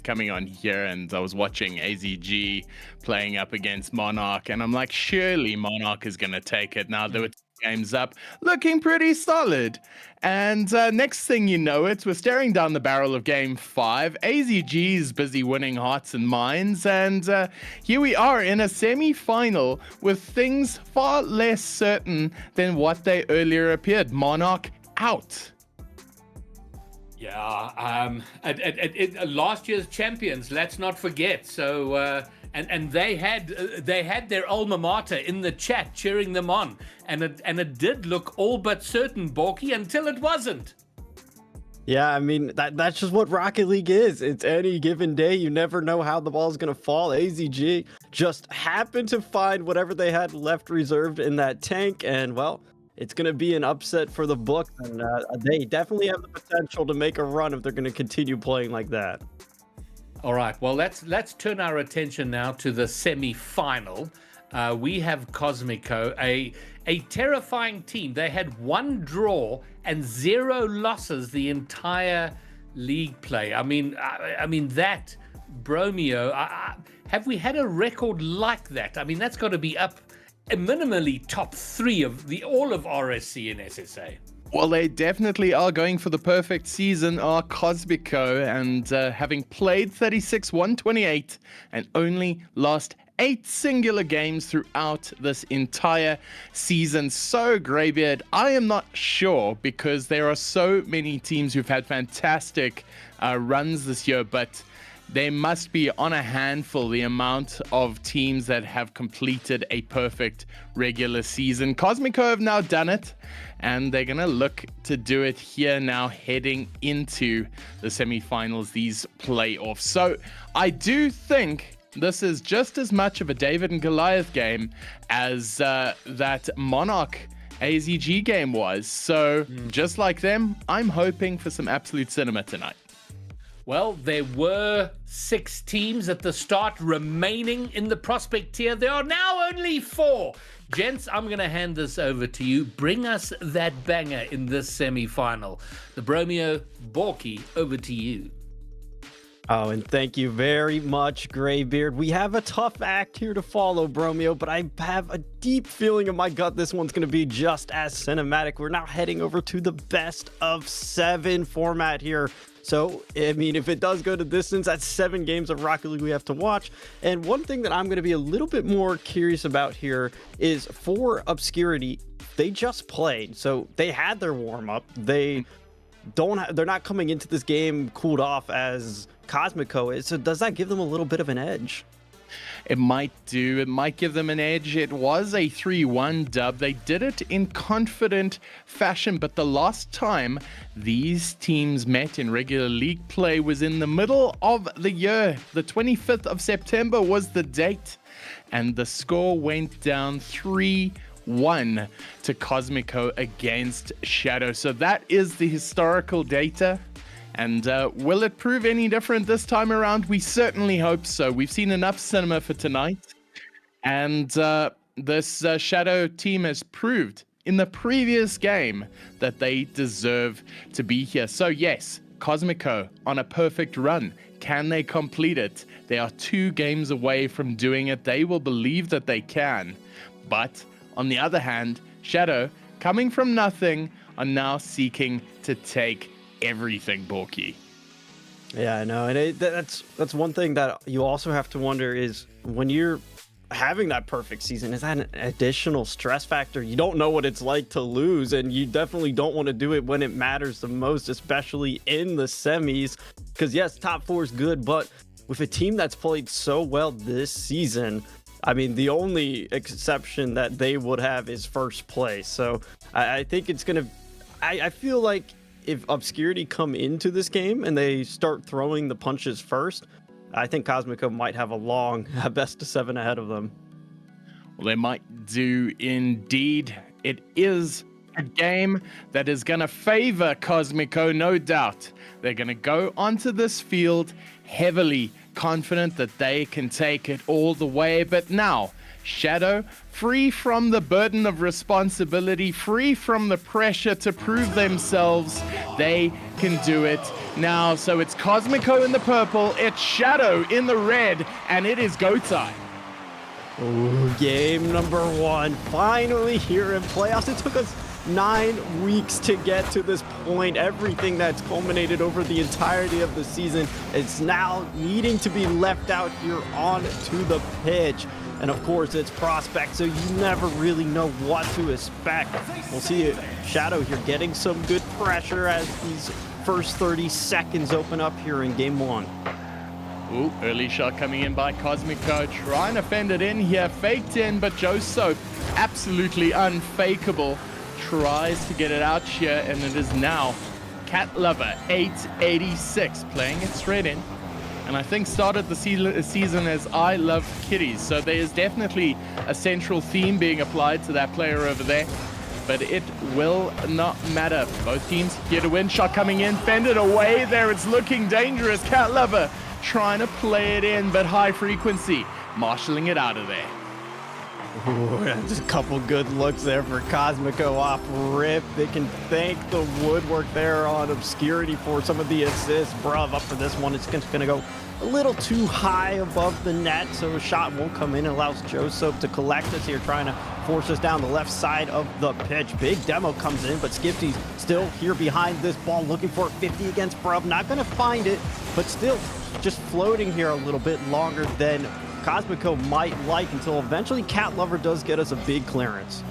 coming on here, and I was watching AZG playing up against Monarch, and I'm like, surely Monarch is gonna take it. Now there were 2 games up, looking pretty solid. And next thing you know, we're staring down the barrel of Game 5. AZG is busy winning hearts and minds, and here we are in a semi-final with things far less certain than what they earlier appeared. Monarch out. Yeah, last year's champions, let's not forget. So and they had their alma mater in the chat cheering them on, and it did look all but certain, Borky, until it wasn't. Yeah, I mean, that's just what Rocket League is. It's any given day. You never know how the ball is going to fall. AZG just happened to find whatever they had left reserved in that tank, and, well, it's going to be an upset for the Bucks, and they definitely have the potential to make a run if they're going to continue playing like that. All right. Well, let's turn our attention now to the semi-final. We have Cosmico, a terrifying team. They had 1 draw and 0 losses the entire league play. I mean that Bromeo. Have we had a record like that? I mean, that's got to be up minimally top 3 of all of RSC and SSA. Well, they definitely are going for the perfect season, are Cosmico, and having played 36-128 and only lost 8 singular games throughout this entire season. So, Greybeard, I am not sure, because there are so many teams who've had fantastic runs this year, but there must be on a handful the amount of teams that have completed a perfect regular season. Cosmico have now done it, and they're going to look to do it here now heading into the semifinals, these playoffs. So I do think this is just as much of a David and Goliath game as that Monarch AZG game was. So just like them, I'm hoping for some absolute cinema tonight. Well, there were 6 teams at the start remaining in the prospect tier. There are now only 4. Gents, I'm going to hand this over to you. Bring us that banger in this semi-final. The Bromeo, Borky, over to you. Oh, and thank you very much, Greybeard. We have a tough act here to follow, Bromeo, but I have a deep feeling in my gut this one's going to be just as cinematic. We're now heading over to the best of 7 format here. So, I mean, if it does go to distance, that's 7 games of Rocket League we have to watch. And one thing that I'm going to be a little bit more curious about here is for Obscurity, they just played. So they had their warm-up. They're not coming into this game cooled off as Cosmico is. So does that give them a little bit of an edge? It might do. It might give them an edge. It was a 3-1 dub. They did it in confident fashion, but the last time these teams met in regular league play was in the middle of the year. The 25th of September was the date, and the score went down 3-1 to Cosmico against Shadow. So that is the historical data. And will it prove any different this time around? We certainly hope so. We've seen enough cinema for tonight. And this Shadow team has proved in the previous game that they deserve to be here. So yes, Cosmico on a perfect run. Can they complete it? They are 2 games away from doing it. They will believe that they can. But on the other hand, Shadow, coming from nothing, are now seeking to take everything, Borky. Yeah, I know, and that's one thing that you also have to wonder is when you're having that perfect season, is that an additional stress factor? You don't know what it's like to lose, and you definitely don't want to do it when it matters the most, especially in the semis. Because yes, top 4 is good, but with a team that's played so well this season, I mean, the only exception that they would have is first place. So I think it's gonna. I feel like if Obscurity come into this game and they start throwing the punches first, I think Cosmico might have a long best of 7 ahead of them. Well, they might do indeed. It is a game that is going to favor Cosmico, no doubt. They're going to go onto this field heavily confident that they can take it all the way. But now, Shadow, free from the burden of responsibility, free from the pressure to prove themselves, they can do it now. So it's Cosmico in the purple, it's Shadow in the red, and it is go time. Ooh, game number 1, finally here in playoffs. It took us 9 weeks to get to this point. Everything that's culminated over the entirety of the season is now needing to be left out here onto the pitch. And of course, it's prospect, so you never really know what to expect. We'll see Shadow here getting some good pressure as these first 30 seconds open up here in game 1. Ooh, early shot coming in by Cosmico, trying to fend it in here, faked in, but Joe Soap, absolutely unfakeable, tries to get it out here, and it is now Cat Lover 886 playing it straight in. And I think started the season as I Love Kitties. So there is definitely a central theme being applied to that player over there. but it will not matter. Both teams here to win. Shot coming in, fended away there. It's looking dangerous. Cat Lover trying to play it in, but High Frequency marshalling it out of there. Ooh, just a couple good looks there for Cosmico off rip. They can thank the woodwork there on Obscurity for some of the assists. Bruv up for this one. It's going to go a little too high above the net, so a shot won't come in. It allows Joesoap to collect us here, trying to force us down the left side of the pitch. Big demo comes in, but Skipty's still here behind this ball, looking for 50 against Bruv. Not going to find it, but still just floating here a little bit longer than Cosmico might like, until eventually Cat Lover does get us a big clearance.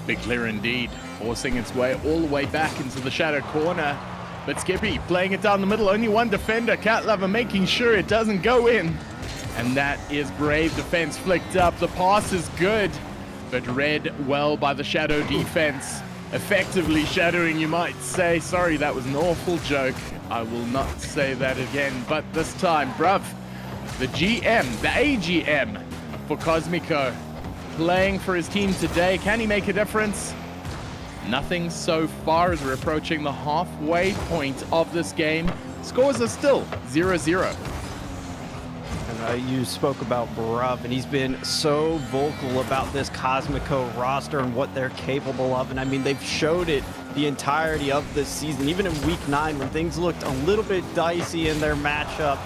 Big clear indeed, forcing its way all the way back into the shadow corner. But Skippy playing it down the middle, only one defender. Cat Lover making sure it doesn't go in. And that is brave defense flicked up. The pass is good, but read well by the shadow defense. Effectively shadowing, you might say. Sorry, that was an awful joke. I will not say that again. But this time, bruv, the GM, the AGM for Cosmico, playing for his team today. Can he make a difference? Nothing so far as we're approaching the halfway point of this game. Scores are still 0-0. And you spoke about Bruv, and he's been so vocal about this Cosmico roster and what they're capable of. And I mean, they've showed it the entirety of this season. Even in week 9, when things looked a little bit dicey in their matchup,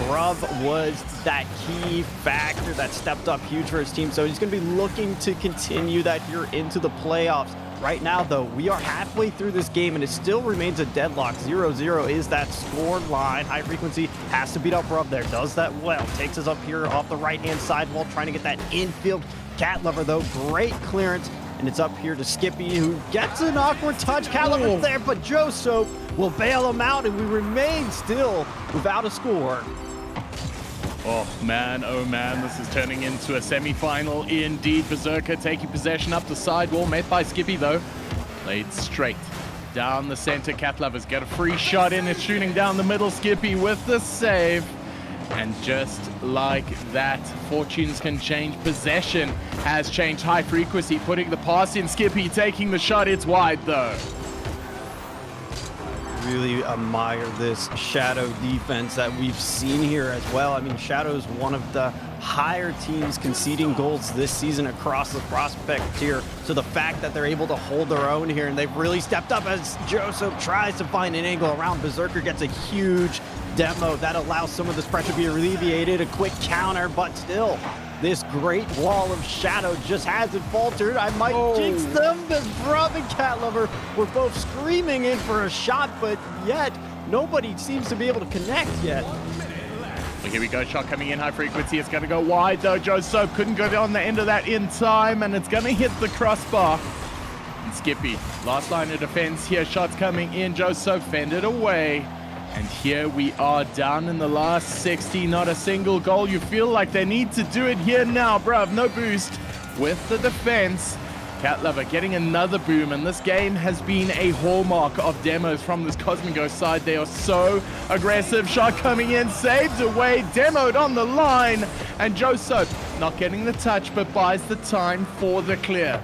Bruv was that key factor that stepped up huge for his team. So he's going to be looking to continue that here into the playoffs. Right now, though, we are halfway through this game, and it still remains a deadlock. 0-0 is that score line. High Frequency has to beat up Bruv there. Does that well. Takes us up here off the right-hand side wall, trying to get that infield. Cat Lover, though, great clearance. And it's up here to Skippy, who gets an awkward touch. Cat Lover's there, but Joesoap will bail him out, and we remain still without a score. Oh man, this is turning into a semi-final indeed. Berserker taking possession up the side wall, met by Skippy though. Played straight down the center. Cat Lover's got a free shot in. It's shooting down the middle. Skippy with the save. And just like that, fortunes can change. Possession has changed. High Frequency putting the pass in. Skippy taking the shot. It's wide though. Really admire this Shadow defense that we've seen here as well. I mean, Shadow is one of the higher teams conceding goals this season across the prospect tier. So the fact that they're able to hold their own here, and they've really stepped up as Joesoap tries to find an angle around. Berserker gets a huge demo that allows some of this pressure to be alleviated. A quick counter, but still, this great wall of Shadow just hasn't faltered. I might jinx them, as Bruv and Cat Lover were both screaming in for a shot, but yet nobody seems to be able to connect yet. Well, here we go, shot coming in. High Frequency, it's going to go wide though. Joesoap couldn't go on the end of that in time, and it's going to hit the crossbar. And Skippy, last line of defense here. Shots coming in. Joesoap fended away. And here we are down in the last 60, not a single goal. You feel like they need to do it here now, bruv. No boost with the defense. Cat Lover getting another boom, and this game has been a hallmark of demos from this Cosmico side. They are so aggressive. Shot coming in, saved away, demoed on the line, and Joesoap not getting the touch, but buys the time for the clear.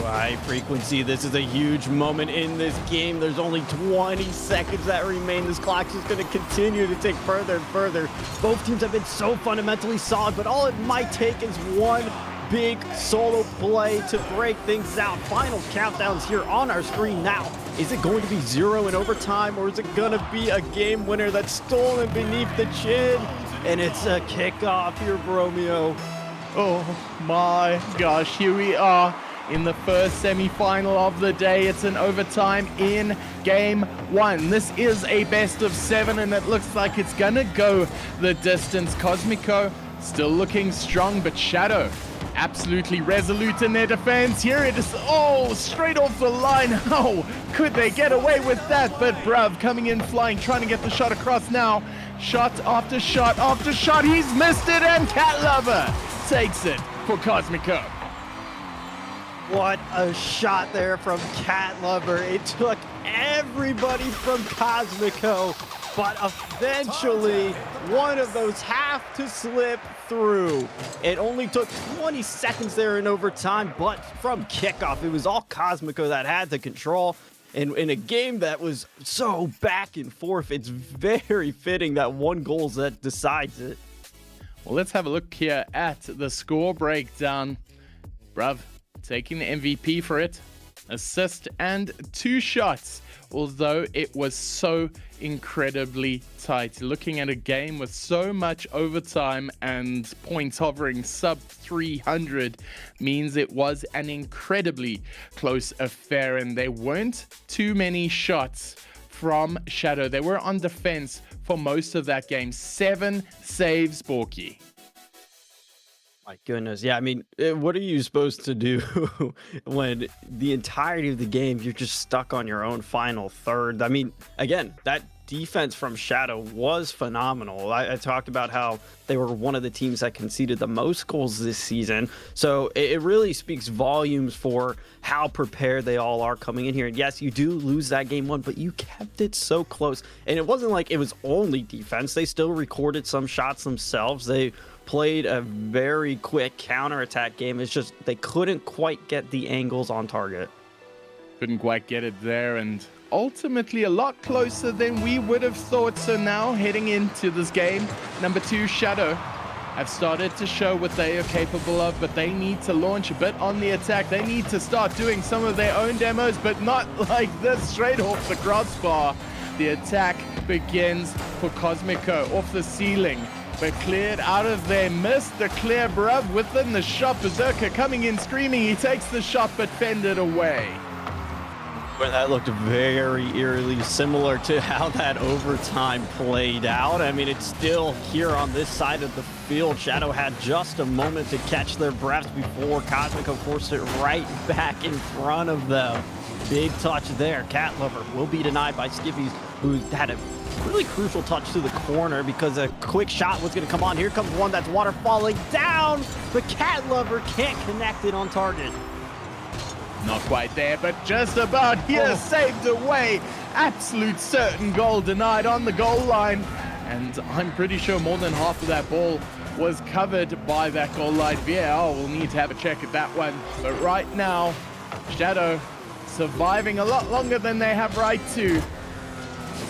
High Frequency, this is a huge moment in this game. There's only 20 seconds that remain. This clock is going to continue to take further and further. Both teams have been so fundamentally solid, but all it might take is one big solo play to break things out. Final countdowns here on our screen now. Is it going to be 0 in overtime, or is it going to be a game winner that's stolen beneath the chin? And it's a kickoff here, Bromeo. Oh my gosh, here we are in the first semi-final of the day. It's an overtime in game 1. This is a best of 7, and it looks like it's gonna go the distance. Cosmico still looking strong, but Shadow absolutely resolute in their defense. Here it is. Oh, straight off the line. How could they get away with that? But Bruv coming in flying, trying to get the shot across now. Shot after shot after shot. He's missed it, and Cat Lover takes it for Cosmico. What a shot there from Cat Lover. It took everybody from Cosmico but eventually one of those have to slip through. It only took 20 seconds there in overtime, but from kickoff, it was all Cosmico that had the control. And in a game that was so back and forth, it's very fitting that one goal that decides it. Well, let's have a look here at the score breakdown. Bruv, taking the MVP for it. Assist and 2 shots, although it was so incredibly tight. Looking at a game with so much overtime and points hovering sub 300 means it was an incredibly close affair, and there weren't too many shots from Shadow. They were on defense for most of that game. 7 saves, Borky. My goodness. Yeah, I mean, what are you supposed to do when the entirety of the game you're just stuck on your own final third? I mean, again, that defense from Shadow was phenomenal. I talked about how they were one of the teams that conceded the most goals this season. So it really speaks volumes for how prepared they all are coming in here. And yes, you do lose that game 1, but you kept it so close. And it wasn't like it was only defense. They still recorded some shots themselves. They played a very quick counterattack game. It's just they couldn't quite get the angles on target. Couldn't quite get it there, and ultimately a lot closer than we would have thought. So now heading into this game, number 2 Shadow have started to show what they are capable of, but they need to launch a bit on the attack. They need to start doing some of their own demos, but not like this, straight off the crossbar. The attack begins for Cosmico off the ceiling, but cleared out of there. Missed the clear, bruv, within the shot. Berserker coming in screaming. He takes the shot, but fended away. But that looked very eerily similar to how that overtime played out. I mean, it's still here on this side of the field. Shadow had just a moment to catch their breaths before Cosmico forced it right back in front of them. Big touch there. Cat Lover will be denied by Skippies, who had a really crucial touch to the corner because a quick shot was going to come on. Here comes one that's water falling down. The Cat Lover can't connect it on target. Not quite there, but just about here. Saved away. Absolute certain goal denied on the goal line. And I'm pretty sure more than half of that ball was covered by that goal line. VAR will need to have a check at that one. But right now, Shadow surviving a lot longer than they have right to.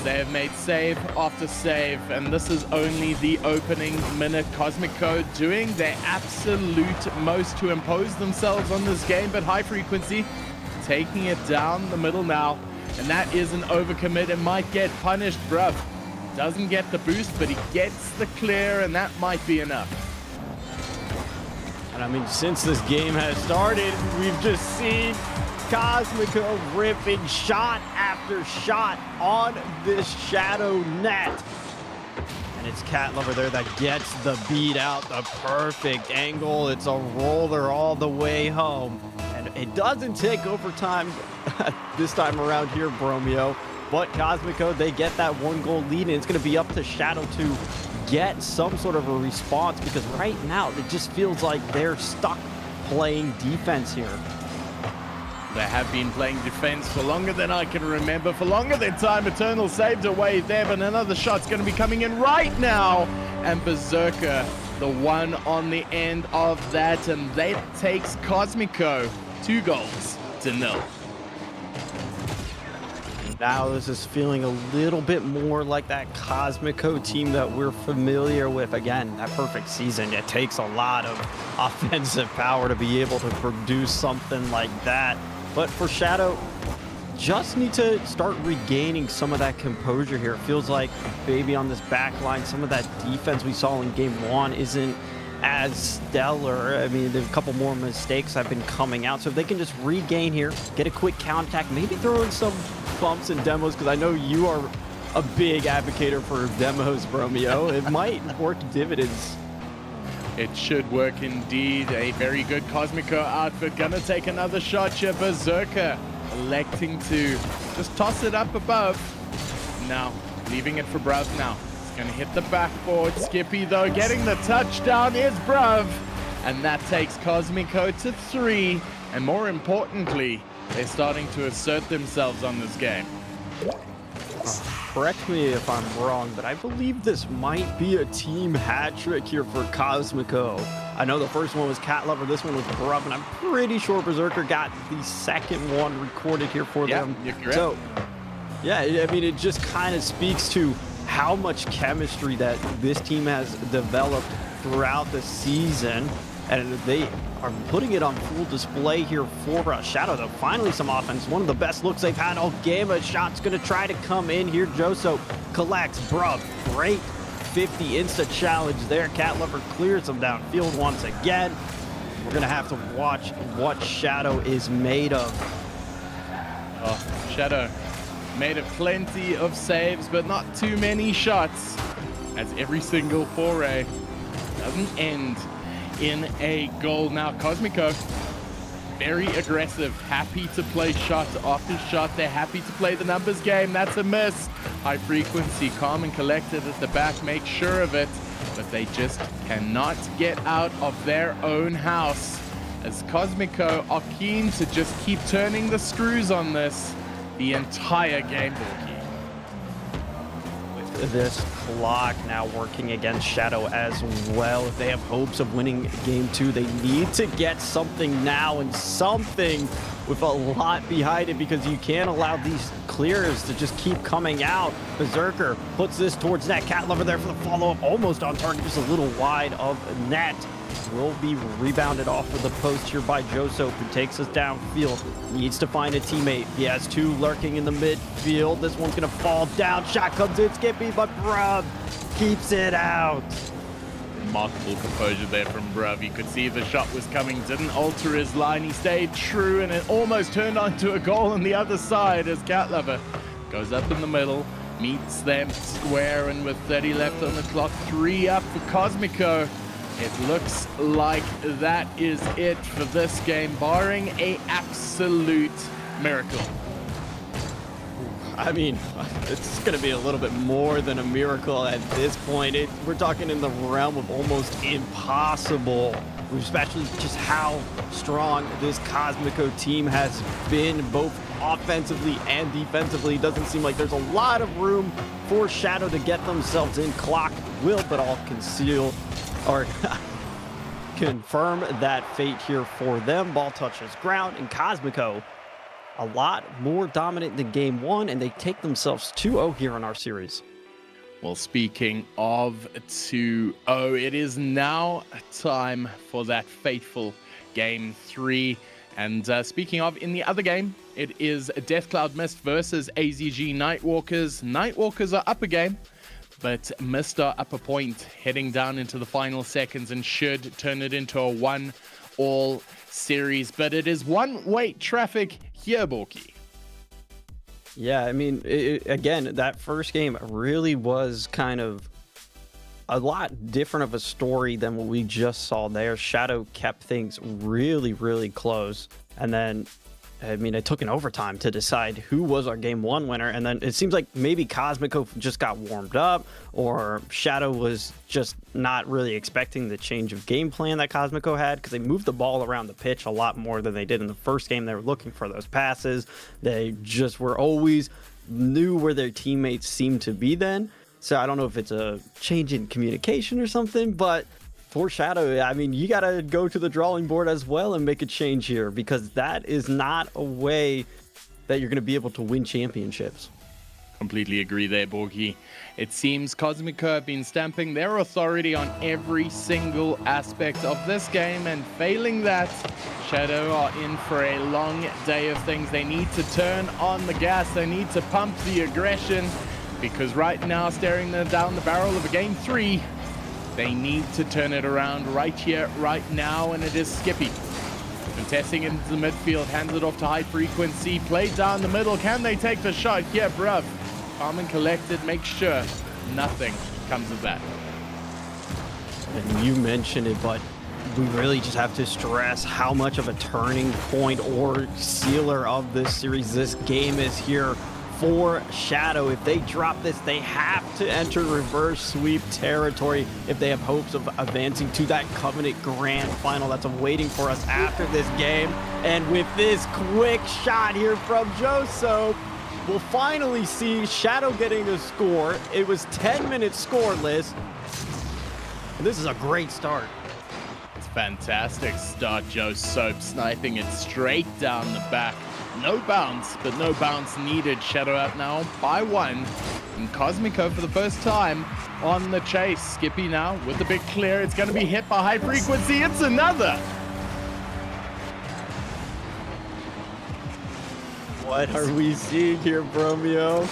They have made save after save, and this is only the opening minute. Cosmico doing their absolute most to impose themselves on this game, but High Frequency taking it down the middle now, and that is an overcommit and might get punished, bruv. Doesn't get the boost, but he gets the clear, and that might be enough. And I mean, since this game has started, we've just seen Cosmico ripping shot after shot on this Shadow net. And it's Cat Lover there that gets the beat out, the perfect angle. It's a roller all the way home. And it doesn't take overtime this time around here, Bromeo. But Cosmico, they get that 1-goal lead, and it's going to be up to Shadow to get some sort of a response, because right now it just feels like they're stuck playing defense here. They have been playing defense for longer than I can remember, for longer than Time Eternal saved away there, but another shot's going to be coming in right now. And Berserker, the one on the end of that, and that takes Cosmico 2-0. Now this is feeling a little bit more like that Cosmico team that we're familiar with. Again, that perfect season, it takes a lot of offensive power to be able to produce something like that. But for Shadow, just need to start regaining some of that composure here. It feels like maybe on this back line, some of that defense we saw in game 1 isn't as stellar. I mean, there's a couple more mistakes have been coming out. So if they can just regain here, get a quick counterattack, maybe throw in some bumps and demos, because I know you are a big advocator for demos, Bromeo. It might work dividends. It should work indeed. A very good Cosmico outfit. Gonna take another shot here. Berserker electing to just toss it up above. Now, leaving it for Bruv now. It's gonna hit the backboard. Skippy, though, getting the touchdown is Bruv. And that takes Cosmico to 3. And more importantly, they're starting to assert themselves on this game. correct me if I'm wrong, but I believe this might be a team hat trick here for Cosmico. I know the first one was Cat Lover, this one was Bruv, and I'm pretty sure Berserker got the second one recorded here for them. You're correct. So, yeah, I mean, it just kind of speaks to how much chemistry that this team has developed throughout the season, and they are putting it on full display here for Shadow, though. Finally some offense, one of the best looks they've had all game. A shot's gonna try to come in here. Joso collects. Bruv, great 50 insta challenge there. Cat Lover clears him downfield once again. We're gonna have to watch what Shadow is made of. Oh, Shadow made plenty of saves, but not too many shots, as every single foray doesn't end in a goal. Now Cosmico, very aggressive, happy to play shot after shot. They're happy to play the numbers game. That's a miss. High frequency, calm and collected at the back, make sure of it, but they just cannot get out of their own house, as Cosmico are keen to just keep turning the screws on this the entire game, Borky. This clock now working against Shadow as well. If they have hopes of winning game 2, they need to get something now, and something with a lot behind it, because you can't allow these clears to just keep coming out. Berserker puts this towards net. Cat Lover there for the follow-up, almost on target, just a little wide of net. Will be rebounded off of the post here by Joso, who takes us downfield. Needs to find a teammate. He has two lurking in the midfield. This one's gonna fall down. Shot comes in, Skippy, but Bruv keeps it out. Remarkable composure there from Bruv. You could see the shot was coming, didn't alter his line. He stayed true, and it almost turned onto a goal on the other side as Cat Lover goes up in the middle, meets them square, and with 30 left on the clock, 3 up for Cosmico. It looks like that is it for this game, barring a absolute miracle. I mean, it's going to be a little bit more than a miracle at this point. We're talking in the realm of almost impossible, especially just how strong this Cosmico team has been, both offensively and defensively. It doesn't seem like there's a lot of room for Shadow to get themselves in. Clock will, but all conceal or confirm that fate here for them. Ball touches ground, and Cosmico a lot more dominant than game 1, and they take themselves 2-0 here in our series. Well, speaking of 2-0, it is now time for that fateful game 3. And speaking of, in the other game, it is Deathcloud Mist versus AZG Nightwalkers. Nightwalkers are up a game, but Mist are up a point, heading down into the final seconds, and should turn it into a 1-all series. But it is one-way traffic here, Borky. Yeah, I mean, again, that first game really was kind of a lot different of a story than what we just saw there. Shadow kept things really, really close, and then I mean, it took an overtime to decide who was our game 1 winner, and then it seems like maybe Cosmico just got warmed up, or Shadow was just not really expecting the change of game plan that Cosmico had, because they moved the ball around the pitch a lot more than they did in the first game. They were looking for those passes. They just were always knew where their teammates seemed to be then. So I don't know if it's a change in communication or something, but for Shadow, I mean, you got to go to the drawing board as well and make a change here, because that is not a way that you're going to be able to win championships. Completely agree there, Borky. It seems Cosmico have been stamping their authority on every single aspect of this game, and failing that, Shadow are in for a long day of things. They need to turn on the gas. They need to pump the aggression, because right now, staring down the barrel of a game 3, they need to turn it around right here, right now, and it is Skippy contesting into the midfield, hands it off to High Frequency, play down the middle. Can they take the shot? Yeah, Bruv. Calm and collected, make sure nothing comes of that. And you mentioned it, but we really just have to stress how much of a turning point or sealer of this series this game is here for Shadow. If they drop this, they have to enter reverse sweep territory if they have hopes of advancing to that Covenant Grand Final that's awaiting for us after this game. And with this quick shot here from Joso, we'll finally see Shadow getting a score. It was 10 minutes scoreless. And this is a great start. It's fantastic start. Joe Soap sniping it straight down the back. No bounce, but no bounce needed. Shadow up now by 1. And Cosmico for the first time on the chase. Skippy now with the big clear. It's going to be hit by High Frequency. It's another. What are we seeing here, Bromeo?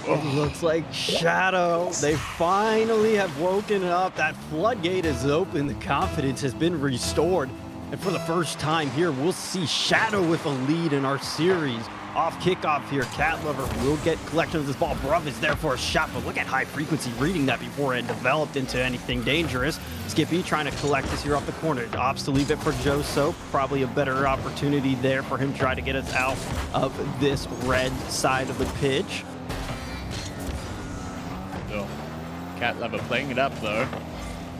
It looks like Shadow. They finally have woken up. That floodgate is open. The confidence has been restored. And for the first time here, we'll see Shadow with a lead in our series. Off kickoff here, Cat Lover will get collection of this ball. Bruv is there for a shot, but look at High Frequency reading that before it developed into anything dangerous. Skippy trying to collect this here off the corner. Opts to leave it for Joe Soap. Probably a better opportunity there for him to try to get us out of this red side of the pitch. Oh, Cat Lover playing it up though.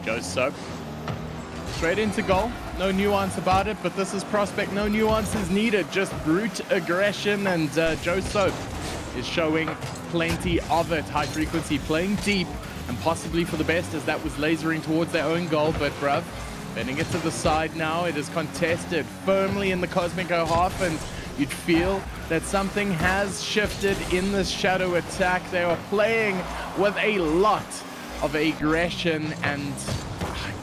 Joe Soap straight into goal. No nuance about it, but this is Prospect. No nuances needed, just brute aggression, and Joe Soap is showing plenty of it. High Frequency playing deep, and possibly for the best, as that was lasering towards their own goal, but bruv, bending it to the side now. It is contested firmly in the Cosmico half, and you'd feel that something has shifted in this Shadow attack. They are playing with a lot of aggression, and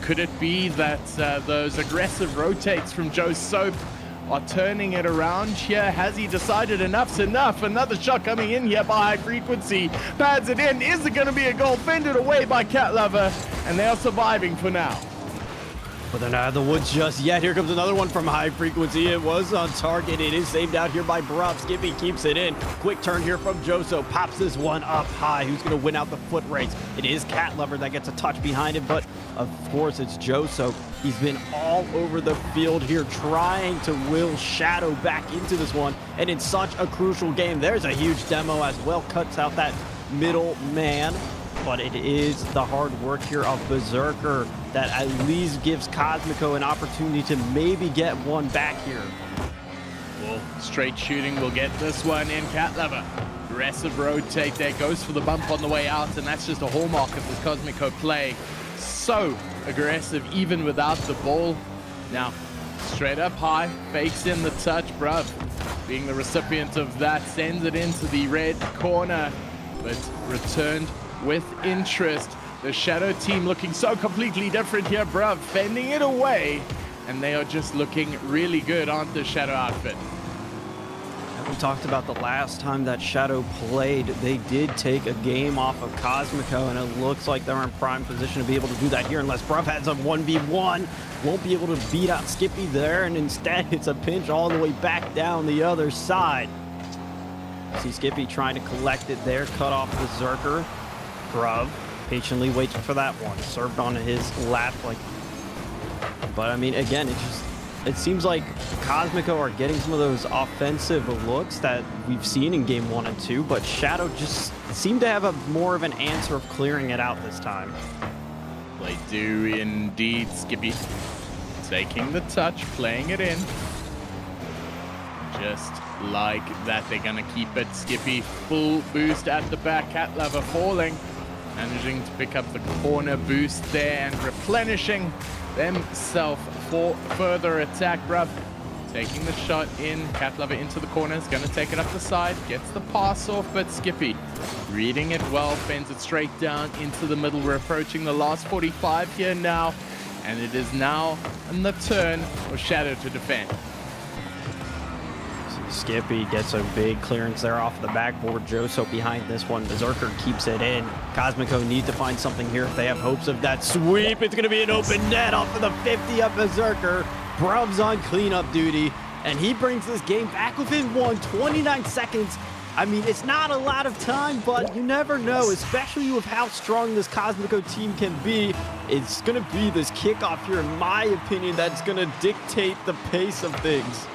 could it be that those aggressive rotates from Joe Soap are turning it around here? Has he decided enough's enough? Another shot coming in here by High Frequency. Pads it in. Is it going to be a goal? Fended away by Cat Lover, and they are surviving for now. But they're not out of the woods just yet. Here comes another one from High Frequency. It was on target. It is saved out here by Bruv. Skippy keeps it in. Quick turn here from Joso. Pops this one up high. Who's going to win out the foot race? It is Cat Lover that gets a touch behind him, but of course it's Joso. He's been all over the field here trying to will Shadow back into this one. And in such a crucial game, there's a huge demo as well. Cuts out that middle man. But it is the hard work here of Berserker that at least gives Cosmico an opportunity to maybe get one back here. Well, straight shooting will get this one in. Cat Lover, aggressive rotate there, goes for the bump on the way out, and that's just a hallmark of this Cosmico play. So aggressive even without the ball. Now, straight up high, fakes in the touch. Bruv, being the recipient of that, sends it into the red corner, but returned with interest. The Shadow team looking so completely different here. Bruv fending it away, and they are just looking really good, aren't the Shadow outfit? We talked about the last time that Shadow played. They did take a game off of Cosmico, and it looks like they're in prime position to be able to do that here unless Bruv has a 1v1. Won't be able to beat out Skippy there, and instead it's a pinch all the way back down the other side. See Skippy trying to collect it there, cut off Berserker. Bruv patiently waits for that one, served on his lap. But I mean, again, it seems like Cosmico are getting some of those offensive looks that we've seen in game 1 and 2, but Shadow just seemed to have more of an answer of clearing it out this time. They do indeed. Skippy taking the touch, playing it in. Just like that, they're gonna keep it. Skippy full boost at the back. Cat Lover falling, managing to pick up the corner boost there and replenishing themselves for further attack. Bruv taking the shot in. Cat Lover into the corner, is gonna take it up the side, gets the pass off, but Skippy reading it well, fends it straight down into the middle. We're approaching the last 45 here now, and it is now on the turn of Shadow to defend. Skippy gets a big clearance there off the backboard. Joso behind this one. Berserker keeps it in. Cosmico needs to find something here if they have hopes of that sweep. It's going to be an open net off of the 50 of Berserker. Bruv's on cleanup duty, and he brings this game back within 29 seconds. I mean, it's not a lot of time, but you never know, especially with how strong this Cosmico team can be. It's going to be this kickoff here, in my opinion, that's going to dictate the pace of things.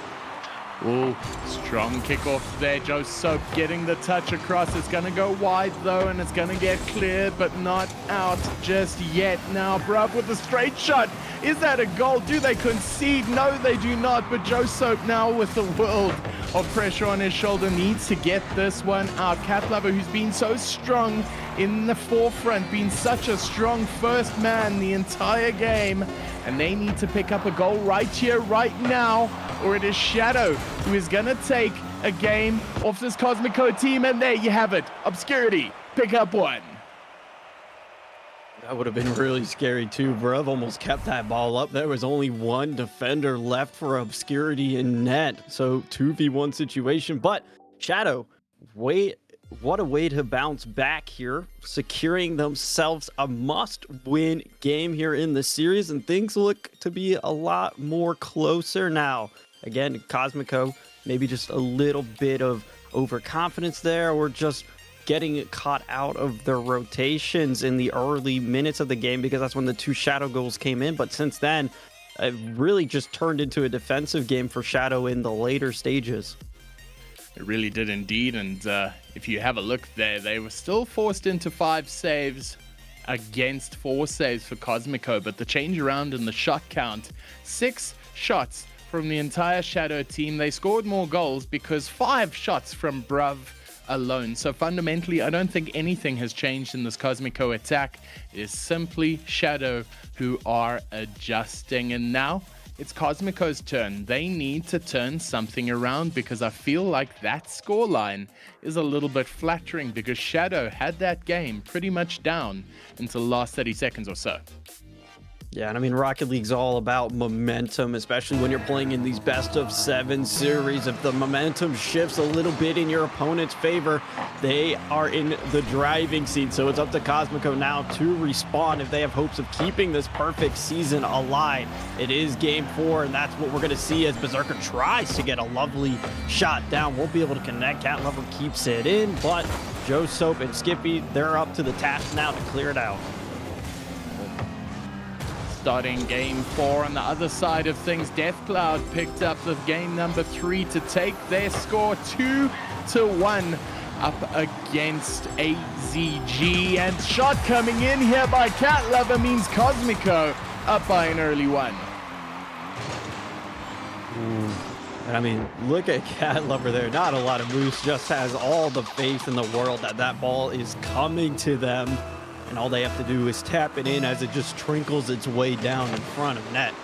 Ooh, strong kickoff there. Joe Soap getting the touch across. It's going to go wide, though, and it's going to get cleared, but not out just yet. Now, Bruv with a straight shot. Is that a goal? Do they concede? No, they do not. But Joe Soap now with the world of pressure on his shoulder needs to get this one out. Cat Lover, who's been so strong in the forefront, been such a strong first man the entire game. And they need to pick up a goal right here, right now, or it is Shadow who is going to take a game off this Cosmico team. And there you have it. Obscurity, pick up one. That would have been really scary too. Bruv almost kept that ball up. There was only one defender left for Obscurity in net. So 2v1 situation. But Shadow, what a way to bounce back here, securing themselves a must-win game here in the series, and things look to be a lot more closer now. Again, Cosmico, maybe just a little bit of overconfidence there, or just getting caught out of their rotations in the early minutes of the game, because that's when the 2 Shadow goals came in. But since then, it really just turned into a defensive game for Shadow in the later stages. It really did indeed, and if you have a look there, they were still forced into 5 saves against 4 saves for Cosmico, but the change around in the shot count, 6 shots from the entire Shadow team. They scored more goals because 5 shots from Bruv alone. So fundamentally, I don't think anything has changed in this Cosmico attack. It is simply Shadow who are adjusting, and now it's Cosmico's turn. They need to turn something around, because I feel like that scoreline is a little bit flattering, because Shadow had that game pretty much down until the last 30 seconds or so. Yeah, and I mean, Rocket League's all about momentum, especially when you're playing in these best-of-7 series. If the momentum shifts a little bit in your opponent's favor, they are in the driving seat. So it's up to Cosmico now to respond if they have hopes of keeping this perfect season alive. It is game 4, and that's what we're going to see as Berserker tries to get a lovely shot down. Won't be able to connect. Cat Lover keeps it in, but Joe Soap and Skippy, they're up to the task now to clear it out. Starting game 4 on the other side of things, Deathcloud picked up the game number 3 to take their score 2-1 up against AZG. And shot coming in here by Cat Lover means Cosmico up by an early one. And I mean, look at Cat Lover there. Not a lot of moves, just has all the faith in the world that that ball is coming to them. And all they have to do is tap it in as it just trickles its way down in front of net.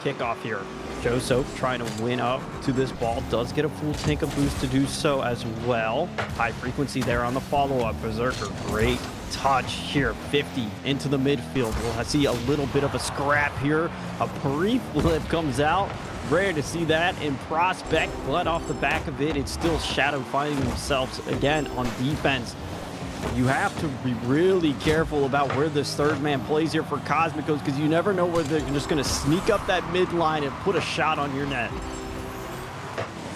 Kickoff here. Joe Soap trying to win up to this ball. Does get a full tank of boost to do so as well. High frequency there on the follow-up. Berserker, great touch here. 50 into the midfield. We'll see a little bit of a scrap here. A pre-flip comes out. Rare to see that in Prospect, but off the back of it, it's still Shadow finding themselves again on defense. You have to be really careful about where this third man plays here for Cosmicos, because you never know whether they're just going to sneak up that midline and put a shot on your net.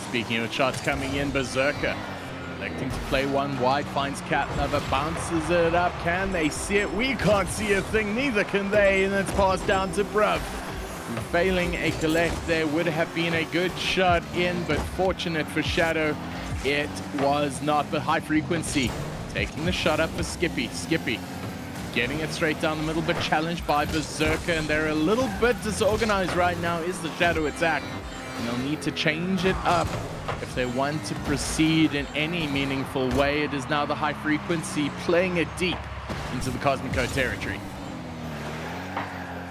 Speaking of shots coming in, Berserker electing to play one wide, finds Cat Lover, bounces it up. Can they see it? We can't see a thing, neither can they, and it's passed down to Bruv. Failing a collect there would have been a good shot in, but fortunate for Shadow, it was not. But high frequency taking the shot up for Skippy. Skippy getting it straight down the middle, but challenged by Berserker, and they're a little bit disorganized right now is the Shadow attack. And they'll need to change it up if they want to proceed in any meaningful way. It is now the high frequency playing it deep into the Cosmico territory.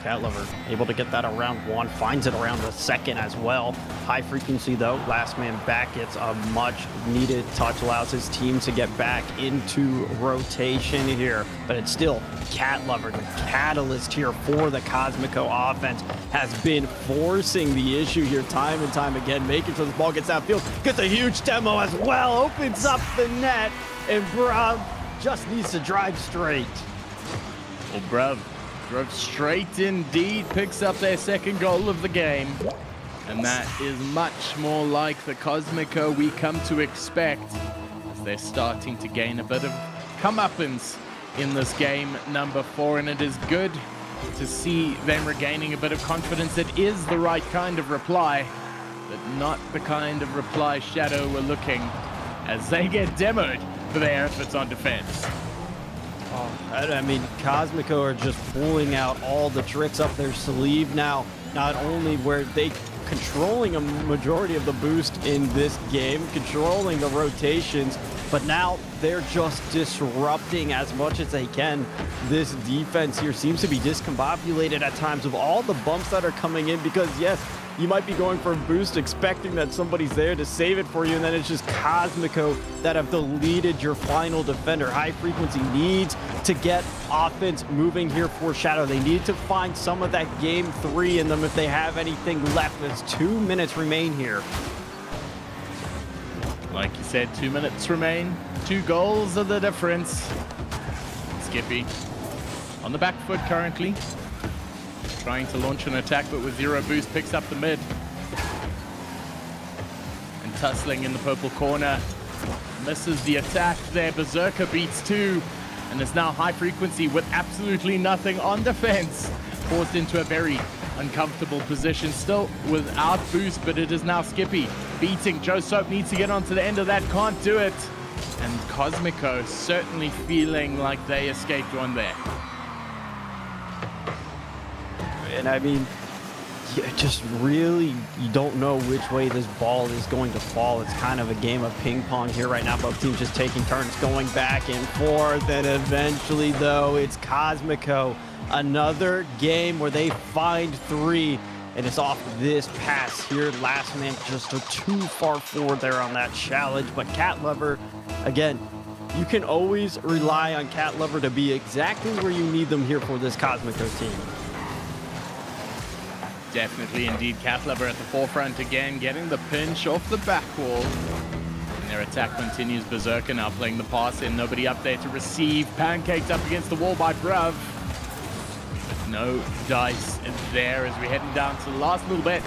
Cat Lover able to get that around 1, finds it around the 2nd as well. High frequency though, last man back gets a much needed touch, allows his team to get back into rotation here, but it's still Cat Lover, the catalyst here for the Cosmico offense, has been forcing the issue here time and time again, making sure the ball gets outfield, gets a huge demo as well, opens up the net, and Bruv just needs to drive straight. Well, Bruv drove straight indeed, picks up their 2nd goal of the game. And that is much more like the Cosmico we come to expect, as they're starting to gain a bit of comeuppance in this game number 4. And it is good to see them regaining a bit of confidence. It is the right kind of reply, but not the kind of reply Shadow were looking as they get demoed for their efforts on defense. I mean, Cosmico are just pulling out all the tricks up their sleeve now. Not only were they controlling a majority of the boost in this game, controlling the rotations, but now they're just disrupting as much as they can. This defense here seems to be discombobulated at times with all the bumps that are coming in because, yes, you might be going for a boost expecting that somebody's there to save it for you, and then it's just Cosmico that have deleted your final defender. High Frequency needs to get offense moving here for Shadow. They need to find some of that game 3 in them if they have anything left. There's 2 minutes remain here. Like you said, 2 minutes remain. 2 goals are the difference. Skippy on the back foot currently. Trying to launch an attack, but with 0 boost, picks up the mid. And tussling in the purple corner. Misses the attack there. Berserker beats 2. And is now High Frequency with absolutely nothing on defense. Forced into a very uncomfortable position. Still without boost, but it is now Skippy beating. Joe Soap needs to get onto the end of that. Can't do it. And Cosmico certainly feeling like they escaped one there. And I mean, just really, you don't know which way this ball is going to fall. It's kind of a game of ping pong here right now. Both teams just taking turns going back and forth. And eventually, though, it's Cosmico. Another game where they find 3. And it's off this pass here. Last man just too far forward there on that challenge. But Cat Lover, again, you can always rely on Cat Lover to be exactly where you need them here for this Cosmico team. Definitely indeed. Cat Lover at the forefront again, getting the pinch off the back wall. And their attack continues. Berserker now playing the pass in. Nobody up there to receive. Pancaked up against the wall by Bruv. But no dice there as we're heading down to the last little bit.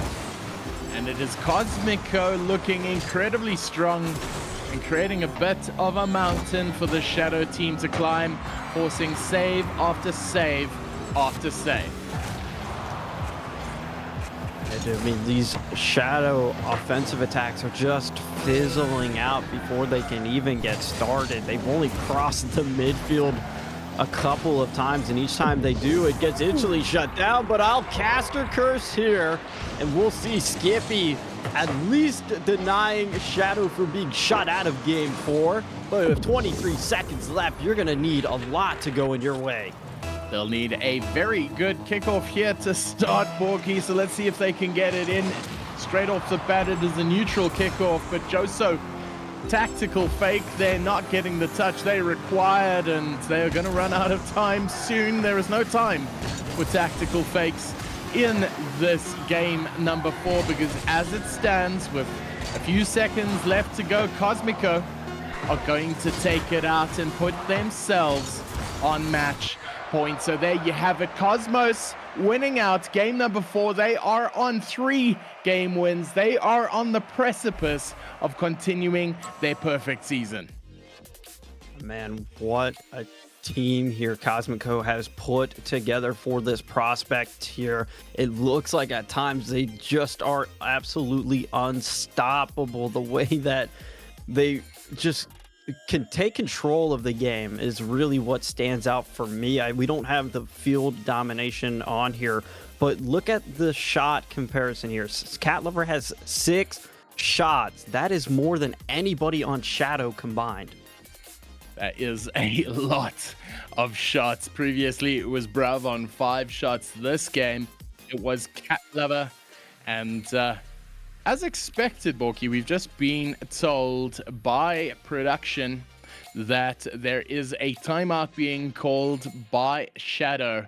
And it is Cosmico looking incredibly strong and creating a bit of a mountain for the Shadow team to climb, forcing save after save after save. I mean, these Shadow offensive attacks are just fizzling out before they can even get started. They've only crossed the midfield a couple of times, and each time they do, it gets instantly shut down. But I'll caster curse here, and we'll see Skippy at least denying Shadow from being shut out of game 4. But with 23 seconds left, you're going to need a lot to go in your way. They'll need a very good kickoff here to start, Borky. So let's see if they can get it in straight off the bat. It is a neutral kickoff, but Joso, tactical fake. They're not getting the touch they required, and they're going to run out of time soon. There is no time for tactical fakes in this game number 4, because as it stands, with a few seconds left to go, Cosmico are going to take it out and put themselves on match point. So there you have it. Cosmos winning out game number 4. They are on 3 game wins. They are on the precipice of continuing their perfect season. Man, what a team here Cosmico has put together for this prospect here. It looks like at times they just are absolutely unstoppable. The way that they just can take control of the game is really what stands out for me. We don't have the field domination on here, but look at the shot comparison here. Cat Lover has 6 shots. That is more than anybody on Shadow combined. That is a lot of shots. Previously, it was Brav on 5 shots. This game, it was Cat Lover. And as expected, Borky, we've just been told by production that there is a timeout being called by Shadow.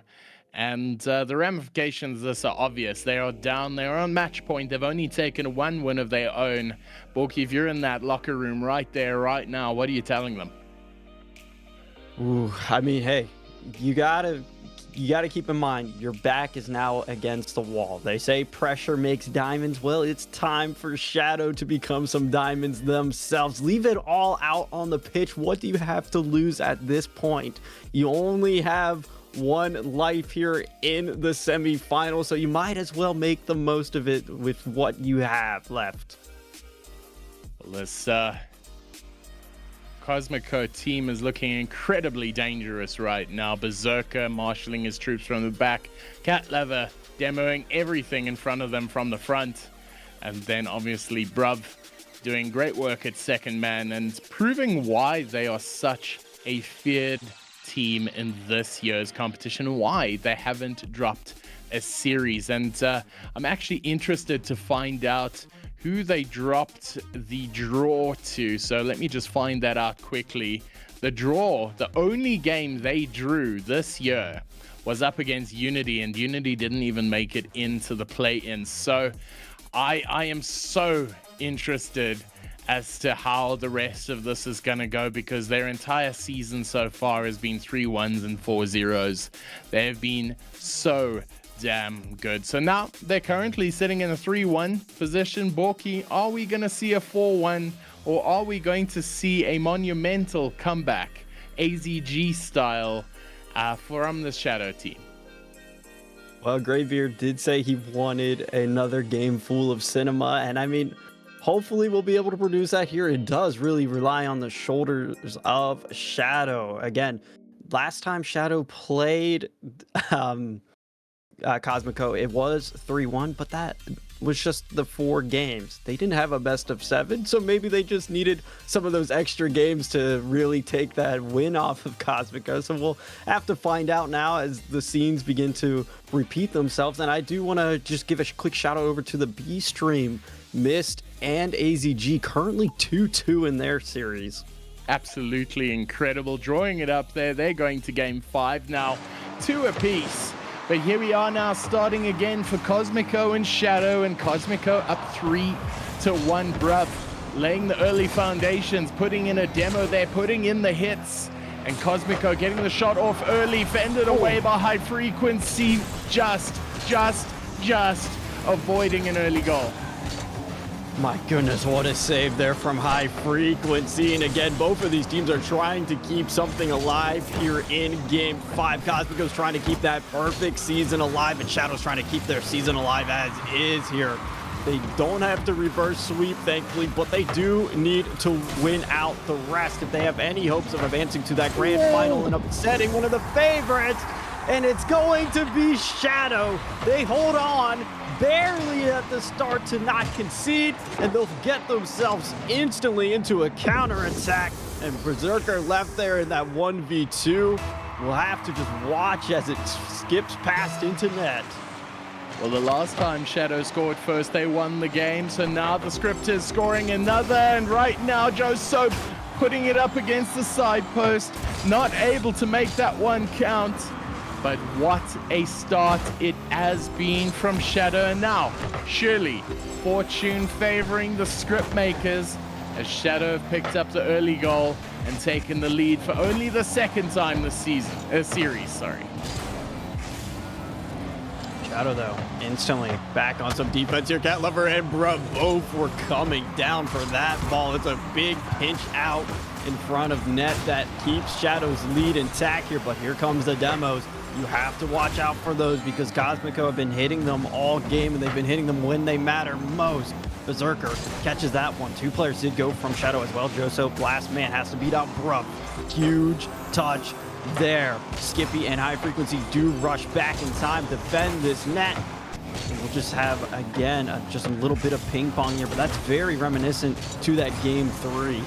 And the ramifications of this are obvious. They are down. They are on match point. They've only taken 1 win of their own. Borky, if you're in that locker room right there, right now, what are you telling them? Ooh, I mean, hey, you gotta keep in mind your back is now against the wall. They say pressure makes diamonds. Well, it's time for Shadow to become some diamonds themselves. Leave it all out on the pitch. What do you have to lose at this point? You only have 1 life here in the semifinal, so you might as well make the most of it with what you have left. Well, Cosmico team is looking incredibly dangerous right now. Berserker marshalling his troops from the back. Cat Lover demoing everything in front of them from the front. And then obviously Bruv doing great work at second man and proving why they are such a feared team in this year's competition, why they haven't dropped a series. And I'm actually interested to find out who they dropped the draw to. So let me just find that out quickly. The draw, the only game they drew this year was up against Unity, and Unity didn't even make it into the play-in. So I am so interested as to how the rest of this is going to go, because their entire season so far has been 3 1s and 4 0s. They have been so damn good. So now they're currently sitting in a 3-1 position. Borky, are we going to see a 4-1, or are we going to see a monumental comeback, AZG style, from the Shadow team? Well, Greybeard did say he wanted another game full of cinema, and I mean, hopefully we'll be able to produce that here. It does really rely on the shoulders of Shadow. Again, last time Shadow played Cosmico, it was 3-1, but that was just the 4 games. They didn't have a best of 7, so maybe they just needed some of those extra games to really take that win off of Cosmico. So we'll have to find out now as the scenes begin to repeat themselves. And I do want to just give a quick shout out over to the B stream. Mist and AZG currently 2-2 in their series. Absolutely incredible. Drawing it up there. They're going to game 5 now, 2 apiece. But here we are now, starting again for Cosmico and Shadow, and Cosmico up 3-1. Bruv laying the early foundations, putting in a demo there, putting in the hits, and Cosmico getting the shot off early, fended away by High Frequency, just avoiding an early goal. My goodness, what a save there from High Frequency. And again, both of these teams are trying to keep something alive here in Game 5. Cosmico's trying to keep that perfect season alive, and Shadow's trying to keep their season alive as is here. They don't have to reverse sweep, thankfully, but they do need to win out the rest if they have any hopes of advancing to that grand final and upsetting one of the favorites. And it's going to be Shadow. They hold on barely at the start to not concede, and they'll get themselves instantly into a counterattack. And Berserker left there in that 1v2. We'll have to just watch as it skips past into net. Well, the last time Shadow scored first, they won the game. So now the script is scoring another. And right now, Joe Soap putting it up against the side post. Not able to make that one count. But what a start it has been from Shadow. And now, surely, fortune favoring the script makers, as Shadow have picked up the early goal and taken the lead for only the second time this series. Shadow, though, instantly back on some defense here. Cat Lover and Bruv both were coming down for that ball. It's a big pinch out in front of net that keeps Shadow's lead intact here, but here comes the demos. You have to watch out for those because Cosmico have been hitting them all game, and they've been hitting them when they matter most. Berserker catches that one. 2 players did go from Shadow as well. Joso, last man, has to beat out Bruv. Huge touch there. Skippy and High Frequency do rush back in time to defend this net. And we'll just have, again, just a little bit of ping pong here, but that's very reminiscent to that Game 3.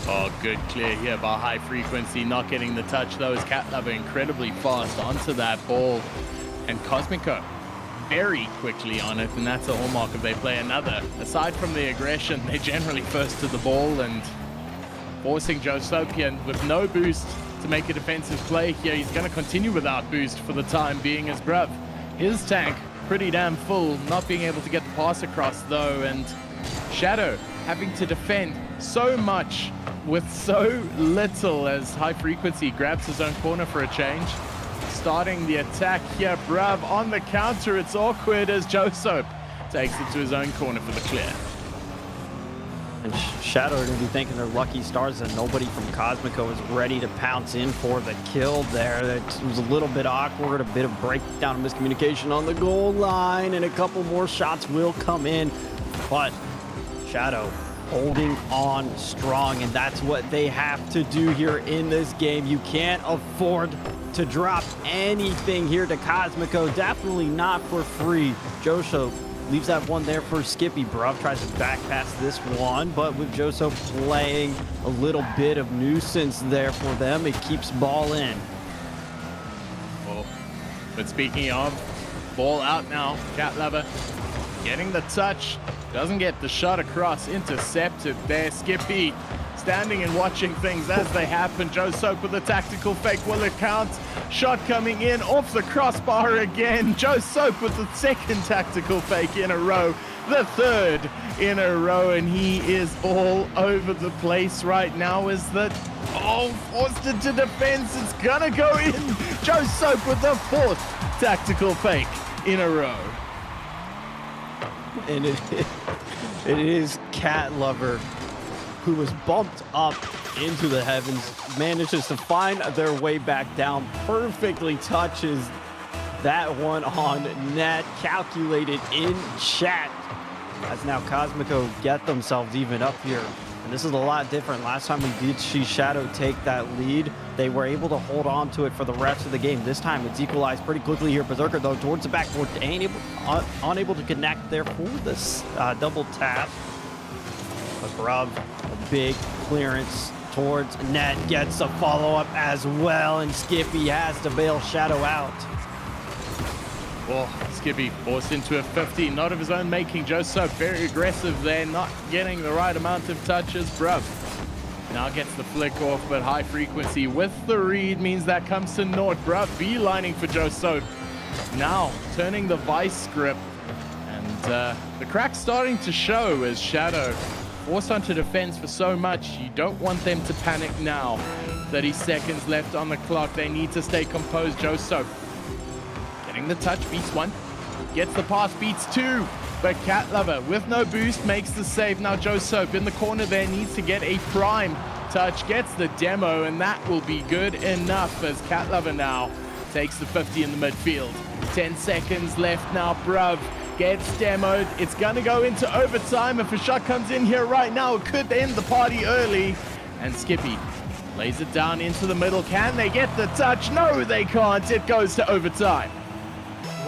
Oh, good clear here by High Frequency, not getting the touch though, as Cat Lover incredibly fast onto that ball. And Cosmico very quickly on it, and that's a hallmark of they play another. Aside from the aggression, they're generally first to the ball, and forcing Josopian with no boost to make a defensive play here. He's going to continue without boost for the time being, as Bruv, his tank pretty damn full, not being able to get the pass across though, and Shadow having to defend so much with so little as High Frequency grabs his own corner for a change. Starting the attack here, Bruv on the counter. It's awkward as Josoap takes it to his own corner for the clear. And Shadow are going to be thanking their lucky stars that nobody from Cosmico is ready to pounce in for the kill there. It was a little bit awkward, a bit of breakdown and miscommunication on the goal line, and a couple more shots will come in. But Shadow holding on strong, and that's what they have to do here in this game. You can't afford to drop anything here to Cosmico. Definitely not for free. Joso leaves that one there for Skippy. Bruv tries to back pass this one, but with Joso playing a little bit of nuisance there for them, it keeps ball in. Well, but speaking of, ball out now. Cat Lover getting the touch. Doesn't get the shot across. Intercepted there. Skippy standing and watching things as they happen. Joe Soap with a tactical fake. Will it count? Shot coming in off the crossbar again. Joe Soap with the second tactical fake in a row. The third in a row. And he is all over the place right now. Is that... Oh, forced into defense. It's gonna go in. Joe Soap with the fourth tactical fake in a row. And it is Cat Lover who was bumped up into the heavens, manages to find their way back down, perfectly touches that one on net, calculated in chat. As now Cosmico get themselves even up here. And this is a lot different. Last time we did see Shadow take that lead, they were able to hold on to it for the rest of the game. This time it's equalized pretty quickly here. Berserker, though, towards the backboard, unable to connect there for this double tap. But Bruv, a big clearance towards net, gets a follow-up as well, and Skippy has to bail Shadow out. Oh, Skippy forced into a 50, not of his own making. Joe Soap very aggressive there, not getting the right amount of touches. Bruv now gets the flick off, but high frequency with the read means that comes to naught. Bruv beelining for Joe Soap. Now turning the vice grip, and the crack's starting to show as Shadow forced onto defense for so much. You don't want them to panic now. 30 seconds left on the clock. They need to stay composed. Joe Soap getting the touch, beats one, gets the pass, beats two, but Cat Lover with no boost makes the save. Now Joe Soap in the corner there needs to get a prime touch, gets the demo, and that will be good enough as Cat Lover now takes the 50 in the midfield. 10 seconds left now. Bruv gets demoed. It's gonna go into overtime. If a shot comes in here right now, it could end the party early. And Skippy lays it down into the middle. Can they get the touch? No, they can't. It goes to overtime.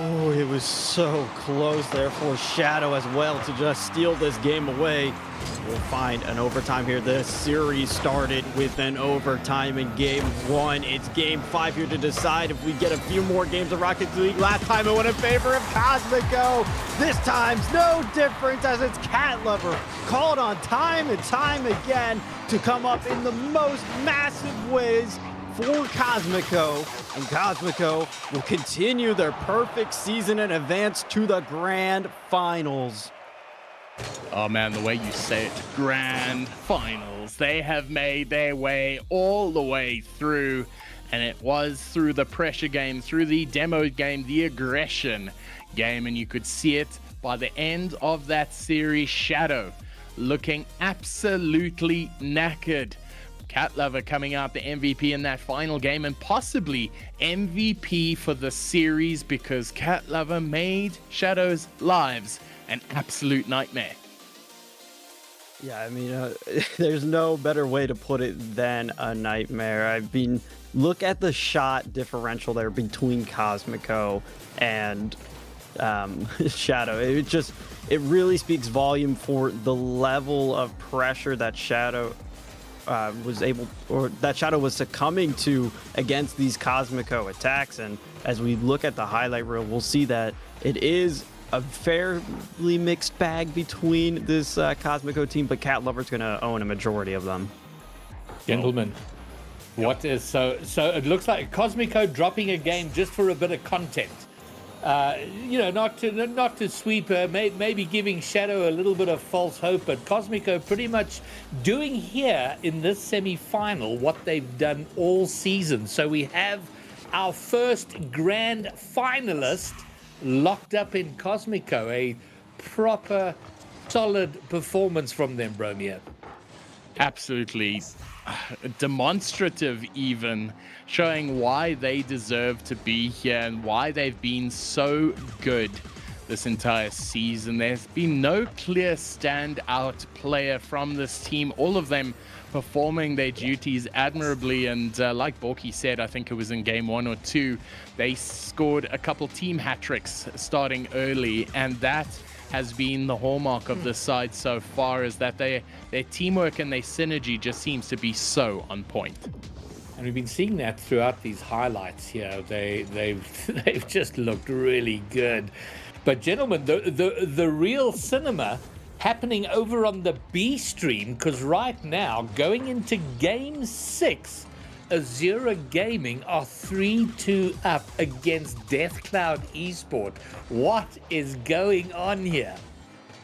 Oh, it was so close there for Shadow as well to just steal this game away. We'll find an overtime here. This series started with an overtime in game one. It's game 5 here to decide if we get a few more games of Rocket League. Last time it went in favor of Cosmico. This time's no different as it's Cat Lover called on time and time again to come up in the most massive ways for Cosmico, and Cosmico will continue their perfect season and advance to the grand finals. Oh man, the way you say it, grand finals. They have made their way all the way through, and it was through the pressure game, through the demo game, the aggression game, and you could see it by the end of that series. Shadow looking absolutely knackered. Cat Lover coming out the MVP in that final game, and possibly MVP for the series, because Cat Lover made Shadow's lives an absolute nightmare. Yeah, I mean, there's no better way to put it than a nightmare. I mean, look at the shot differential there between Cosmico and Shadow. It really speaks volume for the level of pressure that Shadow Shadow was succumbing to against these Cosmico attacks. And as we look at the highlight reel, we'll see that it is a fairly mixed bag between this Cosmico team, but Cat Lover's going to own a majority of them. Gentlemen, what is so it looks like Cosmico dropping a game just for a bit of content. Not to sweep her, maybe giving Shadow a little bit of false hope, but Cosmico pretty much doing here in this semi-final what they've done all season. So we have our first grand finalist locked up in Cosmico. A proper solid performance from them, Bromeo. Absolutely demonstrative, even showing why they deserve to be here and why they've been so good this entire season. There's been no clear standout player from this team. All of them performing their duties admirably, and like Borky said, I think it was in game 1 or 2, they scored a couple team hat-tricks starting early, and that has been the hallmark of this side so far, is that their teamwork and their synergy just seems to be so on point. And we've been seeing that throughout these highlights here. They've just looked really good. But gentlemen, the real cinema happening over on the B stream, because right now, going into game 6, Azura Gaming are 3-2 up against Deathcloud Esport. What is going on here?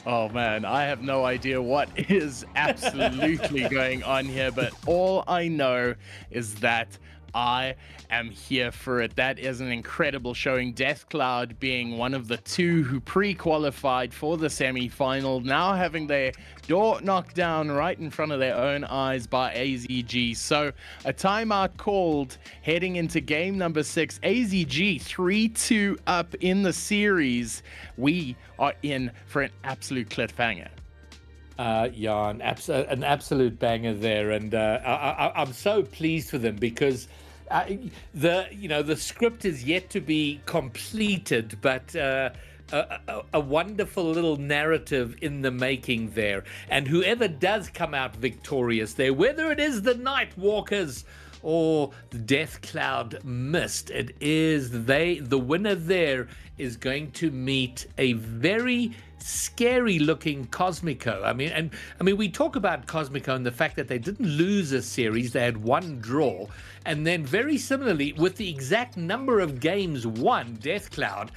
Oh man, I have no idea what is absolutely going on here, but all I know is that I am here for it. That is an incredible showing. Deathcloud being one of the 2 who pre-qualified for the semi-final, now having their door knocked down right in front of their own eyes by AZG. So a timeout called heading into game number 6. AZG 3-2 up in the series. We are in for an absolute cliffhanger. Yeah, an absolute banger there, and I'm so pleased for them, because the script is yet to be completed, but a wonderful little narrative in the making there. And whoever does come out victorious there, whether it is the Nightwalkers or the Deathcloud Mist, it is the winner there is going to meet a very scary looking Cosmico. I mean, we talk about Cosmico and the fact that they didn't lose a series, they had 1 draw, and then very similarly, with the exact number of games won, Deathcloud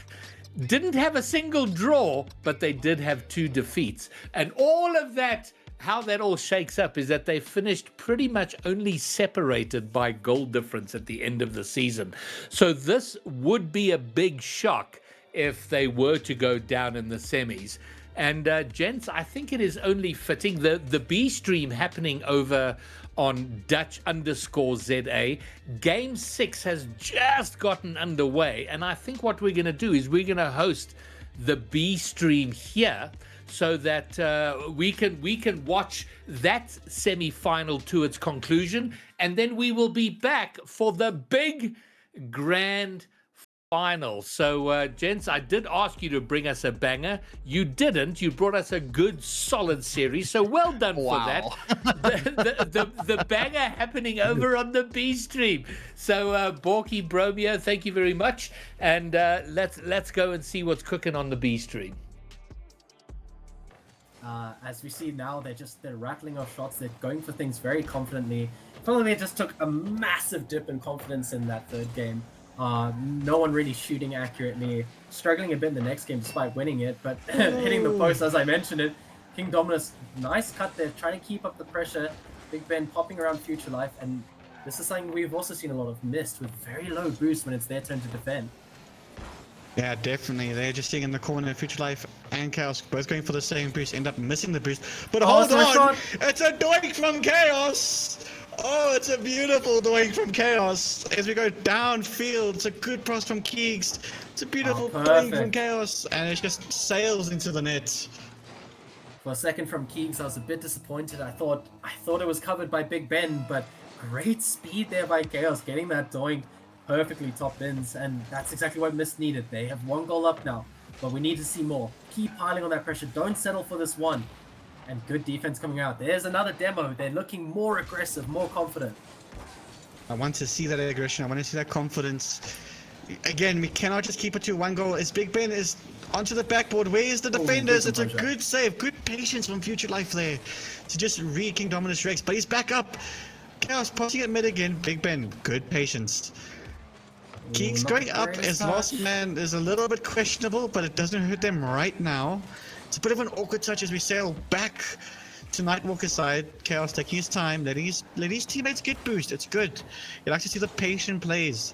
didn't have a single draw, but they did have 2 defeats. And all of that, how that all shakes up is that they finished pretty much only separated by goal difference at the end of the season. So this would be a big shock if they were to go down in the semis. And gents, I think it is only fitting, the B stream happening over on Dutch_ZA. Game 6 has just gotten underway, and I think what we're going to do is we're going to host the B stream here, so that we can watch that semi-final to its conclusion, and then we will be back for the big grand final. So gents, I did ask you to bring us a banger. You didn't. You brought us a good solid series, so well done for that. The banger happening over on the B stream. So Borky, Bromeo, thank you very much, and let's go and see what's cooking on the B stream. As we see now, they're rattling off shots. They're going for things very confidently. Finally, they just took a massive dip in confidence in that 3rd game. No one really shooting accurately, struggling a bit in the next game despite winning it, but hitting the post, as I mentioned it. King Dominus, nice cut there, trying to keep up the pressure. Big Ben popping around Future Life, and this is something we've also seen a lot of missed, with very low boost when it's their turn to defend. Yeah, definitely. They're just sitting in the corner. Future Life and Chaos both going for the same boost, end up missing the boost. But hold on! It's a doink from Chaos! Oh, it's a beautiful doink from Chaos. As we go downfield, it's a good cross from Keegs. It's a beautiful doink from Chaos, and it just sails into the net. For a second from Keegs, I was a bit disappointed. I thought it was covered by Big Ben, but great speed there by Chaos, getting that doink perfectly top bins, and that's exactly what Mist needed. They have 1 goal up now, but we need to see more. Keep piling on that pressure. Don't settle for this 1. And good defense coming out. There's another demo. They're looking more aggressive, more confident. I want to see that aggression. I want to see that confidence. Again, we cannot just keep it to 1 goal. As Big Ben is onto the backboard, where is the defenders? It's a good save. Good patience from Future Life there to just read King Dominus Rex. But he's back up. Chaos passing at mid again. Big Ben, good patience. Keeks going up as last man is a little bit questionable, but it doesn't hurt them right now. It's a bit of an awkward touch as we sail back to Nightwalker's side. Chaos taking his time, letting his teammates get boost. It's good. You like to see the patient plays.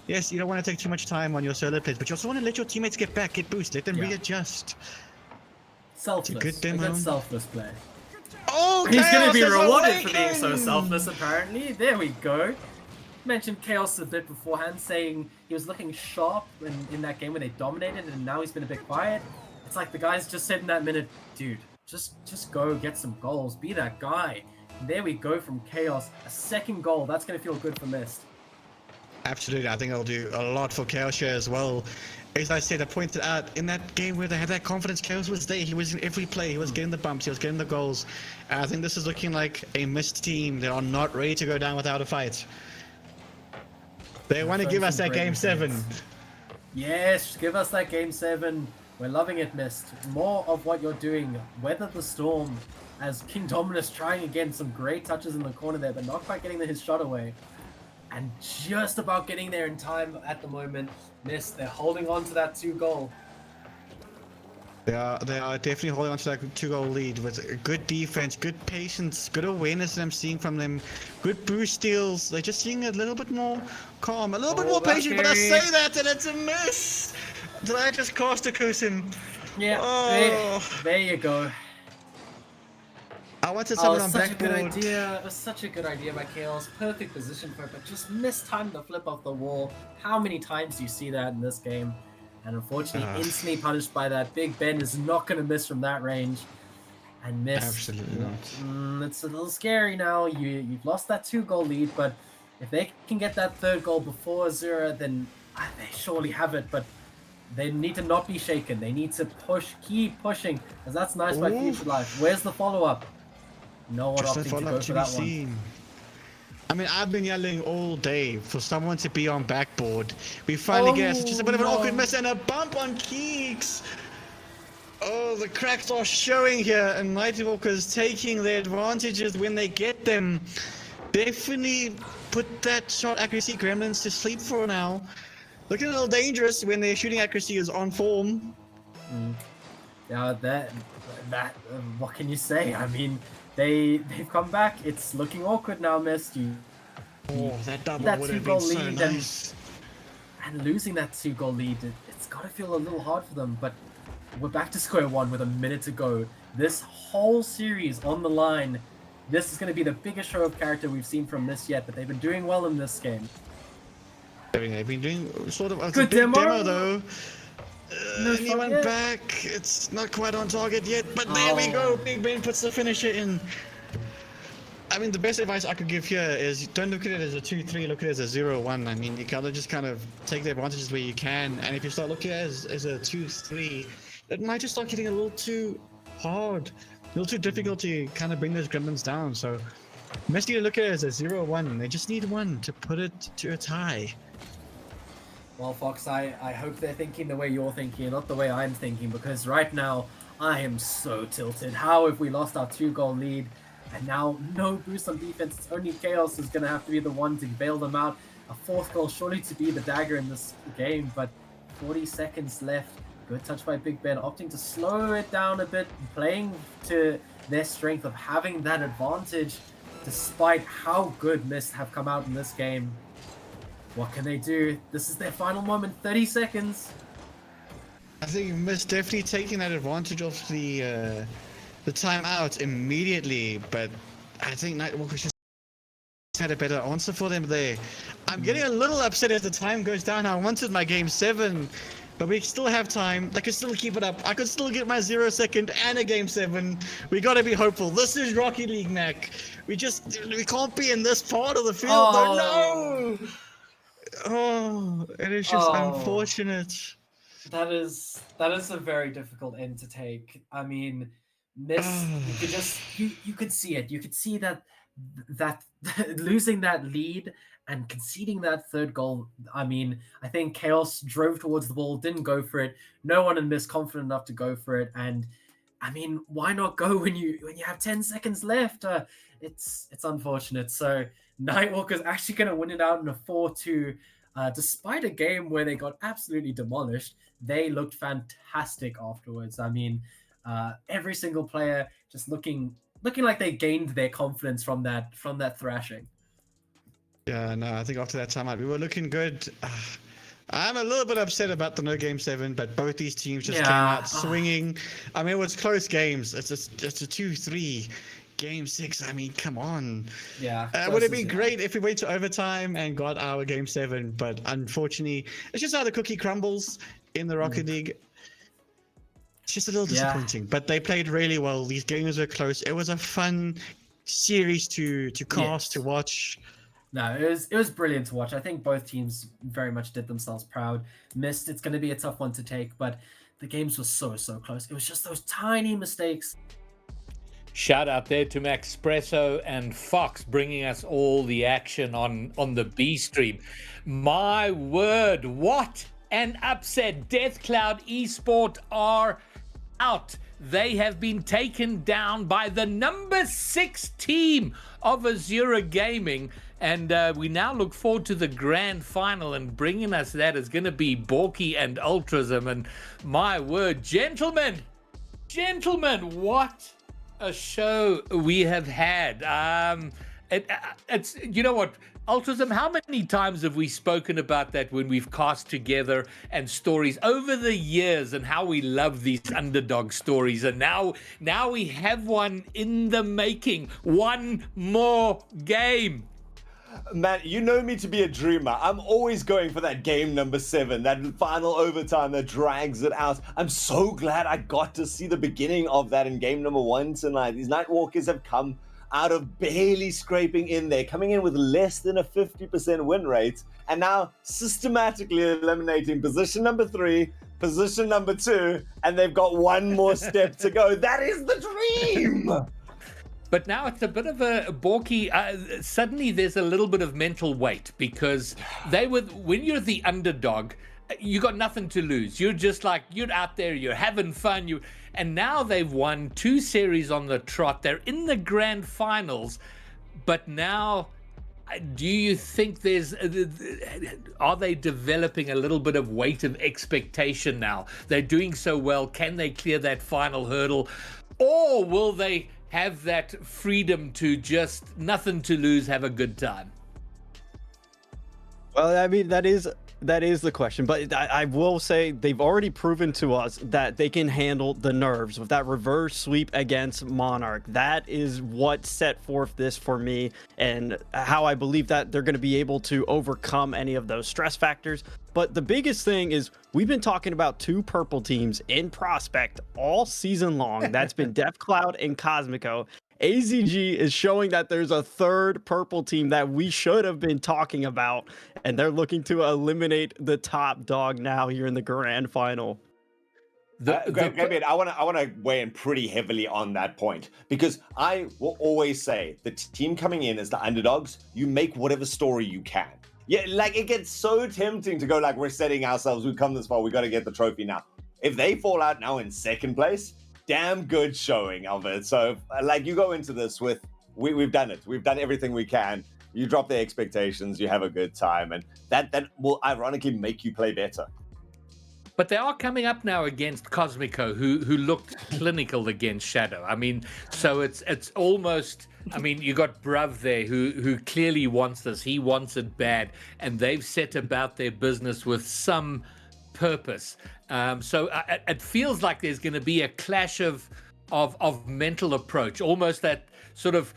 Yes, you don't want to take too much time on your solo plays, but you also want to let your teammates get back, get boost, let them readjust. Selfless. It's a good demo. Selfless play. Oh, he's going to be rewarded for being so selfless, apparently. There we go. mentioned Chaos a bit beforehand, saying he was looking sharp in that game when they dominated, and now he's been a bit quiet. It's like the guys just said in that minute, dude, just go get some goals, be that guy. And there we go from Chaos, a second goal. That's gonna feel good for Mist. Absolutely, I think it'll do a lot for Chaos here as well. As I said, I pointed out in that game where they had that confidence, Chaos was there. He was in every play. He was getting the bumps. He was getting the goals. And I think this is looking like a Mist team. They are not ready to go down without a fight. They want to give us that game 7. Yes, give us that game 7. We're loving it, Mist. More of what you're doing. Weather the storm. As King Dominus trying again, some great touches in the corner there, but not quite getting his shot away. And just about getting there in time at the moment. Mist, they're holding on to that 2-goal. They are definitely holding on to that 2-goal lead with good defense, good patience, good awareness that I'm seeing from them, good boost steals. They're just seeing a little bit more calm, a little bit more patient, but I say that and it's a miss! Did I just cast a curse him? Yeah, there you go. I wanted someone on such backboard. a good idea. It was such a good idea by Chaos. Perfect position for it, but just mistimed the flip off the wall. How many times do you see that in this game? And unfortunately, instantly punished by that. Big Ben is not going to miss from that range. And miss. Absolutely not. It's a little scary now. You've lost that 2-goal lead, but if they can get that 3rd goal before Azura, then they surely have it. But they need to not be shaken. They need to push, keep pushing. Because that's nice by Future Life. Where's the follow-up? No one opting to go for that one. I mean, I've been yelling all day for someone to be on backboard. We finally get just a bit of an awkward miss and a bump on Keeks. Oh, the cracks are showing here, and Nightwalkers taking their advantages when they get them. Definitely put that shot accuracy Gremlins to sleep for now. Looking a little dangerous when their shooting accuracy is on form. Yeah, that what can you say? I mean, they've come back. It's looking awkward now, Mist. That double that would have been 2-goal so lead nice. and losing that 2-goal lead, it's got to feel a little hard for them. But we're back to square one with a minute to go. This whole series on the line. This is going to be the biggest show of character we've seen from Mist yet. But they've been doing well in this game. They've been doing sort of a Good big demo. though. No he shot went yet. back. It's not quite on target yet, but there we go. Big Ben puts the finisher in. I mean, the best advice I could give here is don't look at it as a 2-3, look at it as a 0-1. I mean, you gotta just kind of take the advantages where you can, and if you start looking at it as a 2-3, it might just start getting a little too hard, a little too difficult to kind of bring those Gremlins down. So, best you look at it as a 0-1. They just need 1 to put it to a tie. Well, Fox, I hope they're thinking the way you're thinking, not the way I'm thinking, because right now I am so tilted. How have we lost our 2-goal lead? And now no boost on defense. It's only Chaos who's going to have to be the one to bail them out. A 4th goal surely to be the dagger in this game, but 40 seconds left. Good touch by Big Ben, opting to slow it down a bit, playing to their strength of having that advantage, despite how good Mist have come out in this game. What can they do? This is their final moment, 30 seconds. I think Mist definitely taking that advantage of the timeout immediately, but I think Nightwalker just had a better answer for them there. I'm getting a little upset as the time goes down. I wanted my game 7, but we still have time. I could still keep it up. I could still get my 0 second and a game 7. We gotta be hopeful. This is Rocket League, Mac. We can't be in this part of the field. Oh. No! Oh, it is just unfortunate. That is a very difficult end to take. I mean, Mist, you could see it. You could see that losing that lead and conceding that 3rd goal. I mean, I think Chaos drove towards the ball, didn't go for it. No one in Mist confident enough to go for it. And I mean, why not go when you have 10 seconds left? It's unfortunate. So Nightwalker's actually going to win it out in a 4-2. Despite a game where they got absolutely demolished, they looked fantastic afterwards. I mean, every single player just looking like they gained their confidence from that thrashing. Yeah, no, I think after that timeout, we were looking good. I'm a little bit upset about the no game 7, but both these teams just came out swinging. I mean, it was close games. It's a 2-3 Game 6. I mean, come on. Yeah. Would have close been as- great if we went to overtime and got our Game 7, but unfortunately, it's just how the cookie crumbles in the Rocket League. It's just a little Yeah. disappointing, but they played really well. These games were close. It was a fun series to cast, to watch. No, it was brilliant to watch. I think both teams very much did themselves proud. Missed, it's going to be a tough one to take, but the games were so close. It was just those tiny mistakes. Shout out there to Maxpresso and Fox bringing us all the action on the B stream. My word, what an upset. Death Cloud Esport are out. They have been taken down by the number 6 team of Azura Gaming. And we now look forward to the grand final, and bringing us that is going to be Borky and Ultrasm. And my word, gentlemen, what a show we have had. It's, you know what, Ultrasm, how many times have we spoken about that when we've cast together and stories over the years and how we love these underdog stories? And now we have one in the making. One more game. Man, you know me to be a dreamer. I'm always going for that game number 7, that final overtime that drags it out. I'm so glad I got to see the beginning of that in game number 1 tonight. These Nightwalkers have come out of barely scraping in there, coming in with less than a 50% win rate, and now systematically eliminating position number 3, position number 2, and they've got one more step to go. That is the dream! But now it's a bit of a Borky. Suddenly there's a little bit of mental weight, because when you're the underdog, you got nothing to lose. You're just like, you're out there, you're having fun. And now they've won 2 series on the trot. They're in the grand finals. But now, do you think are they developing a little bit of weight of expectation now? They're doing so well. Can they clear that final hurdle? Or will they have that freedom to just nothing to lose, have a good time? Well, I mean, that is the question, but I will say they've already proven to us that they can handle the nerves with that reverse sweep against Monarch. That is what set forth this for me, and how I believe that they're going to be able to overcome any of those stress factors. But the biggest thing is we've been talking about 2 purple teams in Prospect all season long. That's been Death Cloud and Cosmico. AZG is showing that there's a 3rd purple team that we should have been talking about, and they're looking to eliminate the top dog now here in the grand final. Greg, I want to weigh in pretty heavily on that point, because I will always say the team coming in as the underdogs, you make whatever story you can. Yeah, like it gets so tempting to go like, we're setting ourselves, we've come this far, we got to get the trophy now. If they fall out now in 2nd place, damn good showing of it. So like, you go into this with, we've done it. We've done everything we can. You drop the expectations, you have a good time, and that will ironically make you play better. But they are coming up now against Cosmico, who looked clinical against Shadow. I mean, so it's almost, I mean, you got Bruv there who clearly wants this. He wants it bad, and they've set about their business with some purpose. So it feels like there's going to be a clash of mental approach, almost that sort of,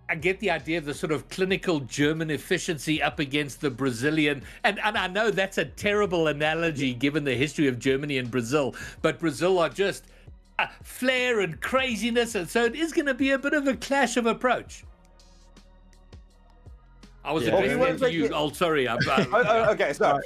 I get the idea of the sort of clinical German efficiency up against the Brazilian. And I know that's a terrible analogy given the history of Germany and Brazil, but Brazil are just flair and craziness. And so it is going to be a bit of a clash of approach. I was addressing to you. Oh, sorry. Okay, so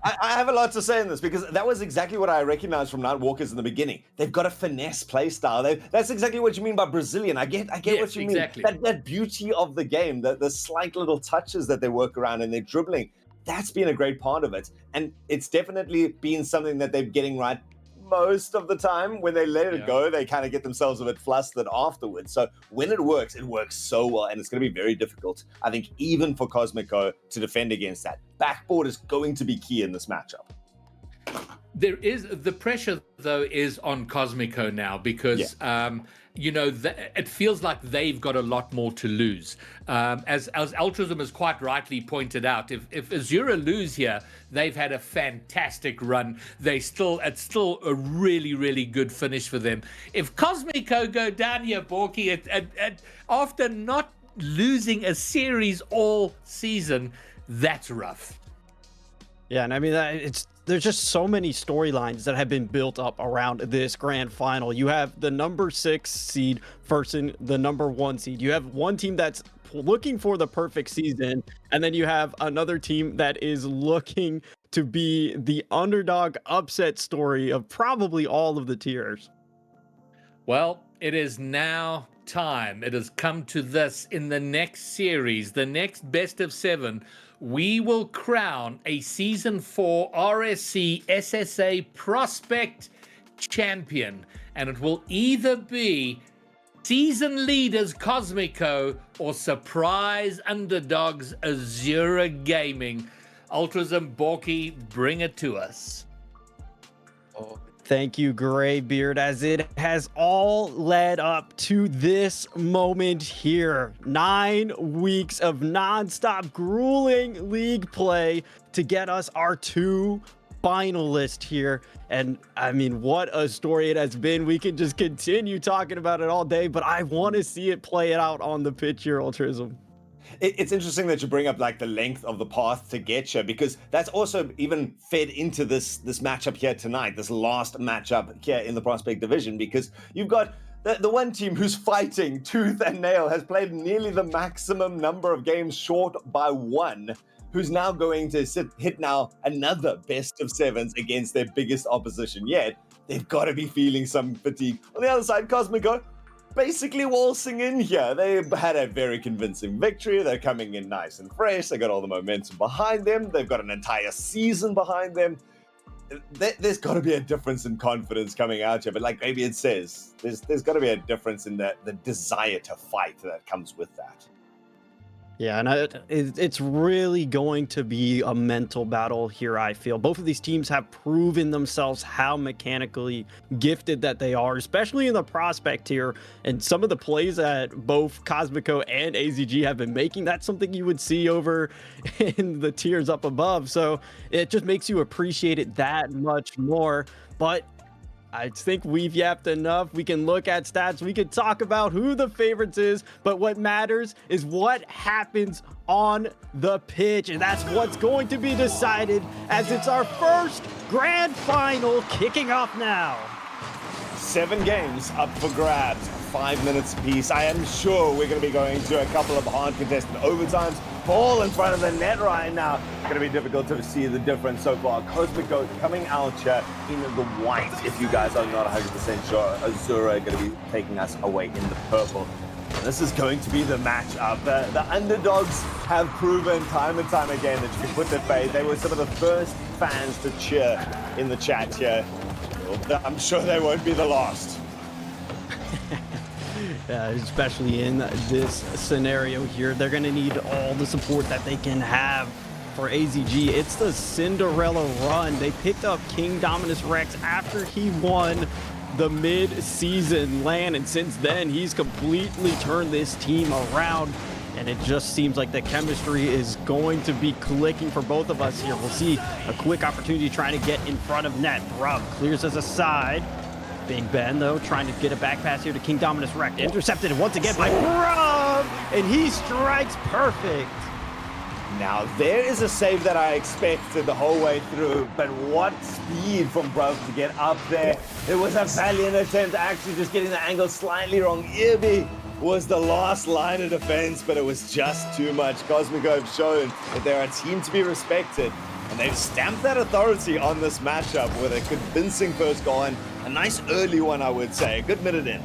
I have a lot to say in this, because that was exactly what I recognized from Nightwalkers in the beginning. They've got a finesse play style. That's exactly what you mean by Brazilian. I get what you mean. That beauty of the game, the slight little touches that they work around and they're dribbling, that's been a great part of it. And it's definitely been something that they're getting right most of the time. When they let it go, they kind of get themselves a bit flustered afterwards. So when it works so well, and it's going to be very difficult, I think, even for Cosmico to defend against that. Backboard is going to be key in this matchup. There is the pressure, though, is on Cosmico now because it feels like they've got a lot more to lose. As Altruism has quite rightly pointed out, if Azura lose here, they've had a fantastic run. It's still a really, really good finish for them. If Cosmico go down here, Borky, after not losing a series all season, that's rough. Yeah, and I mean, there's just so many storylines that have been built up around this grand final. You have the number 6 seed versus the number 1 seed. You have one team that's looking for the perfect season, and then you have another team that is looking to be the underdog upset story of probably all of the tiers. Well, it is now time. It has come to this in the next series, the next best of 7. We will crown a Season 4 RSC SSA Prospect Champion. And it will either be season leaders Cosmico or surprise underdogs Azura Gaming. Altruism, Borky, bring it to us. Thank you, Greybeard, as it has all led up to this moment here. 9 weeks of nonstop grueling league play to get us our 2 finalists here. And I mean, what a story it has been. We can just continue talking about it all day, but I want to see it play it out on the pitch here, Altruism. It's interesting that you bring up like the length of the path to get here, because that's also even fed into this matchup here tonight, this last matchup here in the Prospect Division, because you've got the one team who's fighting tooth and nail, has played nearly the maximum number of games short by 1, who's now going to hit now another best of 7s against their biggest opposition yet. They've got to be feeling some fatigue. On the other side, Cosmico, basically waltzing in here. They had a very convincing victory. They're coming in nice and fresh. They got all the momentum behind them. They've got an entire season behind them. There's got to be a difference in confidence coming out here. But like maybe it says, there's got to be a difference in the desire to fight that comes with that. Yeah, and it's really going to be a mental battle here, I feel. Both of these teams have proven themselves how mechanically gifted that they are, especially in the prospect tier. And some of the plays that both Cosmico and AZG have been making, that's something you would see over in the tiers up above. So it just makes you appreciate it that much more. But I think we've yapped enough. We can look at stats. We can talk about who the favorites is, but what matters is what happens on the pitch. And that's what's going to be decided as it's our first grand final kicking off now. 7 games up for grabs, 5 minutes apiece. I am sure we're going to be going to a couple of hard contested overtimes. Ball in front of the net right now. It's going to be difficult to see the difference so far. Cosmico coming out here in the white. If you guys are not 100% sure, Azura are going to be taking us away in the purple. And this is going to be the matchup. The underdogs have proven time and time again that you can put their faith. They were some of the first fans to cheer in the chat here. I'm sure they won't be the last. Especially in this scenario here, they're going to need all the support that they can have for AZG. It's the Cinderella run. They picked up King Dominus Rex after he won the mid-season LAN, and since then, he's completely turned this team around. And it just seems like the chemistry is going to be clicking for both of us here. We'll see a quick opportunity trying to get in front of net. Brub clears us aside. Big Ben, though, trying to get a back pass here to King Dominus Rex. Intercepted once again by Brub, and he strikes perfect. Now, there is a save that I expected the whole way through, but what speed from Brub to get up there. It was a valiant attempt, actually just getting the angle slightly wrong. Irby was the last line of defense, but it was just too much. Cosmico have shown that they're a team to be respected, and they've stamped that authority on this matchup with a convincing first goal, and a nice early one, I would say. A good minute in.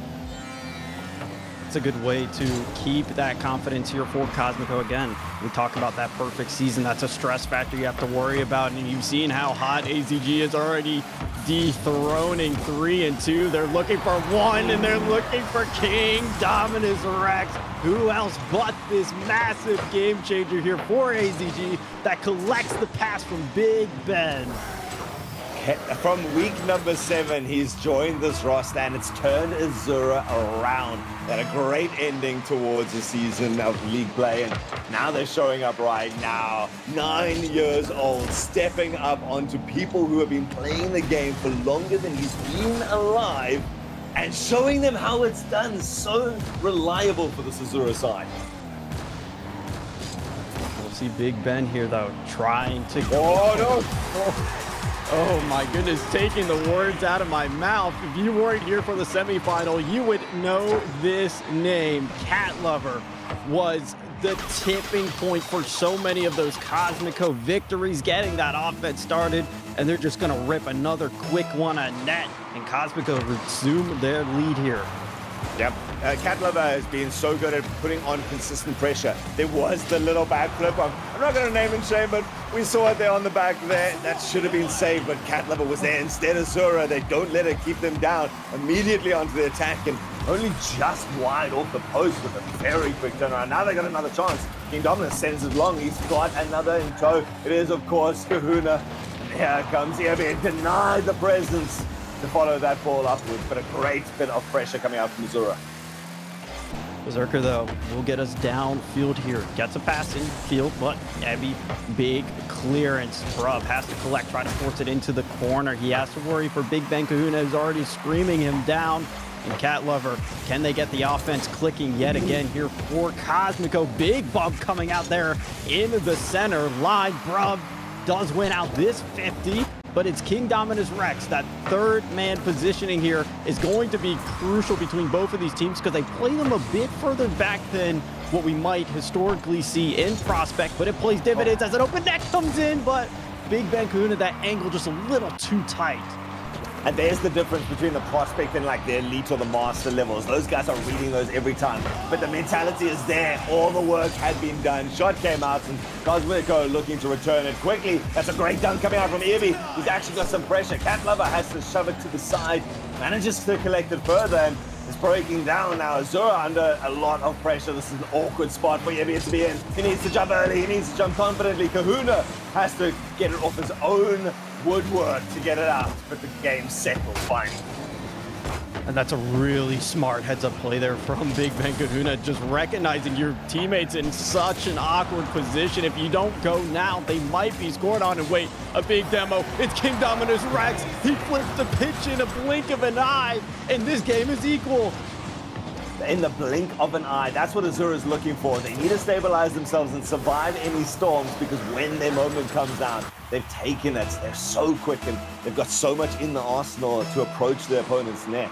It's a good way to keep that confidence here for Cosmico. Again, we talk about that perfect season. That's a stress factor you have to worry about, and you've seen how hot AZG is already dethroning 3 and 2. They're looking for 1, and they're looking for King Dominus Rex. Who else but this massive game changer here for AZG that collects the pass from Big Ben? From week number 7, he's joined this roster and it's turned Azura around. They had a great ending towards the season of league play, and now they're showing up right now. 9 years old, stepping up onto people who have been playing the game for longer than he's been alive and showing them how it's done. So reliable for the Azura side. We'll see Big Ben here, though, trying to go. Oh, no. Oh my goodness, taking the words out of my mouth. If you weren't here for the semifinal, you would know this name. Cat Lover was the tipping point for so many of those Cosmico victories, getting that offense started, and they're just going to rip another quick one at net, and Cosmico resume their lead here. Yep. Cat Lover has been so good at putting on consistent pressure. There was the little backflip. I'm not going to name and shame, but we saw it there on the back there. That should have been saved, but Cat Lover was there instead of Azura. They don't let her keep them down. Immediately onto the attack and only just wide off the post with a very quick turnaround. Now they got another chance. King Dominus sends it long. He's got another in tow. It is, of course, Kahuna. And here comes Irby, denied the presence to follow that ball upwards, but a great bit of pressure coming out from Azura. Berserker, though, will get us downfield here. Gets a pass in field, but heavy, big clearance. Brub has to collect, try to force it into the corner. He has to worry for Big Ben Kahuna, who's already screaming him down. And Cat Lover, can they get the offense clicking yet again here for Cosmico? Big bump coming out there in the center line. Brub does win out this 50. But it's King Dominus Rex. That third man positioning here is going to be crucial between both of these teams because they play them a bit further back than what we might historically see in Prospect, but it plays dividends as an open net comes in, but Big Ben Kahuna, that angle just a little too tight. And there's the difference between the Prospect and like the Elite or the Master levels. Those guys are reading those every time. But the mentality is there. All the work had been done. Shot came out and Cosmico looking to return it quickly. That's a great dunk coming out from Irby. He's actually got some pressure. Cat Lover has to shove it to the side. Manages to collect it further and is breaking down now. Azura under a lot of pressure. This is an awkward spot for Irby to be in. He needs to jump early. He needs to jump confidently. Kahuna has to get it off his own woodwork to get it out, but the game settled fine. And that's a really smart heads-up play there from Big Ben Kahuna, just recognizing your teammates in such an awkward position. If you don't go now, they might be scored on. And wait, a big demo. It's King Dominus Rex. He flips the pitch in a blink of an eye, and this game is equal. In the blink of an eye, that's what Azura is looking for. They need to stabilize themselves and survive any storms, because when their moment comes down, they've taken it. They're so quick and they've got so much in the arsenal to approach their opponent's net.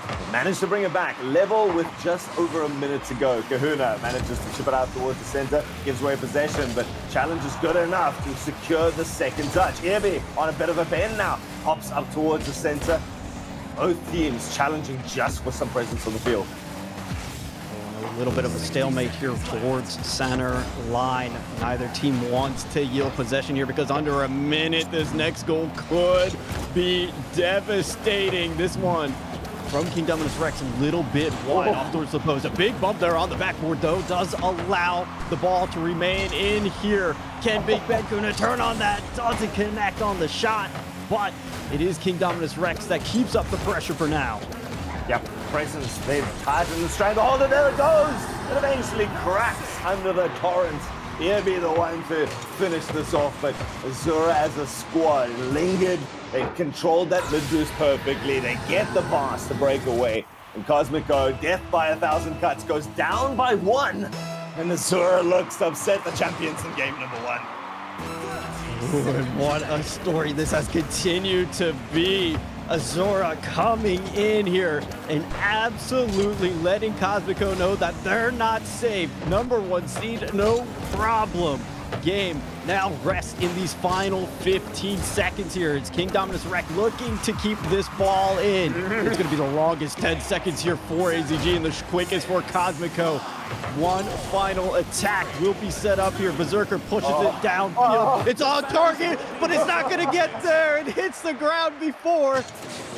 They managed to bring it back, level with just over a minute to go. Kahuna manages to chip it out towards the center, gives away possession, but challenge is good enough to secure the second touch. Irby on a bit of a bend now, hops up towards the center. Both teams challenging just for some presence on the field. A little bit of a stalemate here towards center line. Neither team wants to yield possession here because under a minute, this next goal could be devastating. This one from King Dominus Rex a little bit wide off towards the post. A big bump there on the backboard, though, does allow the ball to remain in here. Can Big Ben Kahuna turn on that? Doesn't connect on the shot, but it is King Dominus Rex that keeps up the pressure for now. Yep, presence, they've tightened the stranglehold, and there it goes! It eventually cracks under the torrent. Irby the one to finish this off, but Azura as a squad lingered. They controlled that mid boost perfectly. They get the pass to break away. And Cosmico, death by 1,000 cuts, goes down by 1. And Azura looks upset, the champions in game number 1. Ooh, and what a story this has continued to be. Azura coming in here and absolutely letting Cosmico know that they're not safe. Number 1 seed, no problem. Game now rests in these final 15 seconds here. It's King Dominus Rex looking to keep this ball in. It's going to be the longest 10 seconds here for AZG and the quickest for Cosmico. One final attack will be set up here. Berserker pushes it downfield. It's on target, but it's not going to get there. It hits the ground before.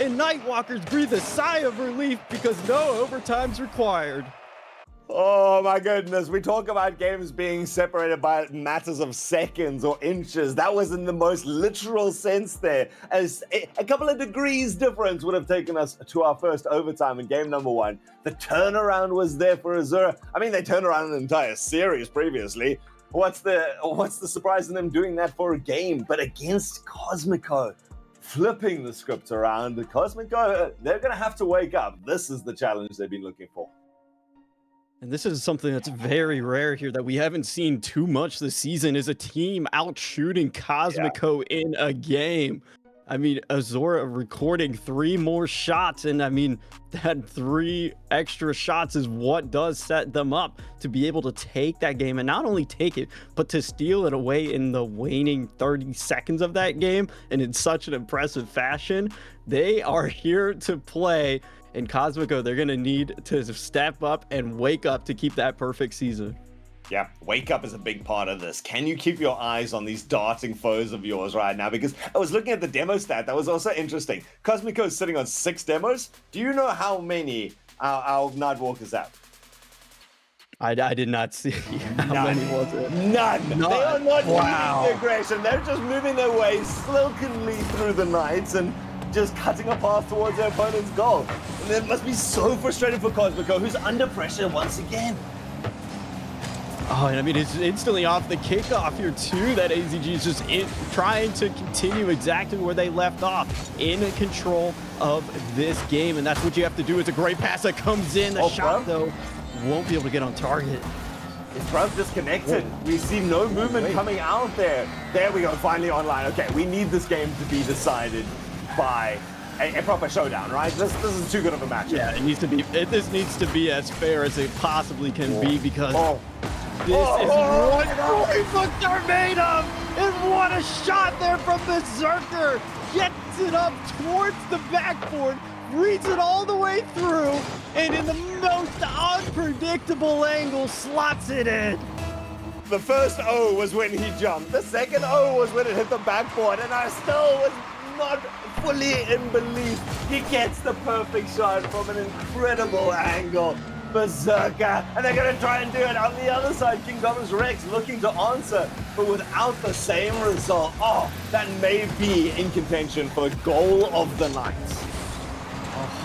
And Nightwalkers breathe a sigh of relief because no overtime's required. Oh my goodness, we talk about games being separated by matters of seconds or inches. That was in the most literal sense there, as a couple of degrees difference would have taken us to our first overtime in game number 1. The turnaround was there for Azura. I mean, they turned around an entire series previously. What's the surprise in them doing that for a game? But against Cosmico, flipping the script around, the Cosmico, they're going to have to wake up. This is the challenge they've been looking for. And this is something that's very rare here that we haven't seen too much this season, is a team out shooting Cosmico in a game. I mean, Azura recording 3 more shots, and I mean, that 3 extra shots is what does set them up to be able to take that game, and not only take it, but to steal it away in the waning 30 seconds of that game, and in such an impressive fashion. They are here to play, and Cosmico, they're going to need to step up and wake up to keep that perfect season. Yeah, wake up is a big part of this. Can you keep your eyes on these darting foes of yours right now? Because I was looking at the demo stat. That was also interesting. Cosmico is sitting on 6 demos. Do you know how many our Nightwalkers have? I did not see how many was it. None. They are not using the aggression. They're just moving their way silkenly through the night and just cutting a path towards their opponent's goal. And it must be so frustrating for Cosmico, who's under pressure once again. Oh, and I mean, it's instantly off the kickoff here, too, that AZG is just trying to continue exactly where they left off, in control of this game. And that's what you have to do. It's a great pass that comes in. The shot, though, won't be able to get on target. His bruv disconnected. We see no movement coming out there. There we go, finally online. Okay, we need this game to be decided by a proper showdown, right? This is too good of a match. Yeah, this needs to be as fair as it possibly can be, because this is what Storybooks are made of! And what a shot there from Berserker! Gets it up towards the backboard, reads it all the way through, and in the most unpredictable angle, slots it in. The first O was when he jumped. The second O was when it hit the backboard, and I still was not fully in belief. He gets the perfect shot from an incredible angle. Berserker, and they're going to try and do it on the other side. Kingdoms Rex looking to answer, but without the same result. Oh, that may be in contention for goal of the night.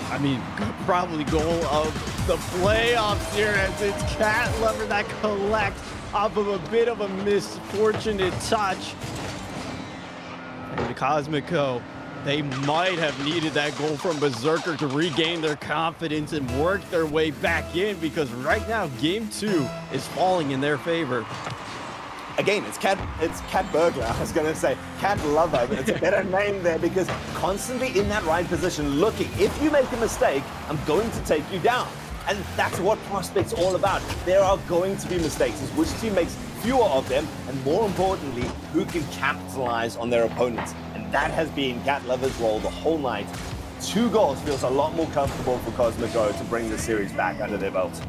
I mean, probably goal of the playoffs here, as it's Cat Lover that collects off of a bit of a misfortunate touch. And the Cosmico, they might have needed that goal from Berserker to regain their confidence and work their way back in, because right now, game 2 is falling in their favor. Again, it's Cat Burglar. I was going to say Cat Lover, but it's a better name there, because constantly in that right position, looking. If you make a mistake, I'm going to take you down. And that's what Prospect's all about. There are going to be mistakes. It's which team makes fewer of them, and more importantly, who can capitalize on their opponents. And that has been Cat Lover's role the whole night. 2 goals feels a lot more comfortable for Cosmico to bring the series back under their belt.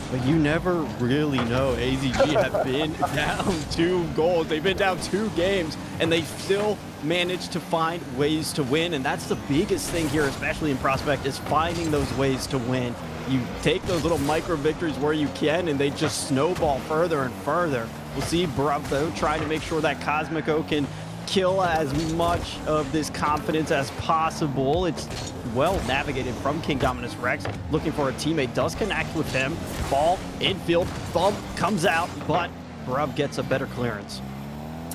But you never really know. AZG have been down 2 goals. They've been down 2 games, and they still managed to find ways to win. And that's the biggest thing here, especially in Prospect, is finding those ways to win. You take those little micro victories where you can, and they just snowball further and further. We'll see Bruv, though, trying to make sure that Cosmico can kill as much of this confidence as possible. It's well navigated from Kingdominus Rex, looking for a teammate, does connect with him. Ball, infield, bump, comes out, but Bruv gets a better clearance.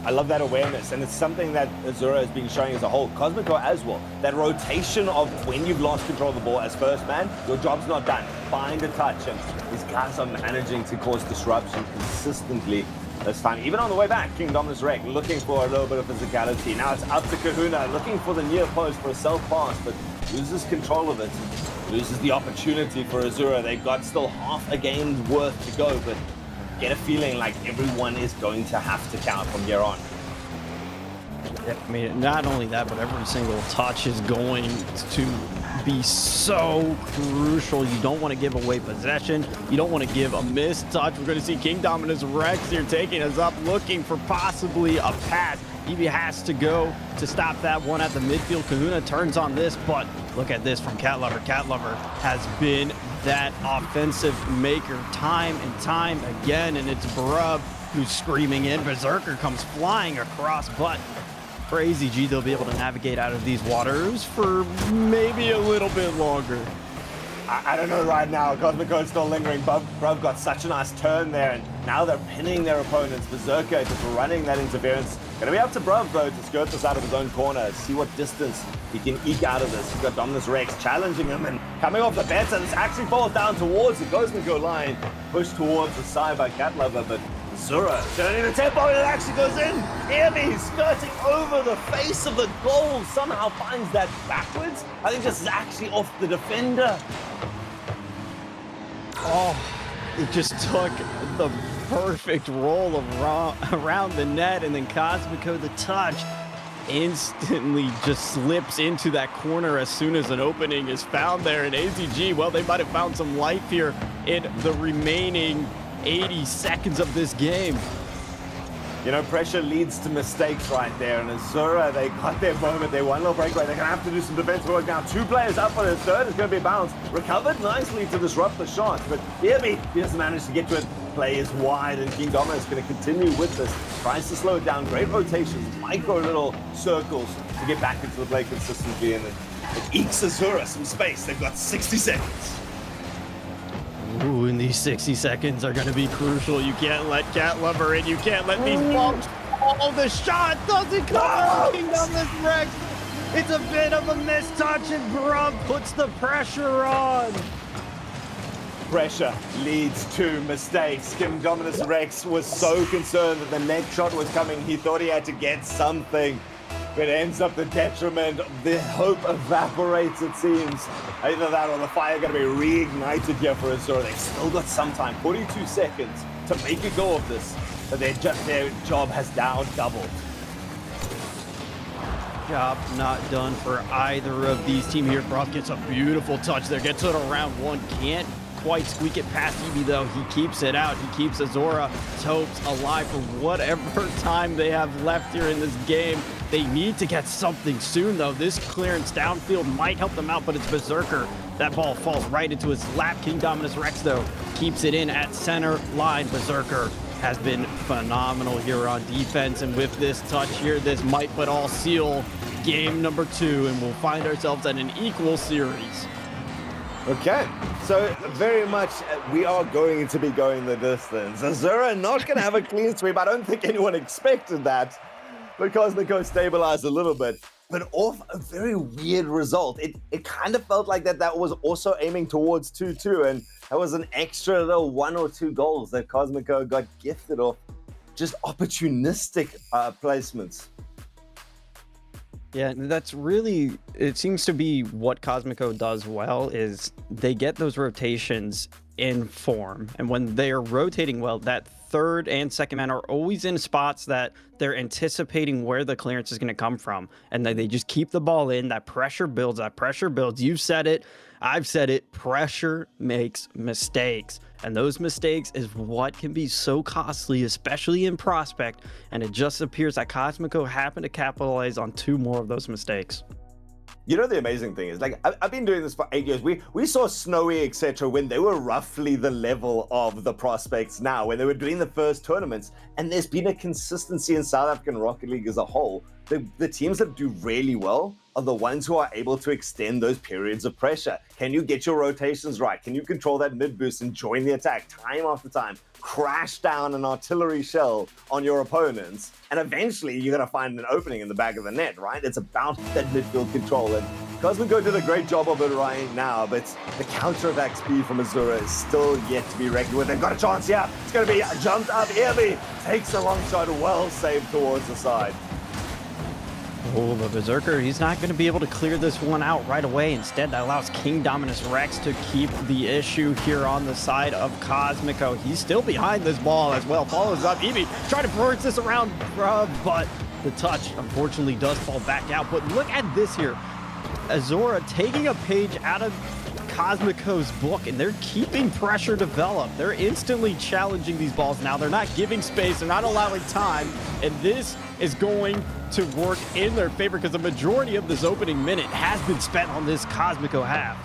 I love that awareness, and it's something that Azura has been showing as a whole. Cosmico as well. That rotation of when you've lost control of the ball as first man, your job's not done. Find a touch, and these guys are managing to cause disruption consistently this time. Even on the way back, Kingdominus Rex looking for a little bit of physicality. Now it's up to Kahuna, looking for the near post for a self-pass, but loses control of it. Loses the opportunity for Azura. They've got still half a game worth to go, but get a feeling like everyone is going to have to count from here on. I mean, not only that, but every single touch is going to be so crucial. You don't want to give away possession. You don't want to give a missed touch. We're going to see Kingdominus Rex here taking us up, looking for possibly a pass. He has to go to stop that one at the midfield. Kahuna turns on this, but look at this from Cat Lover. Cat Lover has been that offensive maker time and time again, and it's Brub who's screaming in. Berserker comes flying across, but for AZG, they'll be able to navigate out of these waters for maybe a little bit longer. I don't know right now. Cosmico's still lingering. Bruv got such a nice turn there, and now they're pinning their opponents. Berserker just running that interference. Gonna be up to Bruv, though, to skirt this out of his own corner, see what distance he can eke out of this. He's got Dominus Rex challenging him, and coming off the bat, and this actually falls down towards the Cosmico line. Pushed towards the side by Cat Lover, but Zura turning the tempo, and it actually goes in. Irby skirting over the face of the goal, somehow finds that backwards. I think this is actually off the defender. Oh, it just took the perfect roll around the net, and then Cosmico, the touch, instantly just slips into that corner as soon as an opening is found there. And AZG, well, they might have found some life here in the remaining 80 seconds of this game. You know, pressure leads to mistakes right there, and Azura, they got their moment. They one little breakaway. They're going to have to do some defensive work now. 2 players up for the third. It's going to be a bounce. Recovered nicely to disrupt the shot, but Irby, he doesn't manage to get to it. Play is wide, and Kingdominus is going to continue with this. Tries to slow it down. Great rotations, micro little circles to get back into the play consistently, and it ekes Azura some space. They've got 60 seconds. Ooh, and these 60 seconds are going to be crucial. You can't let Cat Lover in. You can't let these bombs fall. The shot doesn't come. Kingdominus Rex. It's a bit of a missed touch, and Brub puts the pressure on. Pressure leads to mistakes. Kingdominus Rex was so concerned that the next shot was coming. He thought he had to get something. It ends up the detriment. The hope evaporates, it seems. Either that or the fire going to be reignited here for Azura. They've still got some time, 42 seconds, to make a go of this. But their job has now doubled. Job not done for either of these teams here. Brock gets a beautiful touch there. Gets it around one. Can't quite squeak it past Evie, though. He keeps it out. He keeps Azura Topes alive for whatever time they have left here in this game. They need to get something soon, though. This clearance downfield might help them out, but it's Berserker. That ball falls right into his lap. Kingdominus Rex, though, keeps it in at center line. Berserker has been phenomenal here on defense, and with this touch here, this might but all seal game number 2, and we'll find ourselves at an equal series. Okay, so very much we are going to be going the distance. Azura not going to have a clean sweep. I don't think anyone expected that, because Cosmico stabilized a little bit, but off a very weird result. It kind of felt like that was also aiming towards 2-2, and that was an extra little 1 or 2 goals that Cosmico got gifted off just opportunistic placements. Yeah, that's really, it seems to be what Cosmico does well, is they get those rotations in form. And when they are rotating well, that third and second man are always in spots that they're anticipating where the clearance is going to come from. And they just keep the ball in. That pressure builds. You've said it. I've said it. Pressure makes mistakes. And those mistakes is what can be so costly, especially in Prospect. And it just appears that Cosmico happened to capitalize on 2 more of those mistakes. You know, the amazing thing is, like, I've been doing this for 8 years. We saw Snowy, etc., when they were roughly the level of the Prospects now, when they were doing the first tournaments. And there's been a consistency in South African Rocket League as a whole. The teams that do really well are the ones who are able to extend those periods of pressure. Can you get your rotations right? Can you control that mid boost and join the attack time after time? Crash down an artillery shell on your opponents, and eventually you're going to find an opening in the back of the net, right? It's about that midfield control, and Cosmico did a great job of it right now, but the counter-attack speed from Azura is still yet to be reckoned with. They've got a chance here. It's going to be jumped up. Irby takes a long shot, well saved towards the side. Oh, the Berserker, he's not going to be able to clear this one out right away. Instead, that allows Kingdominus Rex to keep the issue here on the side of Cosmico. He's still behind this ball as well. Follows up. Evie trying to force this around, but The touch, unfortunately, does fall back out. But look at this here. Azura taking a page out of Cosmico's book, and they're keeping pressure develop. They're instantly challenging these balls now. They're not giving space. They're not allowing time. And this is going to work in their favor because the majority of this opening minute has been spent on this Cosmico half.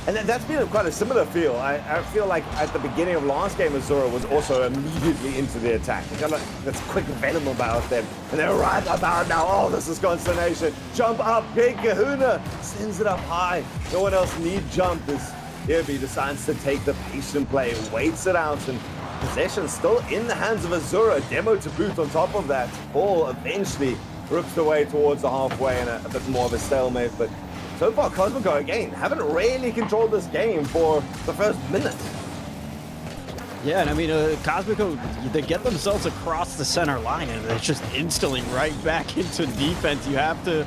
And that's been quite a similar feel. I feel like at the beginning of last game, Azura was also immediately into the attack. They got this quick venom about them. And they're right about now. Oh, this is Consternation. Jump up, big Kahuna sends it up high. No one else need jump as Irby decides to take the patient play, waits it out, and possession still in the hands of Azura. Demo to boot on top of that. Ball eventually rips away towards the halfway and a bit more of a stalemate, but so far, Cosmico, again, haven't really controlled this game for the first minute. Yeah, and I mean, Cosmico, they get themselves across the center line, and it's just instantly right back into defense. You have to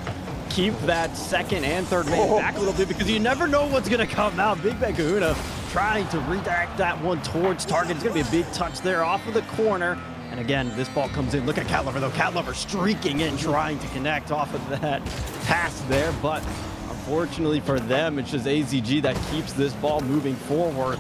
keep that second and third man back a little bit because you never know what's going to come out. Big Ben Kahuna trying to redirect that one towards target. It's going to be a big touch there off of the corner. And again, this ball comes in. Look at Cat Lover, though. Cat Lover streaking in, trying to connect off of that pass there, but unfortunately for them, it's just AZG that keeps this ball moving forward.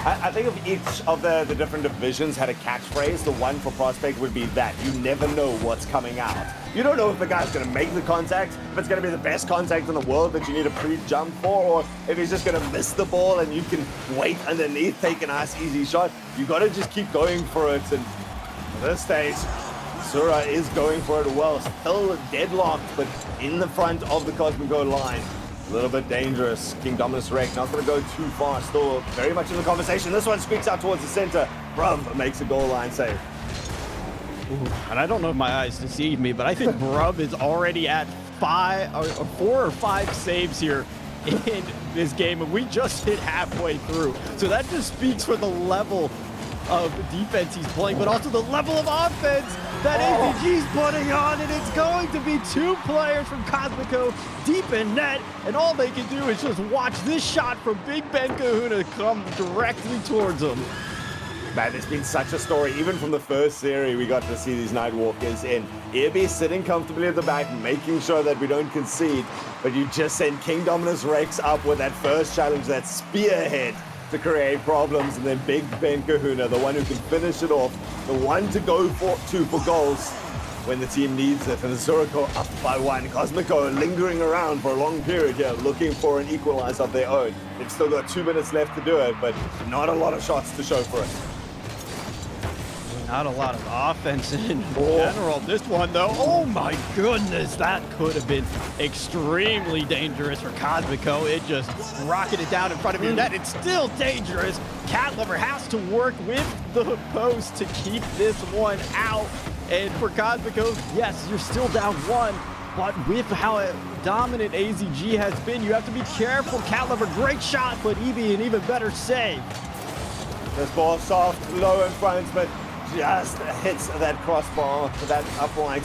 I think if each of the different divisions had a catchphrase, the one for Prospect would be that you never know what's coming out. You don't know if the guy's going to make the contact, if it's going to be the best contact in the world that you need a pre-jump for, or if he's just going to miss the ball and you can wait underneath, take a nice easy shot. You got to just keep going for it. And at this stage, Azura is going for it well, still deadlocked, but in the front of the Cosmico line. A little bit dangerous. King Dominus Rex not going to go too far, still very much in the conversation. This one squeaks out towards the center. Bruv makes a goal line save. Ooh, and I don't know if my eyes deceive me, but I think Brub is already at 4 or 5 saves here in this game, and we just hit halfway through. So that just speaks for the level of defense he's playing, but also the level of offense that AZG is putting on, and it's going to be 2 players from Cosmico deep in net, and all they can do is just watch this shot from Big Ben Kahuna come directly towards them. Man, it's been such a story. Even from the first series, we got to see these Nightwalkers in. Irby sitting comfortably at the back, making sure that we don't concede, but you just send King Dominus Rex up with that first challenge, that spearhead, to create problems, and then Big Ben Kahuna, the one who can finish it off, the one to go for goals when the team needs it. And Azura go up by 1. Cosmico lingering around for a long period here, looking for an equalizer of their own. They've still got 2 minutes left to do it, but not a lot of shots to show for it. Not a lot of offense in general. This one, though, oh my goodness, that could have been extremely dangerous for Cosmico. It just rocketed down in front of your net. It's still dangerous. Cat Lover has to work with the post to keep this one out. And for Cosmico, yes, you're still down 1, but with how dominant AZG has been, you have to be careful. Cat Lover, great shot, but Evie an even better save. This ball soft, low in front, but just hits that crossbar, that upright,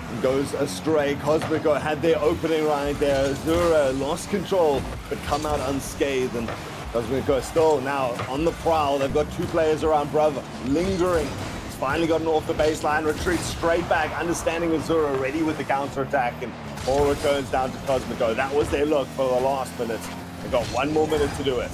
and goes astray. Cosmico had their opening right there. Azura lost control, but come out unscathed, and Cosmico still now on the prowl. They've got 2 players around Bravo, lingering. He's finally gotten off the baseline, retreats straight back, understanding Azura ready with the counter-attack, and all returns down to Cosmico. That was their look for the last minute. They've got 1 more minute to do it.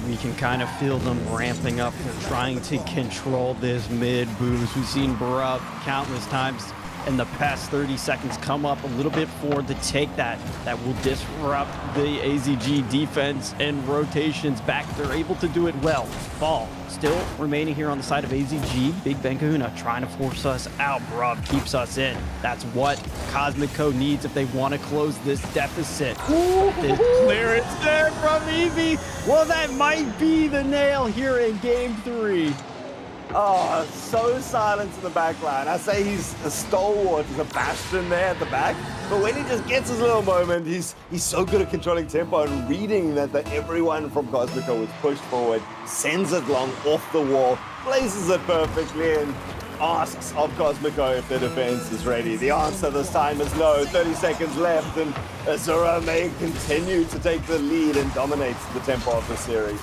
We can kind of feel them ramping up. They're trying to control this mid boost. We've seen Brub countless times in the past 30 seconds come up a little bit forward to take that will disrupt the AZG defense and rotations back. They're able to do it well. Ball still remaining here on the side of AZG. Big Ben Kahuna trying to force us out. Brub keeps us in. That's what Cosmico needs if they want to close this deficit. This clearance there from Evie. Well, that might be the nail here in game 3. Oh, so silent in the back line. I say he's a stalwart, he's a bastion there at the back. But when he just gets his little moment, he's so good at controlling tempo and reading that everyone from Cosmico was pushed forward, sends it long off the wall, places it perfectly, and asks of Cosmico if their defense is ready. The answer this time is no. 30 seconds left, and Azura may continue to take the lead and dominate the tempo of the series.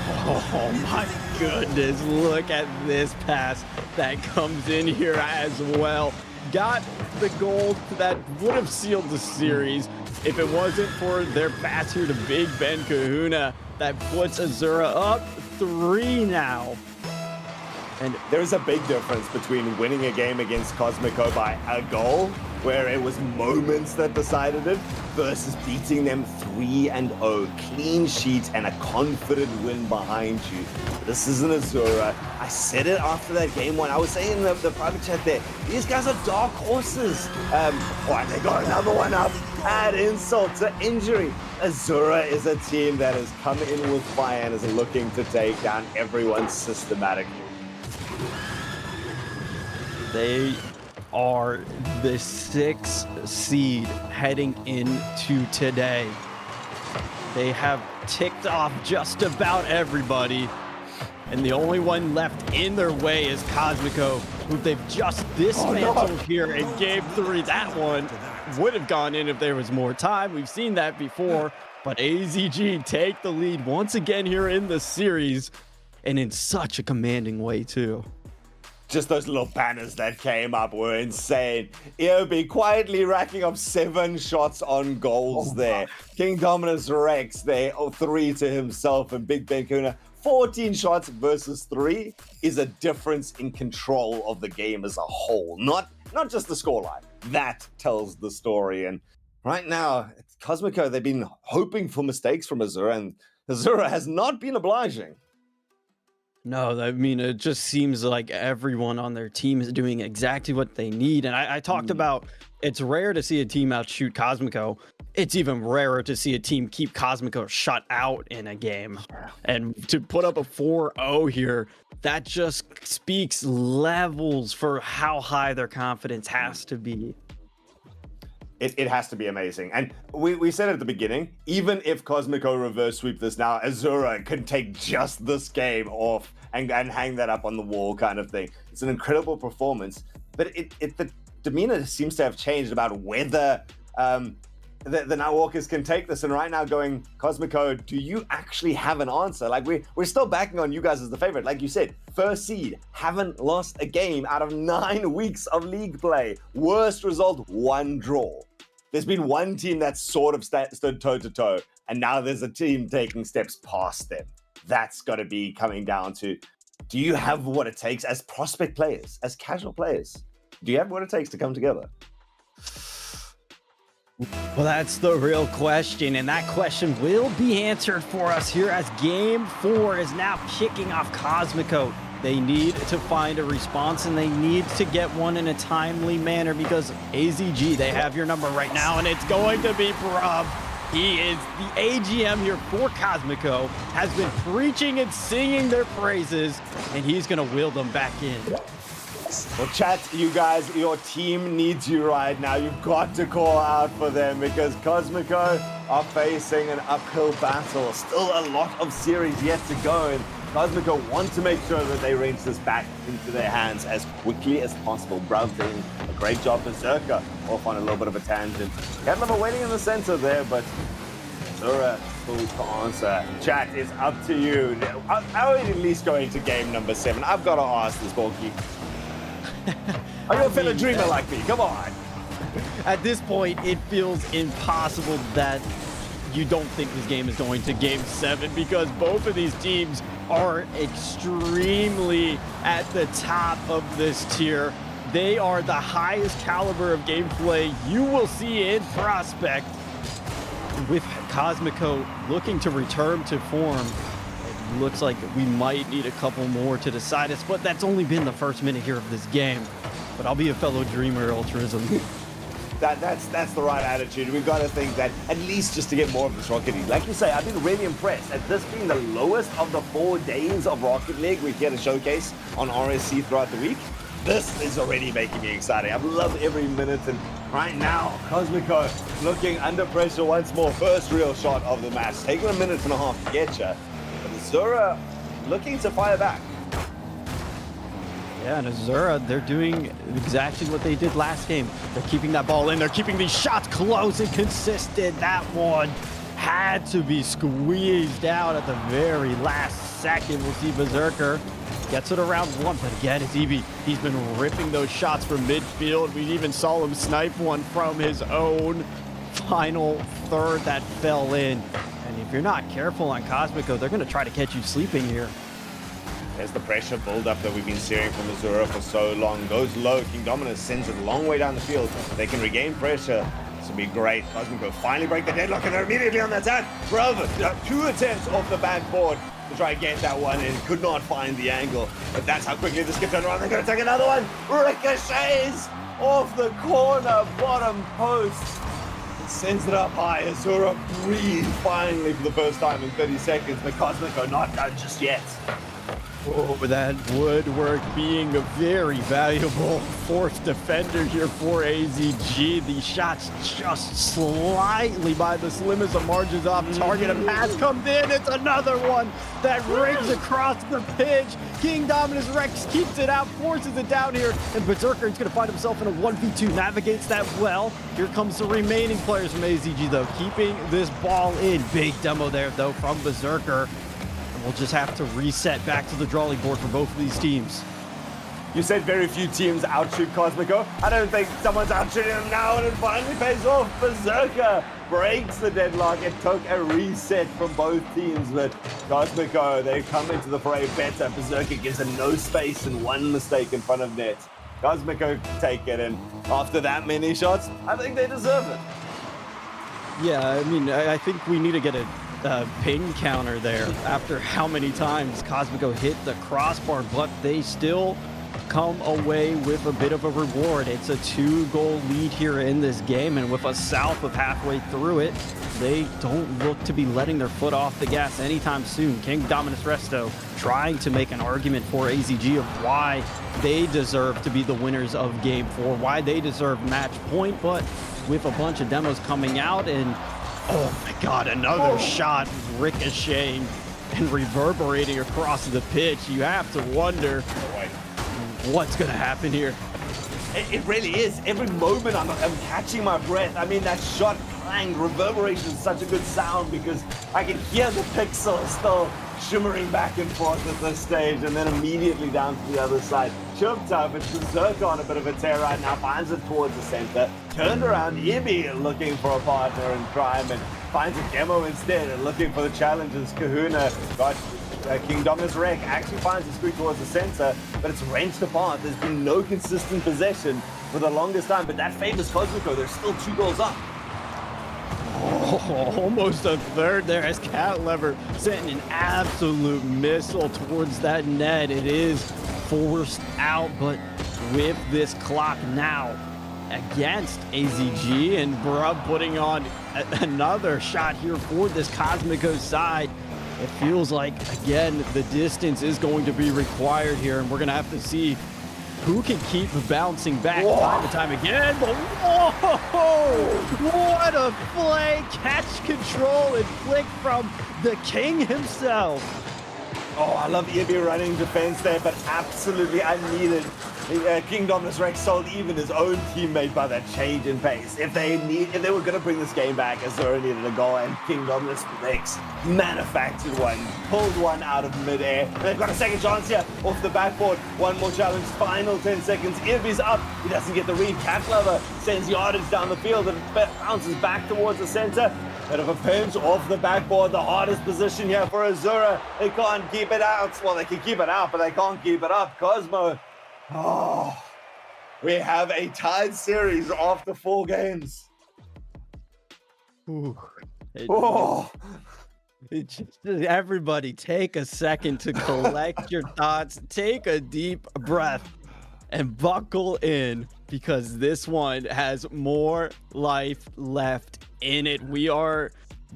Oh my goodness, look at this pass that comes in here as well. Got the goal that would have sealed the series if it wasn't for their pass here to Big Ben Kahuna that puts Azura up 3 now. And there's a big difference between winning a game against Cosmico by a goal, where it was moments that decided it, versus beating them 3-0, clean sheet and a confident win behind you. This isn't Azura. I said it after that game one. I was saying in the private chat there, these guys are dark horses. Why they got another one up? Add insult to injury. Azura is a team that has come in with fire and is looking to take down everyone systematically. They are the 6th seed heading into today. They have ticked off just about everybody, and the only one left in their way is Cosmico, who they've just dismantled here in Game 3. That one would have gone in if there was more time. We've seen that before, but AZG take the lead once again here in the series, and in such a commanding way too. Just those little banners that came up were insane. EOB quietly racking up 7 shots on goals there. King Dominus Rex there, 3 to himself, and Big Ben Kahuna, 14 shots versus 3 is a difference in control of the game as a whole. Not just the scoreline. That tells the story. And right now, Cosmico, they've been hoping for mistakes from Azura, and Azura has not been obliging. No, I mean, it just seems like everyone on their team is doing exactly what they need. And I talked about it's rare to see a team outshoot Cosmico. It's even rarer to see a team keep Cosmico shut out in a game. And to put up a 4-0 here, that just speaks levels for how high their confidence has to be. It has to be amazing. And we said at the beginning, even if Cosmico reverse sweep this now, Azura can take just this game off and hang that up on the wall kind of thing. It's an incredible performance. But the demeanor seems to have changed about whether the Nightwalkers can take this. And right now going, Cosmico, do you actually have an answer? Like we're still backing on you guys as the favorite. Like you said, first seed, haven't lost a game out of 9 weeks of league play. Worst result, 1 draw. There's been one team that's sort of stood toe-to-toe, and now there's a team taking steps past them. That's got to be coming down to, do you have what it takes as prospect players, as casual players? Do you have what it takes to come together? Well, that's the real question, and that question will be answered for us here as Game 4 is now kicking off Cosmico. They need to find a response, and they need to get one in a timely manner because AZG, they have your number right now, and it's going to be Brav. He is the AGM here for Cosmico, has been preaching and singing their praises, and he's going to wheel them back in. Well, chat, you guys, your team needs you right now. You've got to call out for them because Cosmico are facing an uphill battle. Still a lot of series yet to go, and Cosmico want to make sure that they wrench this back into their hands as quickly as possible. Brav doing a great job. Berserker off on a little bit of a tangent. Catlover waiting in the center there, but Azura full to answer. Chat is up to you. Are we at least going to game number 7? I've got to ask this, Borky. Are you a fellow dreamer like me? Come on. At this point, it feels impossible that you don't think this game is going to game 7 because both of these teams are extremely at the top of this tier. They are the highest caliber of gameplay you will see in Prospect. With Cosmico looking to return to form, it looks like we might need a couple more to decide us, but that's only been the first minute here of this game. But I'll be a fellow dreamer, Ultrism. That's the right attitude. We've got to think that at least just to get more of this Rocket League. Like you say, I've been really impressed at this being the lowest of the 4 days of Rocket League. We get a showcase on RSC throughout the week. This is already making me excited. I've loved every minute, and right now, Cosmico looking under pressure once more. First real shot of the match. Taking a minute and a half to get you. But Azura looking to fire back. Yeah, and Azura, they're doing exactly what they did last game. They're keeping that ball in. They're keeping these shots close and consistent. That one had to be squeezed out at the very last second. We'll see Berserker gets it around 1, but again, it's EB. He's been ripping those shots from midfield. We even saw him snipe one from his own final third that fell in. And if you're not careful on Cosmico, they're going to try to catch you sleeping here. There's the pressure build-up that we've been seeing from Azura for so long. Goes low. Kingdominus sends it a long way down the field. They can regain pressure. This will be great. Cosmico finally break the deadlock, and they're immediately on the attack. Bravo. 2 attempts off the backboard to try and get that one in. Could not find the angle. But that's how quickly this gets turned around. They're going to take another one. Ricochets off the corner, bottom post. Sends it up high. Azura breathe finally for the first time in 30 seconds. But Cosmico not done just yet. Oh, that woodwork being a very valuable fourth defender here for AZG. The shots just slightly by the slimmest of margins off target. A pass comes in. It's another one that rings across the pitch. Kingdominus Rex keeps it out, forces it down here, and Berserker is going to find himself in a 1v2. Navigates that well. Here comes the remaining players from AZG, though, keeping this ball in. Big demo there, though, from Berserker. We'll just have to reset back to the drawing board for both of these teams. You said very few teams outshoot Cosmico. I don't think someone's outshooting him now, and it finally pays off. Berserker breaks the deadlock. It took a reset from both teams, but Cosmico, they come into the fray better. Berserker gives them no space and one mistake in front of net. Cosmico take it, and after that many shots, I think they deserve it. Yeah, I mean, I think we need to get a ping counter there after how many times Cosmico hit the crossbar, but they still come away with a bit of a reward. It's a 2-goal lead here in this game, and with us south of halfway through it, they don't look to be letting their foot off the gas anytime soon. Kingdominus Resto trying to make an argument for AZG of why they deserve to be the winners of Game 4, why they deserve match point, but with a bunch of demos coming out, and oh my God, another shot ricocheting and reverberating across the pitch. You have to wonder what's going to happen here. It really is. Every moment I'm catching my breath. I mean, that shot clang, reverberation is such a good sound because I can hear the pixels still shimmering back and forth at this stage, and then immediately down to the other side. Choked up, it's Berserker on a bit of a tear right now, finds it towards the center, turned around, Ibi looking for a partner in crime, and finds a demo instead, and looking for the challenges. Kahuna got Kingdominus Rek actually finds a squeak towards the center, but it's wrenched apart. There's been no consistent possession for the longest time, but that favors Cosmico. They're still 2 goals up. Oh, almost a third there as Cat Lever sent an absolute missile towards that net. It is forced out, but with this clock now against AZG and Brub putting on another shot here for this Cosmico side, it feels like, again, the distance is going to be required here, and we're going to have to see who can keep bouncing back time and time again. But whoa! What a play! Catch control and flick from the king himself. Oh, I love Ibi running defense there, but absolutely unneeded. Kingdominus Rex sold even his own teammate by that change in pace. If they were going to bring this game back, Azura needed a goal, and Kingdominus Rex manufactured one, pulled one out of midair. They've got a second chance here off the backboard. One more challenge, final 10 seconds. Ibi's up. He doesn't get the read. Cat Lover sends yardage down the field and bounces back towards the center. Bit of a pinch off the backboard, the hardest position here for Azura. They can't keep it out. Well, they can keep it out, but they can't keep it up. Cosmo. Oh, we have a tied series after 4 games. Everybody take a second to collect your thoughts, take a deep breath, and buckle in, because this one has more life left in it. We are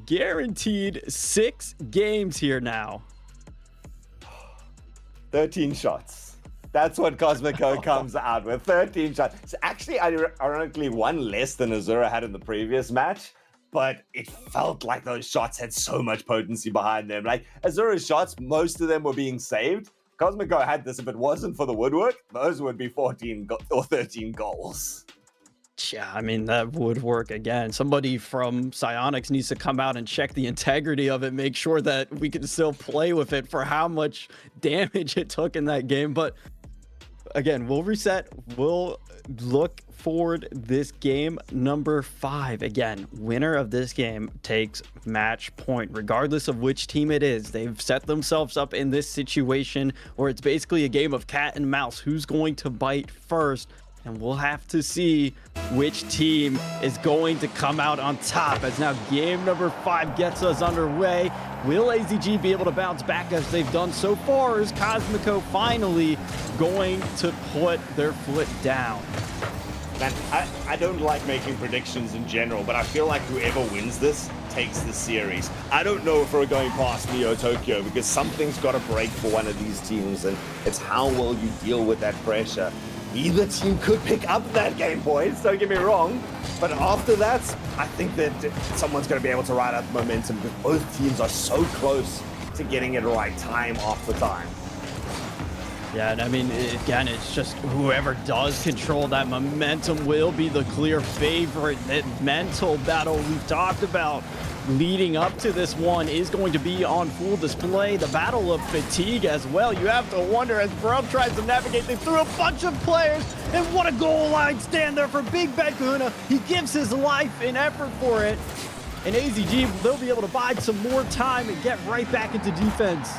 guaranteed 6 games here now. 13 shots. That's what Cosmico comes out with. 13 shots. It's actually, ironically, 1 less than Azura had in the previous match, but it felt like those shots had so much potency behind them. Like, Azura's shots, most of them were being saved. Cosmico had this. If it wasn't for the woodwork, those would be 14 or 13 goals. Yeah, I mean, that would work again. Somebody from Psyonix needs to come out and check the integrity of it, make sure that we can still play with it for how much damage it took in that game. But again, we'll reset. We'll look forward this game number 5. Again, winner of this game takes match point, regardless of which team it is. They've set themselves up in this situation where it's basically a game of cat and mouse. Who's going to bite first? And we'll have to see which team is going to come out on top, as now game number 5 gets us underway. Will AZG be able to bounce back as they've done so far? Is Cosmico finally going to put their foot down? Man, I don't like making predictions in general, but I feel like whoever wins this takes the series. I don't know if we're going past Neo Tokyo, because something's got to break for one of these teams, and it's how well you deal with that pressure. Either team could pick up that game points, don't get me wrong, but after that, I think that someone's going to be able to ride out the momentum, because both teams are so close to getting it right time after time. Yeah, and I mean, again, it's just whoever does control that momentum will be the clear favorite. That mental battle we've talked about leading up to this one is going to be on full display. The battle of fatigue as well. You have to wonder, as Braum tries to navigate this through a bunch of players, and what a goal line stand there for Big Ben Kahuna. He gives his life and effort for it. And AZG, they'll be able to bide some more time and get right back into defense.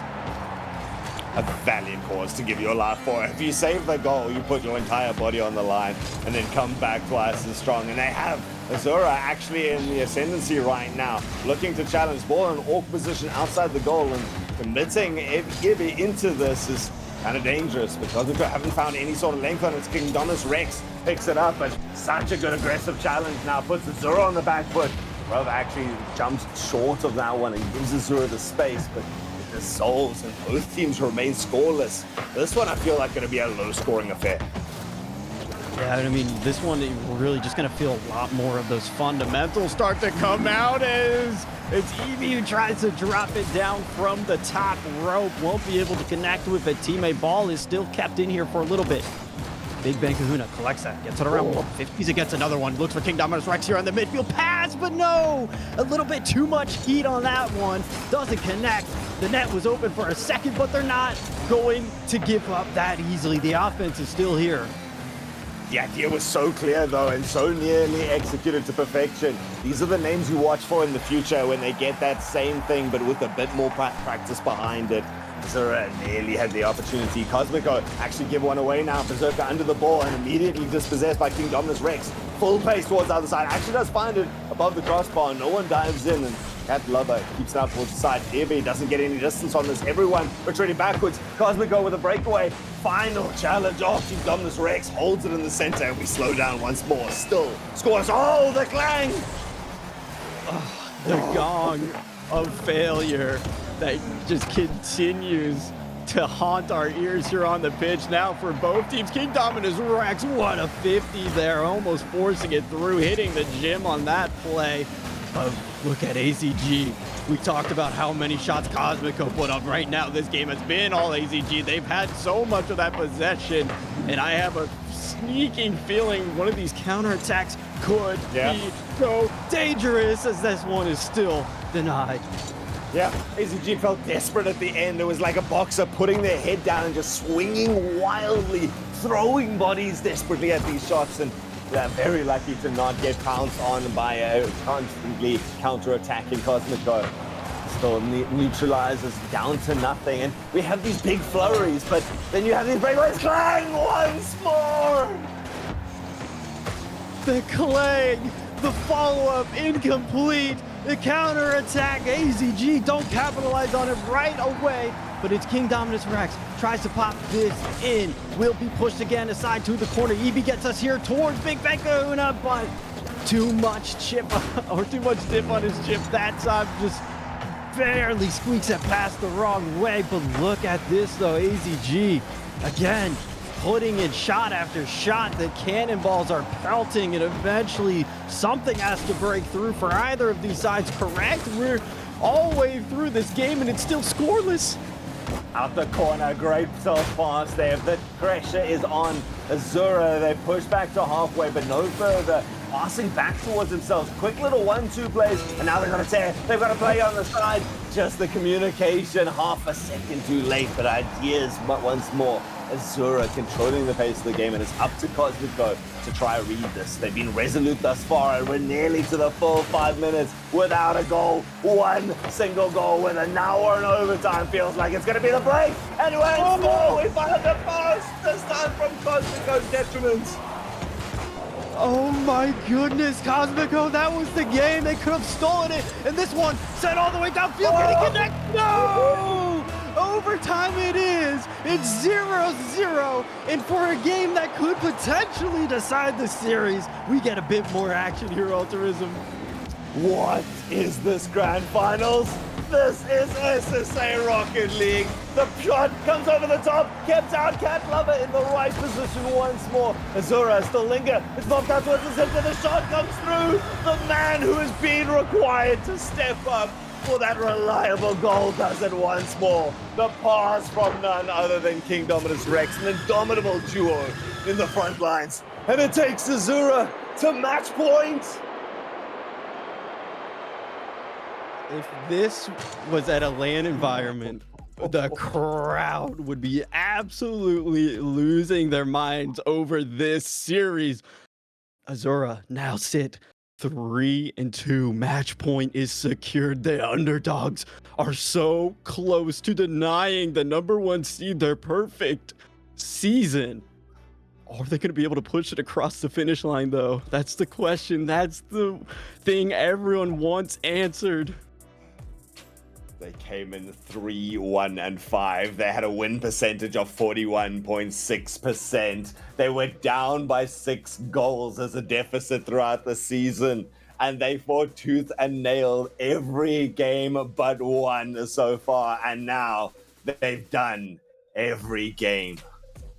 A valiant cause to give your life for. If you save the goal, you put your entire body on the line and then come back twice as strong. And they have Azura actually in the ascendancy right now, looking to challenge. Ball in awkward position outside the goal, and committing Ibby into this is kind of dangerous because we haven't found any sort of length on it. Kingdominus Rex picks it up, but such a good aggressive challenge now puts Azura on the back foot. Rove actually jumps short of that one and gives Azura the space, but it dissolves and both teams remain scoreless. This one I feel like going to be a low-scoring affair. Yeah, I mean, this one, we're really just going to feel a lot more of those fundamentals start to come out as it's Evie who tries to drop it down from the top rope. Won't be able to connect with it. Teammate Ball is still kept in here for a little bit. Big Ben Kahuna collects that, gets it around 150s against another one. Looks for Kingdominus Rex here on the midfield pass, but no! A little bit too much heat on that one. Doesn't connect. The net was open for a second, but they're not going to give up that easily. The offense is still here. The idea was so clear, though, and so nearly executed to perfection. These are the names you watch for in the future when they get that same thing, but with a bit more practice behind it. Zura nearly had the opportunity. Cosmico actually give one away now. Berserker under the ball and immediately dispossessed by Kingdominus Rex. Full pace towards the other side. Actually does find it above the crossbar. No one dives in, and Cat Lover keeps it out towards the side. Irby doesn't get any distance on this. Everyone retreating backwards. Cosmico with a breakaway. Final challenge. Oh, Kingdominus Rex holds it in the center, and we slow down once more. Still scores. Oh, the clang! The gong of failure that just continues to haunt our ears here on the pitch now for both teams. Kingdominus Rex, what a 50 there, almost forcing it through, hitting the gym on that play. Look at AZG. We talked about how many shots Cosmico put up. Right now, this game has been all AZG. They've had so much of that possession, and I have a sneaking feeling one of these counterattacks could be so dangerous, as this one is still denied. Yeah, AZG felt desperate at the end. It was like a boxer putting their head down and just swinging wildly, throwing bodies desperately at these shots, and they're very lucky to not get pounced on by a constantly counter-attacking Cosmico. Still neutralizes down to nothing, and we have these big flurries, but then you have these breakaways. Clang once more! The clang, the follow-up incomplete. The counter-attack, AZG don't capitalize on it right away, but it's Kingdominus Rex. Tries to pop this in. Will be pushed again aside to the corner. EB gets us here towards Big Ben Kahuna, but too much chip, or too much dip on his chip that time. Just barely squeaks it past the wrong way, but look at this though, AZG. Again, putting in shot after shot. The cannonballs are pelting, and eventually something has to break through for either of these sides. Correct? We're all the way through this game, and it's still scoreless. Out the corner, great self-pass there. The pressure is on Azura. They push back to halfway, but no further. Passing back towards themselves. Quick little 1-2 plays, and now they've got to tear. They've got to play on the side. Just the communication, half a second too late, but ideas, but once more. Azura controlling the pace of the game, and it's up to Cosmico to try and read this. They've been resolute thus far, and we're nearly to the full 5 minutes without a goal. One single goal with an hour in overtime. Feels like it's going to be the break. And once more, we find the post, this time from Cosmico's detriment. Oh my goodness, Cosmico, that was the game. They could have stolen it. And this one sent all the way downfield. Can he connect? No! Overtime it is. It's 0-0. And for a game that could potentially decide the series, we get a bit more action here, Altruism. What is this grand finals? This is SSA Rocket League. The shot comes over the top, kept out. Cat Lover in the right position once more. Azura still linger. It's bumped out towards the center. The shot comes through. The man who has been required to step up for that reliable goal does it once more. The pass from none other than King Dominus Rex, an indomitable duo in the front lines. And it takes Azura to match point. If this was at a LAN environment, the crowd would be absolutely losing their minds over this series. Azura now sit 3-2. Match point is secured. The underdogs are so close to denying the #1 seed their perfect season. Are they going to be able to push it across the finish line, though? That's the question. That's the thing everyone wants answered. They came in 3-1-5. They had a win percentage of 41.6%. They were down by 6 goals as a deficit throughout the season. And they fought tooth and nail every game but one so far. And now they've done every game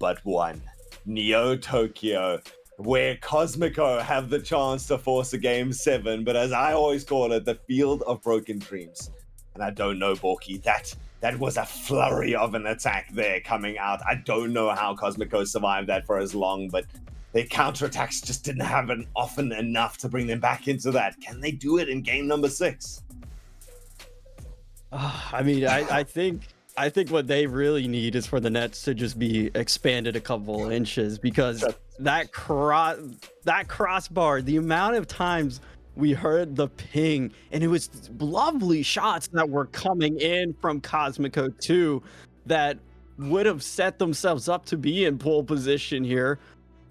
but one. Neo Tokyo, where Cosmico have the chance to force a game 7. But as I always call it, the field of broken dreams. And I don't know, Borky, that was a flurry of an attack there coming out. I don't know how Cosmico survived that for as long, but their counterattacks just didn't happen often enough to bring them back into that. Can they do it in game number 6? I mean, I think what they really need is for the nets to just be expanded a couple inches, because that crossbar, the amount of times we heard the ping, and it was lovely shots that were coming in from Cosmico 2 that would have set themselves up to be in pole position here,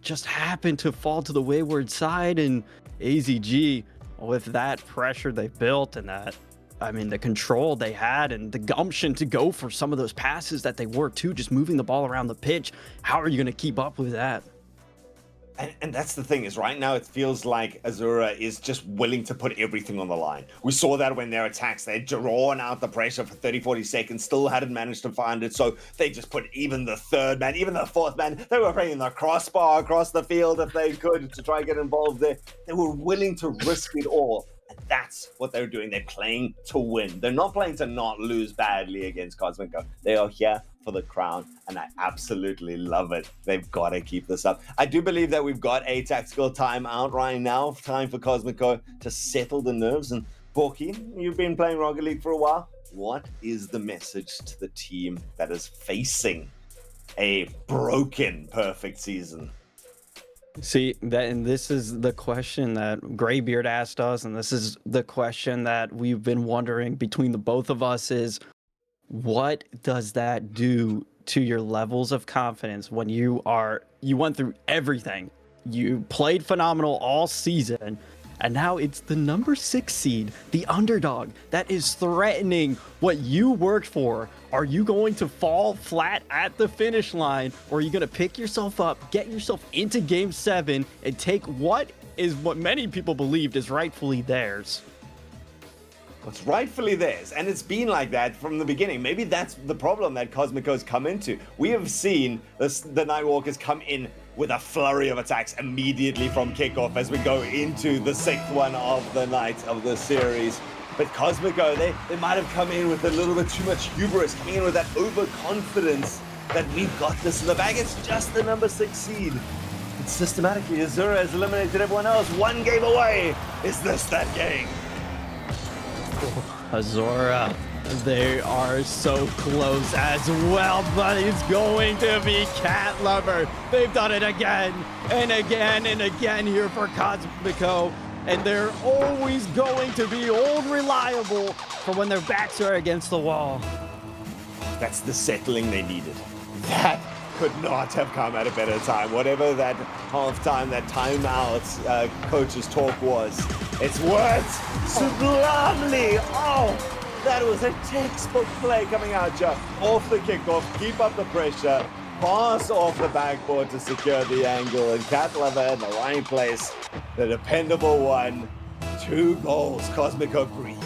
just happened to fall to the wayward side. And AZG, with that pressure they built and that, I mean, the control they had and the gumption to go for some of those passes that they were too, just moving the ball around the pitch. How are you going to keep up with that? And that's the thing, is right now it feels like Azura is just willing to put everything on the line. We saw that when their attacks, they'd drawn out the pressure for 30-40 seconds, still hadn't managed to find it, so they just put even the third man, even the fourth man, they were playing the crossbar across the field if they could to try and get involved there. They were willing to risk it all. And that's what they're doing. They're playing to win. They're not playing to not lose badly against Cosmico. They are here for the crown, and I absolutely love it. They've got to keep this up. I do believe that we've got a tactical timeout right now, time for Cosmico to settle the nerves. And Borky, you've been playing Rocket League for a while. What is the message to the team that is facing a broken perfect season? See, and this is the question that Graybeard asked us, and this is the question that we've been wondering between the both of us is, what does that do to your levels of confidence when you went through everything? You played phenomenal all season, and now it's the number 6 seed, the underdog, that is threatening what you worked for. Are you going to fall flat at the finish line, or are you going to pick yourself up, get yourself into game 7, and take what many people believed is rightfully theirs? What's rightfully theirs, and it's been like that from the beginning. Maybe that's the problem that Cosmico's come into. We have seen the Nightwalkers come in with a flurry of attacks immediately from kickoff as we go into the 6th one of the night of the series. But Cosmico, they might have come in with a little bit too much hubris, coming in with that overconfidence that we've got this in the bag. It's just the number 6 seed. But systematically, Azura has eliminated everyone else. 1 game away. Is this that game? Azura, they are so close as well, but it's going to be Cat Lover. They've done it again and again and again here for Cosmico, and they're always going to be old reliable for when their backs are against the wall. That's the settling they needed. That could not have come at a better time. Whatever that halftime, that timeout coach's talk was, it's worked sublimely. Oh, that was a textbook play coming out, Jeff. Off the kickoff, keep up the pressure, pass off the backboard to secure the angle, and Cat Lover in the right place, the dependable one. 2 goals, Cosmico breathes.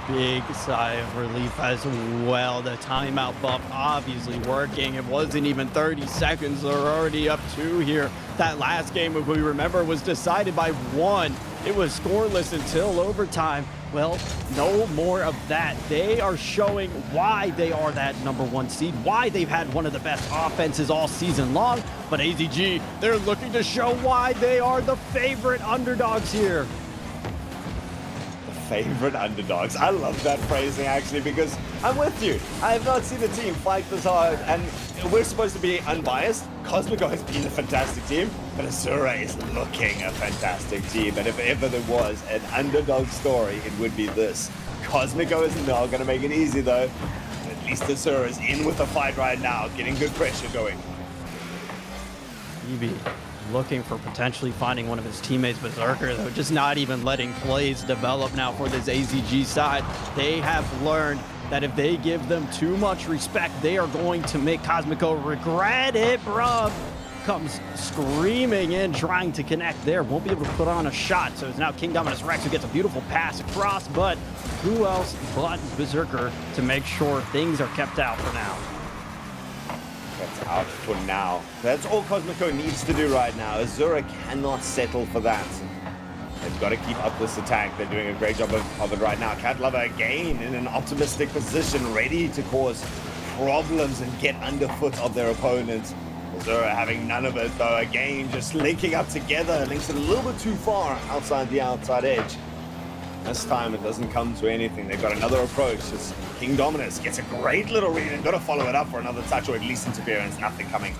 Big sigh of relief as well. The timeout bump obviously working. It wasn't even 30 seconds. They're already up 2 here. That last game, if we remember, was decided by 1. It was scoreless until overtime. Well, no more of that. They are showing why they are that number 1 seed, why they've had one of the best offenses all season long. But AZG, they're looking to show why they are the favorite underdogs here. Favorite underdogs. I love that phrasing actually, because I'm with you. I have not seen a team fight this hard, and we're supposed to be unbiased. Cosmico has been a fantastic team, but Azura is looking a fantastic team, and if ever there was an underdog story, it would be this. Cosmico is not going to make it easy though. At least Azura is in with the fight right now, getting good pressure going. EB looking for potentially finding one of his teammates, Berserker, though, just not even letting plays develop now for this AZG side. They have learned that if they give them too much respect, they are going to make Cosmico regret it. Bruv comes screaming in, trying to connect there. Won't be able to put on a shot, so it's now King Dominus Rex who gets a beautiful pass across, but who else but Berserker to make sure things are kept out for now? That's out for now. That's all Cosmico needs to do right now. Azura cannot settle for that. They've got to keep up this attack. They're doing a great job of it right now. Cat Lover again in an optimistic position, ready to cause problems and get underfoot of their opponents. Azura having none of it though. Again, just linking up together. Links it a little bit too far outside the outside edge. This time it doesn't come to anything. They've got another approach. As King Dominus gets a great little read and got to follow it up for another touch or at least interference. Nothing coming.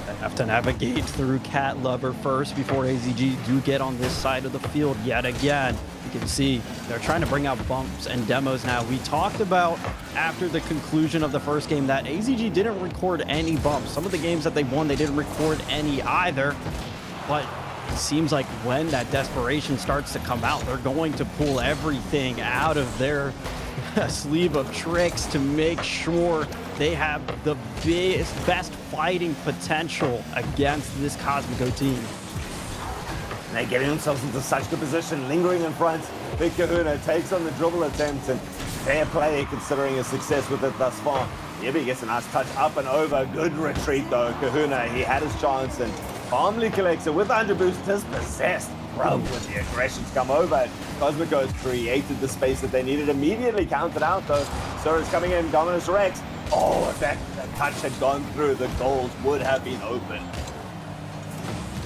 They have to navigate through Cat Lover first before AZG do get on this side of the field yet again. You can see they're trying to bring out bumps and demos now. We talked about after the conclusion of the first game that AZG didn't record any bumps. Some of the games that they won, they didn't record any either. But it seems like when that desperation starts to come out, they're going to pull everything out of their sleeve of tricks to make sure they have the best fighting potential against this Cosmico team. They're getting themselves into such good position, lingering in front. Big Kahuna takes on the dribble attempt, and fair play considering his success with it thus far. Yibby gets a nice touch up and over. Good retreat though. Kahuna, he had his chance and calmly collects it with the 100 boost, dispossessed. Bro, with the aggression to come over. Cosmico has created the space that they needed, immediately counted out though. Sora's coming in, Dominus Rex. Oh, if that touch had gone through, the goals would have been open.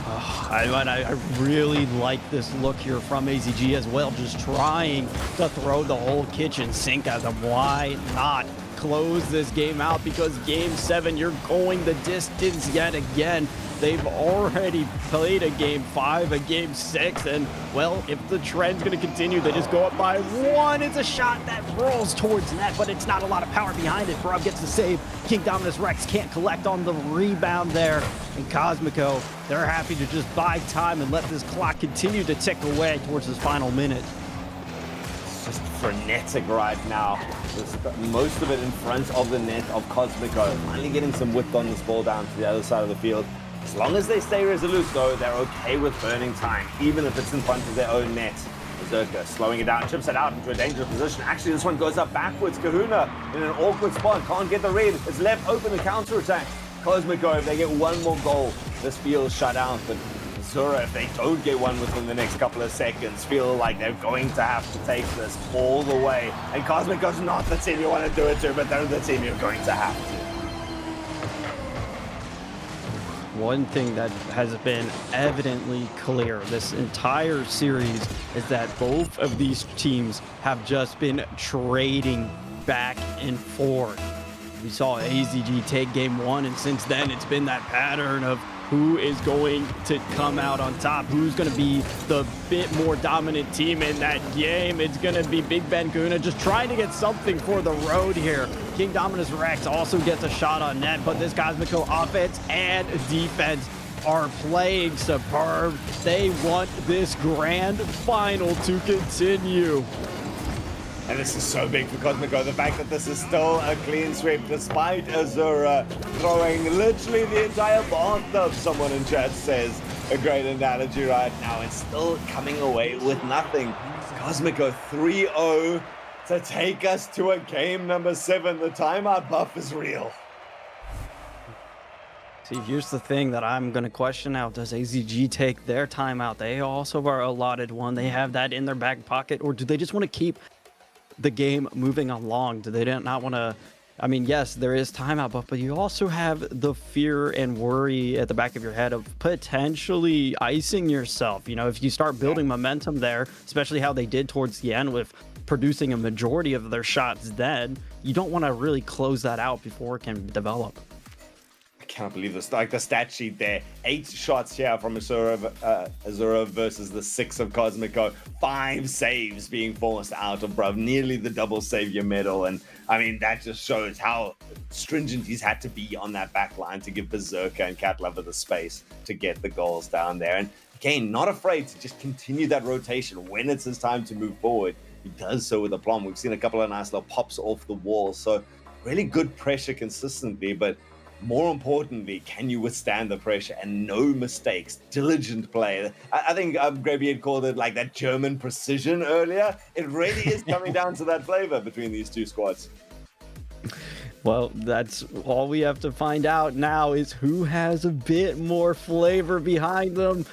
I really like this look here from AZG as well, just trying to throw the whole kitchen sink at them. Why not close this game out? Because game 7, you're going the distance yet again. They've already played a game 5, a game 6, and well, if the trend's going to continue, they just go up by 1. It's a shot that rolls towards net, but it's not a lot of power behind it. Brub gets the save. King Dominus Rex can't collect on the rebound there. And Cosmico, they're happy to just buy time and let this clock continue to tick away towards this final minute. It's just frenetic right now. Just most of it in front of the net of Cosmico. Finally getting some width on this ball down to the other side of the field. As long as they stay resolute, though, they're okay with burning time, even if it's in front of their own net. Berserker slowing it down, chips it out into a dangerous position. Actually, this one goes up backwards. Kahuna in an awkward spot, can't get the read. It's left open to counterattack. Cosmico, if they get one more goal, this feels shut out, but Azura, if they don't get one within the next couple of seconds, feel like they're going to have to take this all the way. And Cosmico's not the team you want to do it to, but they're the team you're going to have to. One thing that has been evidently clear this entire series is that both of these teams have just been trading back and forth. We saw AZG take game one, and since then it's been that pattern of who is going to come out on top, who's going to be the bit more dominant team in that game. It's going to be Big Ben Guna just trying to get something for the road here. Kingdominus Rex also gets a shot on net, but this Cosmico offense and defense are playing superb. They want this grand final to continue. And this is so big for Cosmico, the fact that this is still a clean sweep despite Azura throwing literally the entire bathtub, someone in chat says. A great analogy right now, and still coming away with nothing. Cosmico 3-0 to take us to a game number 7. The timeout buff is real. See, here's the thing that I'm going to question now. Does AZG take their timeout? They also are allotted one. They have that in their back pocket, or do they just want to keep the game moving along? Do they not want to? I mean, yes, there is timeout, but you also have the fear and worry at the back of your head of potentially icing yourself. You know, if you start building momentum there, especially how they did towards the end with producing a majority of their shots, then you don't want to really close that out before it can develop. I cannot believe this. Like the stat sheet there, 8 shots here from Azura versus the 6 of Cosmico. 5 saves being forced out of Bruv, nearly the double savior medal. And I mean, that just shows how stringent he's had to be on that back line to give Berserker and Cat Lover the space to get the goals down there. And again, not afraid to just continue that rotation when it's his time to move forward. He does so with aplomb. We've seen a couple of nice little pops off the wall. So really good pressure consistently, but more importantly, can you withstand the pressure and no mistakes? Diligent play. I think Graybeard called it like that German precision earlier. It really is coming down to that flavor between these two squads. Well, that's all we have to find out now is who has a bit more flavor behind them.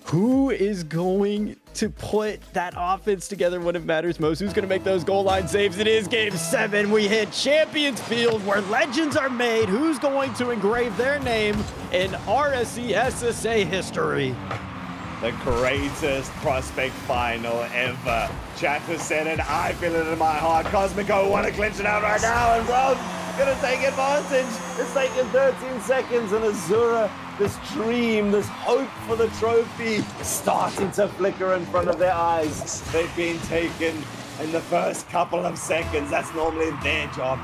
Who is going to put that offense together when it matters most? Who's going to make those goal line saves? It is game 7. We hit Champions Field where legends are made. Who's going to engrave their name in RSC SSA history? The greatest prospect final ever. Chat has said it. I feel it in my heart. Cosmico want to clinch it out right now, and Rob gonna take advantage. It's taken 13 seconds, and Azura, this dream, this hope for the trophy, starting to flicker in front of their eyes. They've been taken in the first couple of seconds. That's normally their job.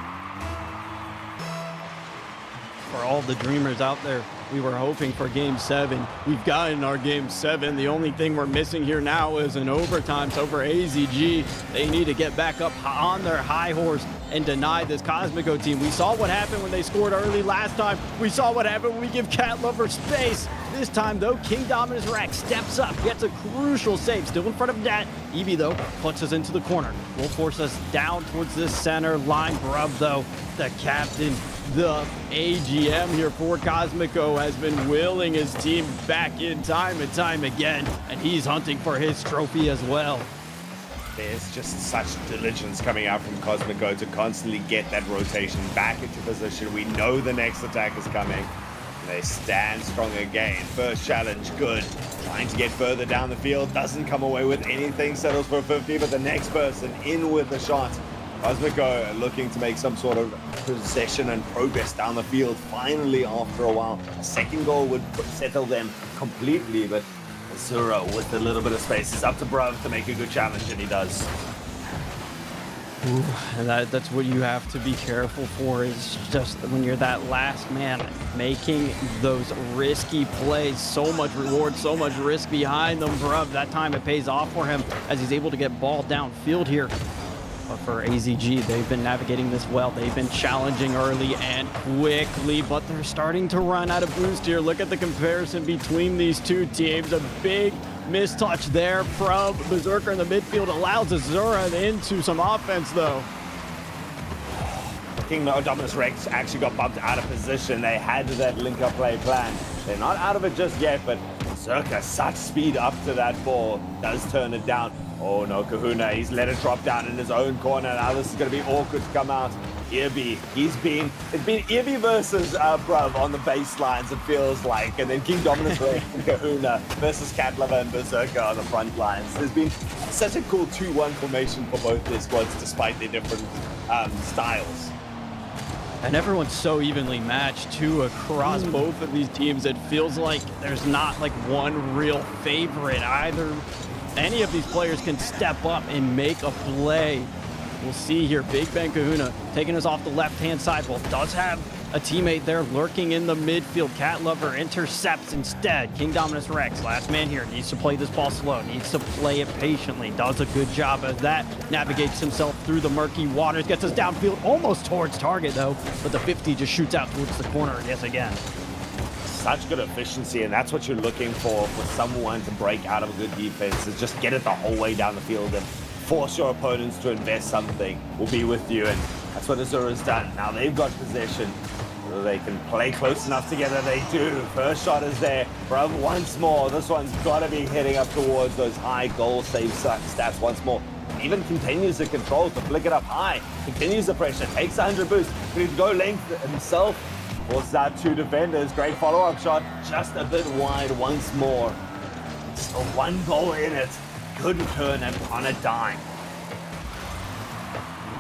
For all the dreamers out there, we were hoping for game 7. We've gotten our game 7. The only thing we're missing here now is an overtime. So for AZG, they need to get back up on their high horse and deny this Cosmico team. We saw what happened when they scored early last time. We saw what happened when we give Cat Lover space. This time, though, Kingdominus Rex steps up, gets a crucial save. Still in front of that. Eevee, though, puts us into the corner. Will force us down towards this center line. Bruv, though, the captain, the AGM here for Cosmico, has been willing his team back in time and time again, and he's hunting for his trophy as well. There's just such diligence coming out from Cosmico to constantly get that rotation back into position. We know the next attack is coming. And they stand strong again. First challenge, good. Trying to get further down the field. Doesn't come away with anything. Settles for a 50, but the next person in with the shot. Cosmico looking to make some sort of possession and progress down the field. Finally, after a while, a second goal would settle them completely, but Azura with a little bit of space is up to Bruv to make a good challenge, and he does. Ooh, and that's what you have to be careful for, is just when you're that last man, making those risky plays. So much reward, so much risk behind them. Bruv, that time it pays off for him as he's able to get ball downfield here. But for AZG, they've been navigating this well. They've been challenging early and quickly, but they're starting to run out of boost here. Look at the comparison between these two teams. A big mistouch there from Berserker in the midfield allows Azura into some offense, though. Kingdominus Rex actually got bumped out of position. They had that link-up play plan. They're not out of it just yet, but Berserker, such speed up to that ball, does turn it down. Oh no, Kahuna, he's let it drop down in his own corner. Now this is going to be awkward to come out. Irby, it's been Irby versus Bruv on the baselines, it feels like, and then King Dominus and Kahuna versus Cat Lover and Berserker on the front lines. There's been such a cool 2-1 formation for both their squads, despite their different styles. And everyone's so evenly matched too across both of these teams. It feels like there's not like one real favorite either. Any of these players can step up and make a play. We'll see here. Big Ben Kahuna taking us off the left-hand side. Well, does have a teammate there lurking in the midfield. Cat Lover intercepts instead. King Dominus Rex, last man here, needs to play this ball slow, needs to play it patiently. Does a good job of that. Navigates himself through the murky waters. Gets us downfield, almost towards target though. But the 50 just shoots out towards the corner yet again. Such good efficiency, and that's what you're looking for someone to break out of a good defense, is just get it the whole way down the field and force your opponents to invest something. We'll be with you, and that's what Azura's done. Now they've got possession. They can play close enough together, they do. First shot is there. Bruv once more. This one's got to be heading up towards those high goal save stats once more. Even continues the control to flick it up high. Continues the pressure, takes 100 boost. Ready to go length himself. Forces out 2 defenders. Great follow-up shot. Just a bit wide once more. Still 1 goal in it. Good turn and on a dime.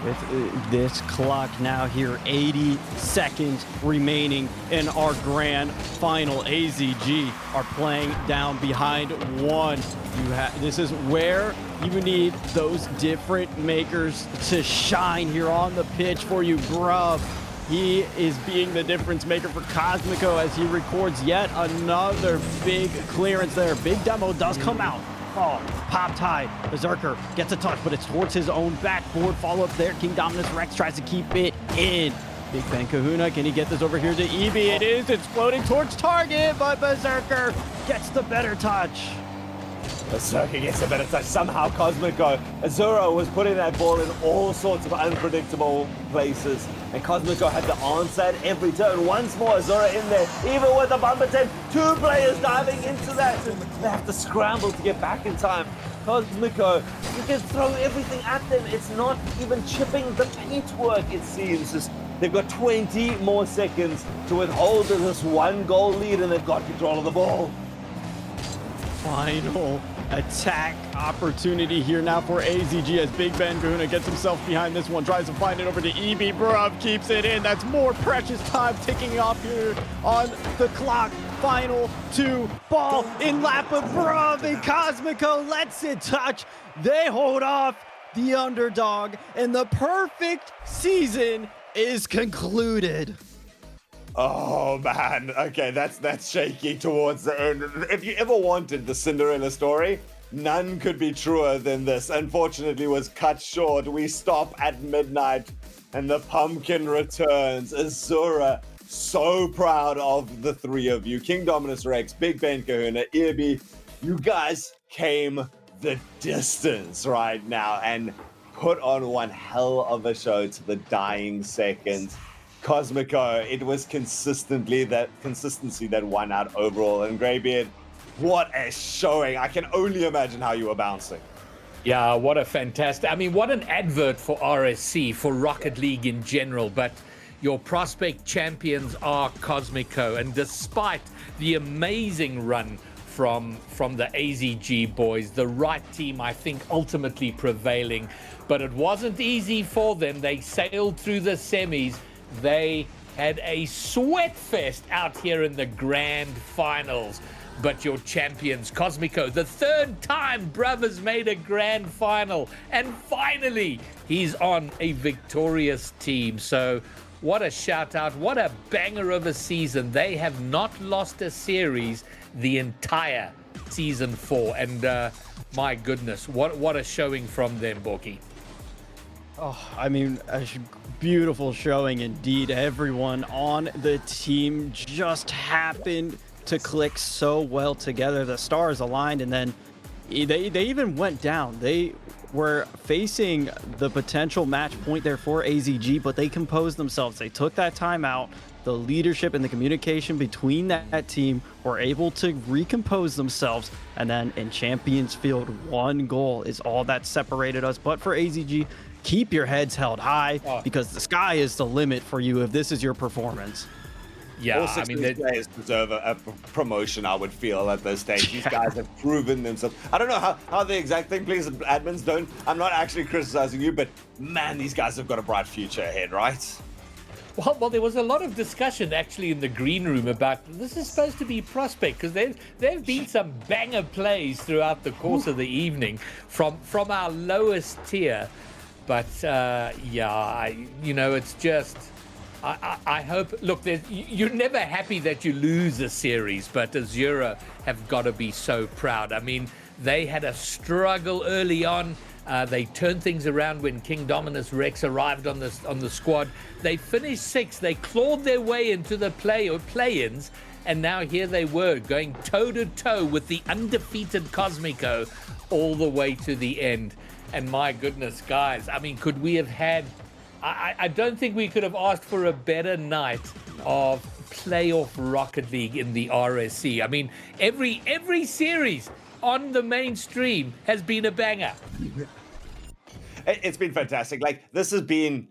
With this clock now here, 80 seconds remaining in our grand final. AZG are playing down behind 1. This is where you need those different makers to shine here on the pitch for you, Bruv. He is being the difference maker for Cosmico as he records yet another big clearance there. Big Demo does come out. Oh, popped high. Berserker gets a touch, but it's towards his own backboard. Follow up there. King Dominus Rex tries to keep it in. Big Ben Kahuna, can he get this over here to Eevee? It is. It's floating towards target, but Berserker gets the better touch. Berserker gets a better touch. Somehow Cosmico. Azura was putting that ball in all sorts of unpredictable places, and Cosmico had to answer at every turn. Once more, Azura in there, even with the bumper 10. 2 players diving into that, and they have to scramble to get back in time. Cosmico, you can throw everything at them. It's not even chipping the paintwork, it seems. They've got 20 more seconds to withhold this 1 goal lead, and they've got control of the ball. Final attack opportunity here now for AZG as Big Ben Kahuna gets himself behind this one, tries to find it over to Eevee. Bruv keeps it in. That's more precious time ticking off here on the clock. Final 2, ball in lap of Bruv, and Cosmico lets it touch. They hold off the underdog, and the perfect season is concluded. Oh man, okay, that's shaky towards the end. If you ever wanted the Cinderella story, none could be truer than this. Unfortunately, was cut short. We stop at midnight, and the pumpkin returns. Azura, so proud of the 3 of you. King Dominus Rex, Big Ben Kahuna, Irby, you guys came the distance right now and put on one hell of a show to the dying seconds. Cosmico, it was consistency that won out overall. And Greybeard, what a showing. I can only imagine how you were bouncing. Yeah, what a fantastic, I mean, what an advert for RSC, for Rocket League in general. But your prospect champions are Cosmico. And despite the amazing run from the AZG boys, the right team, I think, ultimately prevailing. But it wasn't easy for them. They sailed through the semis. They had a sweat fest out here in the grand finals. But your champions, Cosmico, the 3rd time Brothers made a grand final. And finally, he's on a victorious team. So what a shout out. What a banger of a season. They have not lost a series the entire season 4. And my goodness, what a showing from them, Borky. Oh, I mean, a beautiful showing indeed. Everyone on the team just happened to click so well together. The stars aligned, and then they even went down. They were facing the potential match point there for AZG, but they composed themselves. They took that time out. The leadership and the communication between that team were able to recompose themselves. And then in Champions Field, 1 goal is all that separated us. But for AZG, keep your heads held high because the sky is the limit for you if this is your performance. Yeah, All 6 of these players deserve a promotion, I would feel, at this stage. These guys have proven themselves. I don't know how the exact thing, please, admins, don't. I'm not actually criticizing you, but man, these guys have got a bright future ahead, right? Well, there was a lot of discussion actually in the green room about this is supposed to be prospect because there've been some banger plays throughout the course of the evening from our lowest tier. But it's just I hope. Look, you're never happy that you lose a series, but Azura have got to be so proud. I mean, they had a struggle early on. They turned things around when King Dominus Rex arrived on the squad. They finished 6th. They clawed their way into the play-ins, and now here they were going toe-to-toe with the undefeated Cosmico all the way to the end. And my goodness, guys, I mean, could we have had... I don't think we could have asked for a better night of playoff Rocket League in the RSC. I mean, every series on the mainstream has been a banger. It's been fantastic. Like, this has been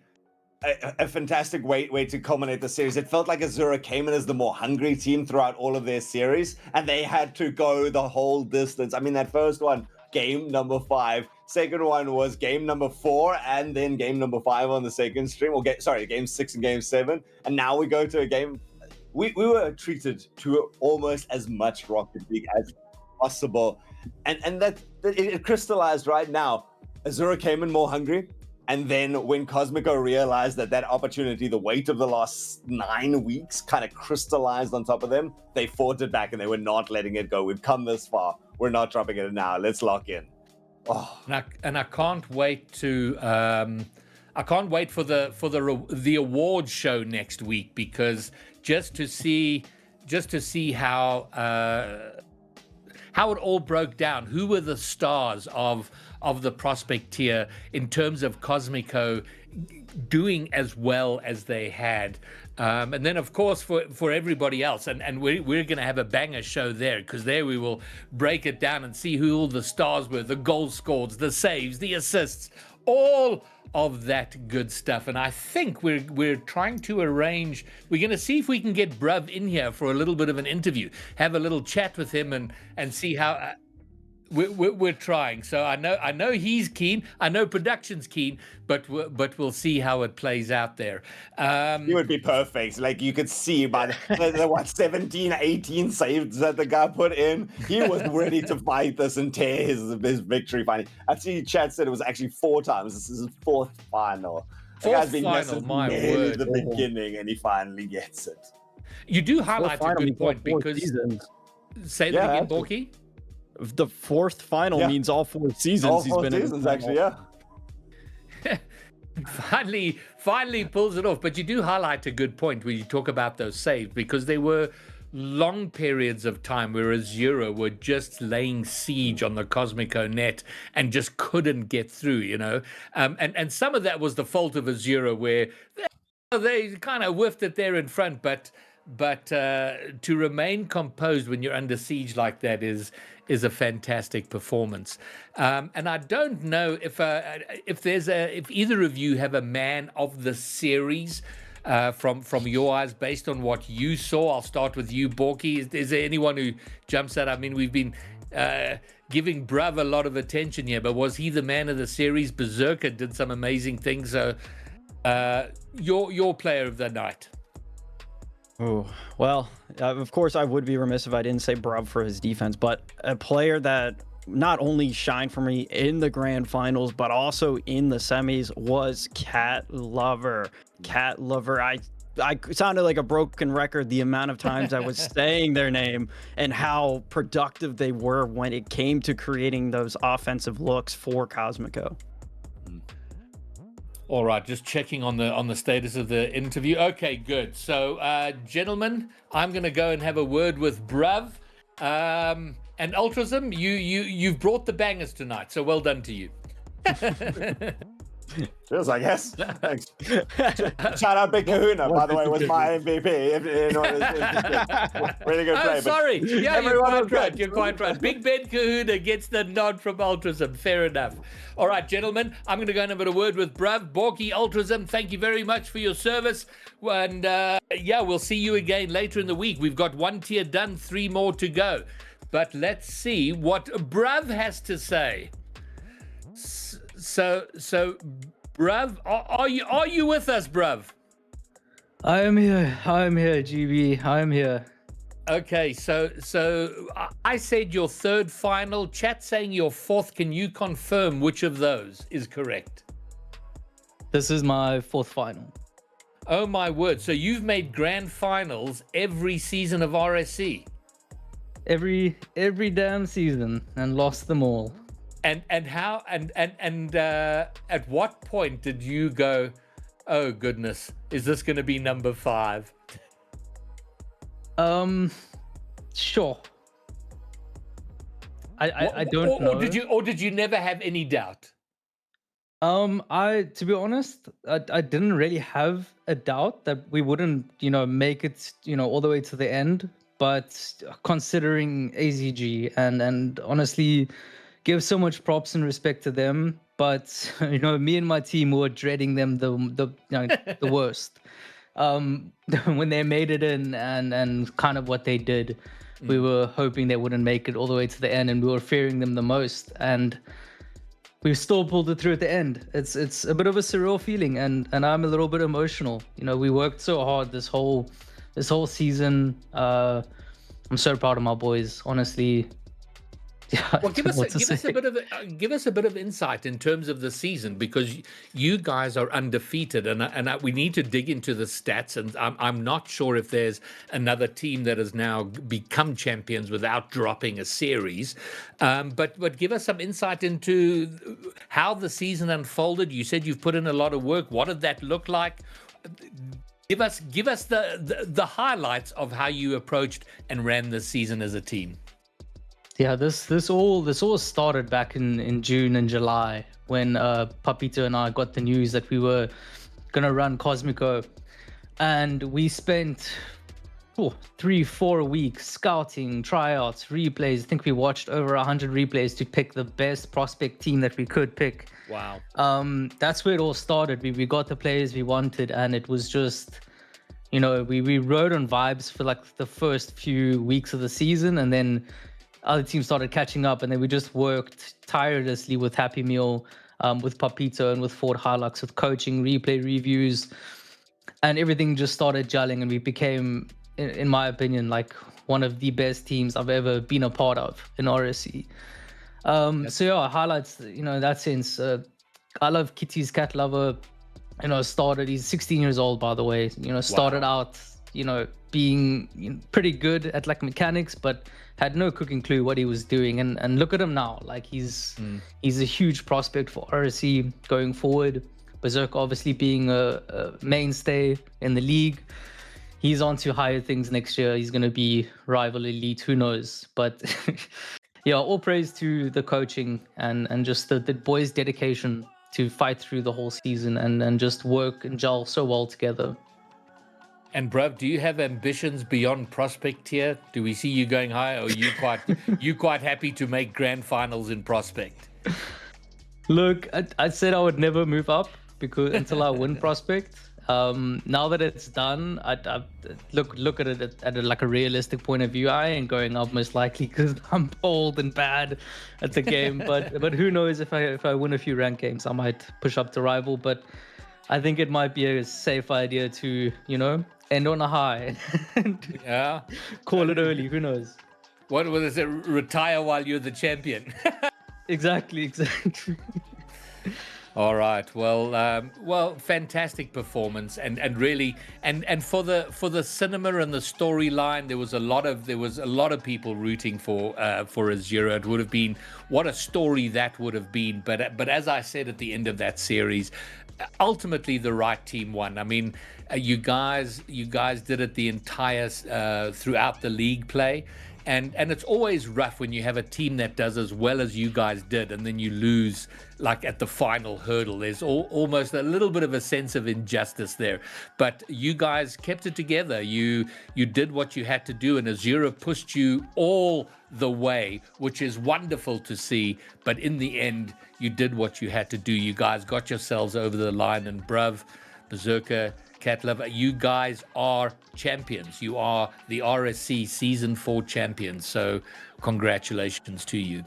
a fantastic way to culminate the series. It felt like Azura came in as the more hungry team throughout all of their series, and they had to go the whole distance. I mean, that first one, game number 5. Second one was game number 4, and then game number 5 on the second stream. Or game 6 and game 7. And now we go to a game. We were treated to almost as much Rocket League as possible, and that it crystallized right now. Azura came in more hungry, and then when Cosmico realized that opportunity, the weight of the last 9 weeks kind of crystallized on top of them, they fought it back and they were not letting it go. We've come this far, we're not dropping it now, let's lock in. And I can't wait to I can't wait for the awards show next week, because just to see how it all broke down, who were the stars of the prospect tier in terms of Cosmico doing as well as they had. And then, of course, for everybody else, and we're going to have a banger show there, because there we will break it down and see who all the stars were, the goal scores, the saves, the assists, all of that good stuff. And I think we're trying to arrange, we're going to see if we can get Bruv in here for a little bit of an interview, have a little chat with him and see how... We're trying. So I know he's keen. I know production's keen, but we'll see how it plays out there. He would be perfect. Like, you could see by the 17, 18 saves that the guy put in, he was ready to fight this and tear his victory finally. I see chat said it was actually 4 times. This is his 4th final. The guy's been messing at the beginning, and he finally gets it. You do highlight a good point, because say that again, Borky. The 4th final means all 4 seasons. All 4 seasons, actually, yeah. finally pulls it off. But you do highlight a good point when you talk about those saves, because there were long periods of time where Azura were just laying siege on the Cosmico net and just couldn't get through, you know. And some of that was the fault of Azura, where they kind of whiffed it there in front, but to remain composed when you're under siege like that is a fantastic performance. And I don't know if either of you have a man of the series from your eyes, based on what you saw. I'll start with you, Borky. Is there anyone who jumps out? I mean, we've been giving Bruv a lot of attention here, but was he the man of the series? Berserker did some amazing things. So your player of the night. Oh, well, of course, I would be remiss if I didn't say Bruv for his defense, but a player that not only shined for me in the grand finals, but also in the semis was Cat Lover. Cat Lover, I sounded like a broken record the amount of times I was saying their name, and how productive they were when it came to creating those offensive looks for Cosmico. All right, just checking on the status of the interview. Okay, good. So, gentlemen, I'm going to go and have a word with Bruv. And Ultrasm, you've brought the bangers tonight, so well done to you. Feels like yes. Thanks. Shout out Big Kahuna, by the way, was my MVP. If anyone is interested. Really good play. Oh, sorry. Yeah, you're everyone quite was right. good. You're quite right. Big Ben Kahuna gets the nod from Ultrazim. Fair enough. All right, gentlemen, I'm going to go and have a word with Bruv. Borky Ultrazim, thank you very much for your service. And yeah, we'll see you again later in the week. We've got 1 tier done, 3 more to go. But let's see what Bruv has to say. So, Bruv, are you with us, Bruv? I am here, GB. I am here. Okay, so I said your 3rd final. Chat saying your 4th. Can you confirm which of those is correct? This is my 4th final. Oh my word! So you've made grand finals every season of RSC. Every damn season and lost them all. And how and at what point did you go, oh goodness, is this going to be number 5? Sure. I don't know. Or did you never have any doubt? To be honest, I didn't really have a doubt that we wouldn't, make it, all the way to the end. But considering AZG and honestly, give so much props and respect to them. But me and my team were dreading them the worst. When they made it in and kind of what they did, we were hoping they wouldn't make it all the way to the end, and we were fearing them the most. And we still pulled it through at the end. It's a bit of a surreal feeling, and I'm a little bit emotional. We worked so hard this whole season. I'm so proud of my boys, honestly. Yeah, well, give us a bit of insight in terms of the season, because you guys are undefeated, and we need to dig into the stats. And I'm not sure if there's another team that has now become champions without dropping a series. But give us some insight into how the season unfolded. You said you've put in a lot of work. What did that look like? Give us the highlights of how you approached and ran this season as a team. Yeah, this all started back in June and July when Papito and I got the news that we were gonna run Cosmico, and we spent 3-4 weeks scouting, tryouts, replays. I think we watched over 100 replays to pick the best prospect team that we could pick. Wow. That's where it all started. We got the players we wanted, and it was just, we rode on vibes for like the first few weeks of the season, and then other teams started catching up, and then we just worked tirelessly with Happy Meal, with Papito, and with Ford Hilux, with coaching, replay reviews, and everything just started gelling, and we became, in my opinion, like one of the best teams I've ever been a part of in RSC. So yeah, highlights, in that sense. I love Kitty's Cat Lover. He's 16 years old, by the way. Started out, being pretty good at like mechanics, but had no cooking clue what he was doing. And look at him now. Like he's a huge prospect for RSC going forward. Berserk obviously being a mainstay in the league. He's on to higher things next year. He's going to be rival elite. Who knows? But yeah, all praise to the coaching and just the boys' dedication to fight through the whole season and just work and gel so well together. And Bruv, do you have ambitions beyond prospect tier? Do we see you going high, or are you quite happy to make grand finals in prospect? Look, I said I would never move up until I win prospect. Now that it's done, I look at it at like a realistic point of view. I ain't going up most likely because I'm old and bad at the game. But who knows, if I win a few rank games, I might push up to rival. But I think it might be a safe idea to end on a high. Yeah. Call it early. Who knows? What was it? Retire while you're the champion. Exactly. All right. Well, fantastic performance, and really, and for the cinema and the storyline, there was a lot of people rooting for Azura. It would have been, what a story that would have been. But as I said at the end of that series, ultimately the right team won. I mean, you guys did it the entire throughout the league play. And it's always rough when you have a team that does as well as you guys did, and then you lose like at the final hurdle. There's almost a little bit of a sense of injustice there. But you guys kept it together. You did what you had to do, and Azura pushed you all the way, which is wonderful to see. But in the end, you did what you had to do. You guys got yourselves over the line, and bruv, Berserker, Cat Lover, you guys are champions. You are the RSC Season 4 champions. So congratulations to you.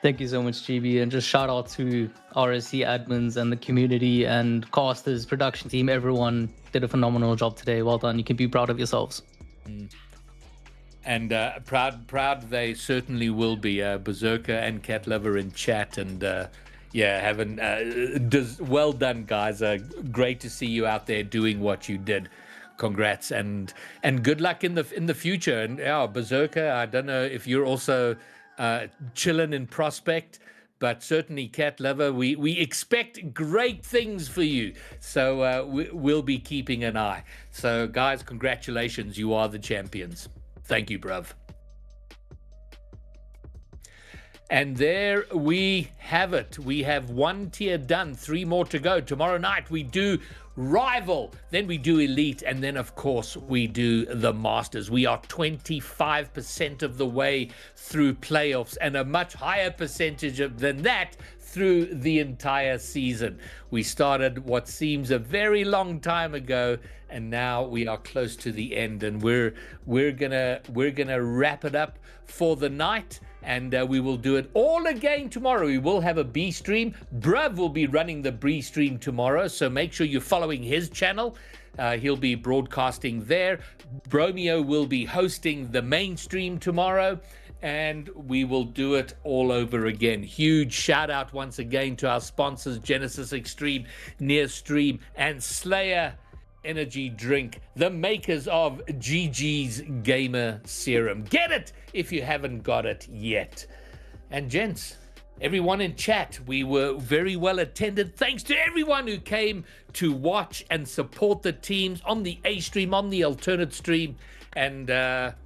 Thank you so much, GB. And just shout out to RSC admins and the community and casters, production team. Everyone did a phenomenal job today. Well done. You can be proud of yourselves. And proud they certainly will be. Berserker and Cat Lover in chat, and well done, guys. Great to see you out there doing what you did. Congrats, and good luck in the future. And Berserker, I don't know if you're also chilling in Prospect, but certainly Cat Lover, we expect great things for you. So we'll be keeping an eye. So guys, congratulations, you are the champions. Thank you, bruv. And there we have it. We have one tier done, 3 more to go. Tomorrow night we do Rival, then we do Elite, and then of course we do the Masters. We are 25% of the way through playoffs, and a much higher percentage than that through the entire season. We started what seems a very long time ago, and now we are close to the end, and we're gonna wrap it up for the night. And we will do it all again tomorrow. We will have a B stream. Bruv will be running the B stream tomorrow, so make sure you're following his channel. He'll be broadcasting there. Bromeo will be hosting the main stream tomorrow, and we will do it all over again. Huge shout out once again to our sponsors, Genesis Extreme, Nearstream, and Slayer Energy Drink, the makers of GG's Gamer Serum. Get it if you haven't got it yet. And gents, everyone in chat, we were very well attended. Thanks to everyone who came to watch and support the teams on the A stream, on the alternate stream, and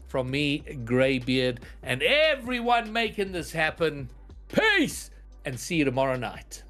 from me, Greybeard, and everyone making this happen. Peace, and see you tomorrow night.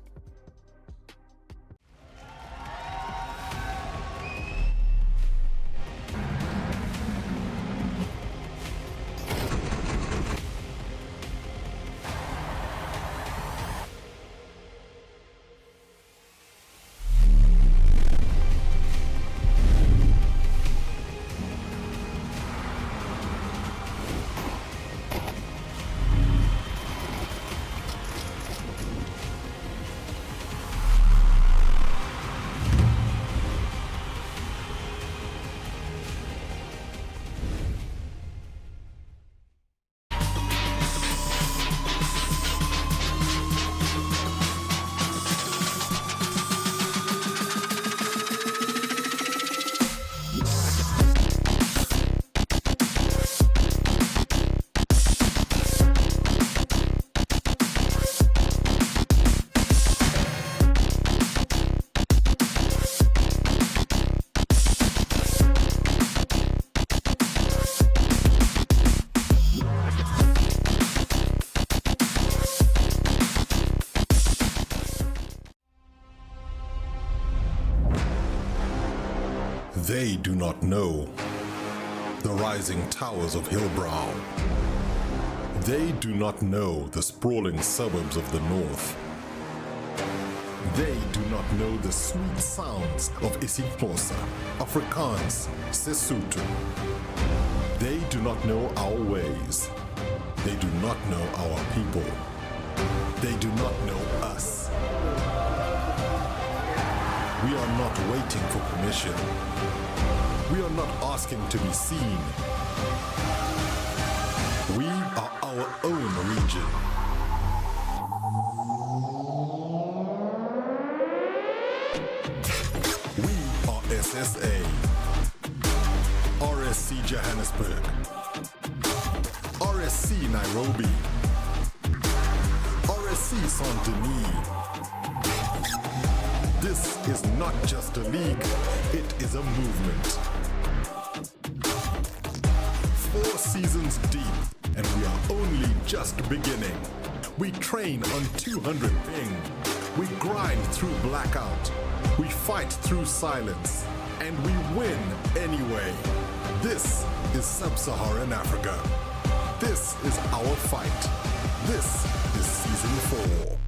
They do not know the rising towers of Hillbrow. They do not know the sprawling suburbs of the north. They do not know the sweet sounds of isiXhosa, Afrikaans, Sesotho. They do not know our ways. They do not know our people. They do not know us. We are not waiting for permission. We are not asking to be seen. We are our own region. We are SSA, RSC Johannesburg, RSC Nairobi, RSC Saint-Denis. This is not just a league, it is a movement. 4 seasons deep, and we are only just beginning. We train on 200 ping. We grind through blackout. We fight through silence. And we win anyway. This is Sub-Saharan Africa. This is our fight. This is Season 4.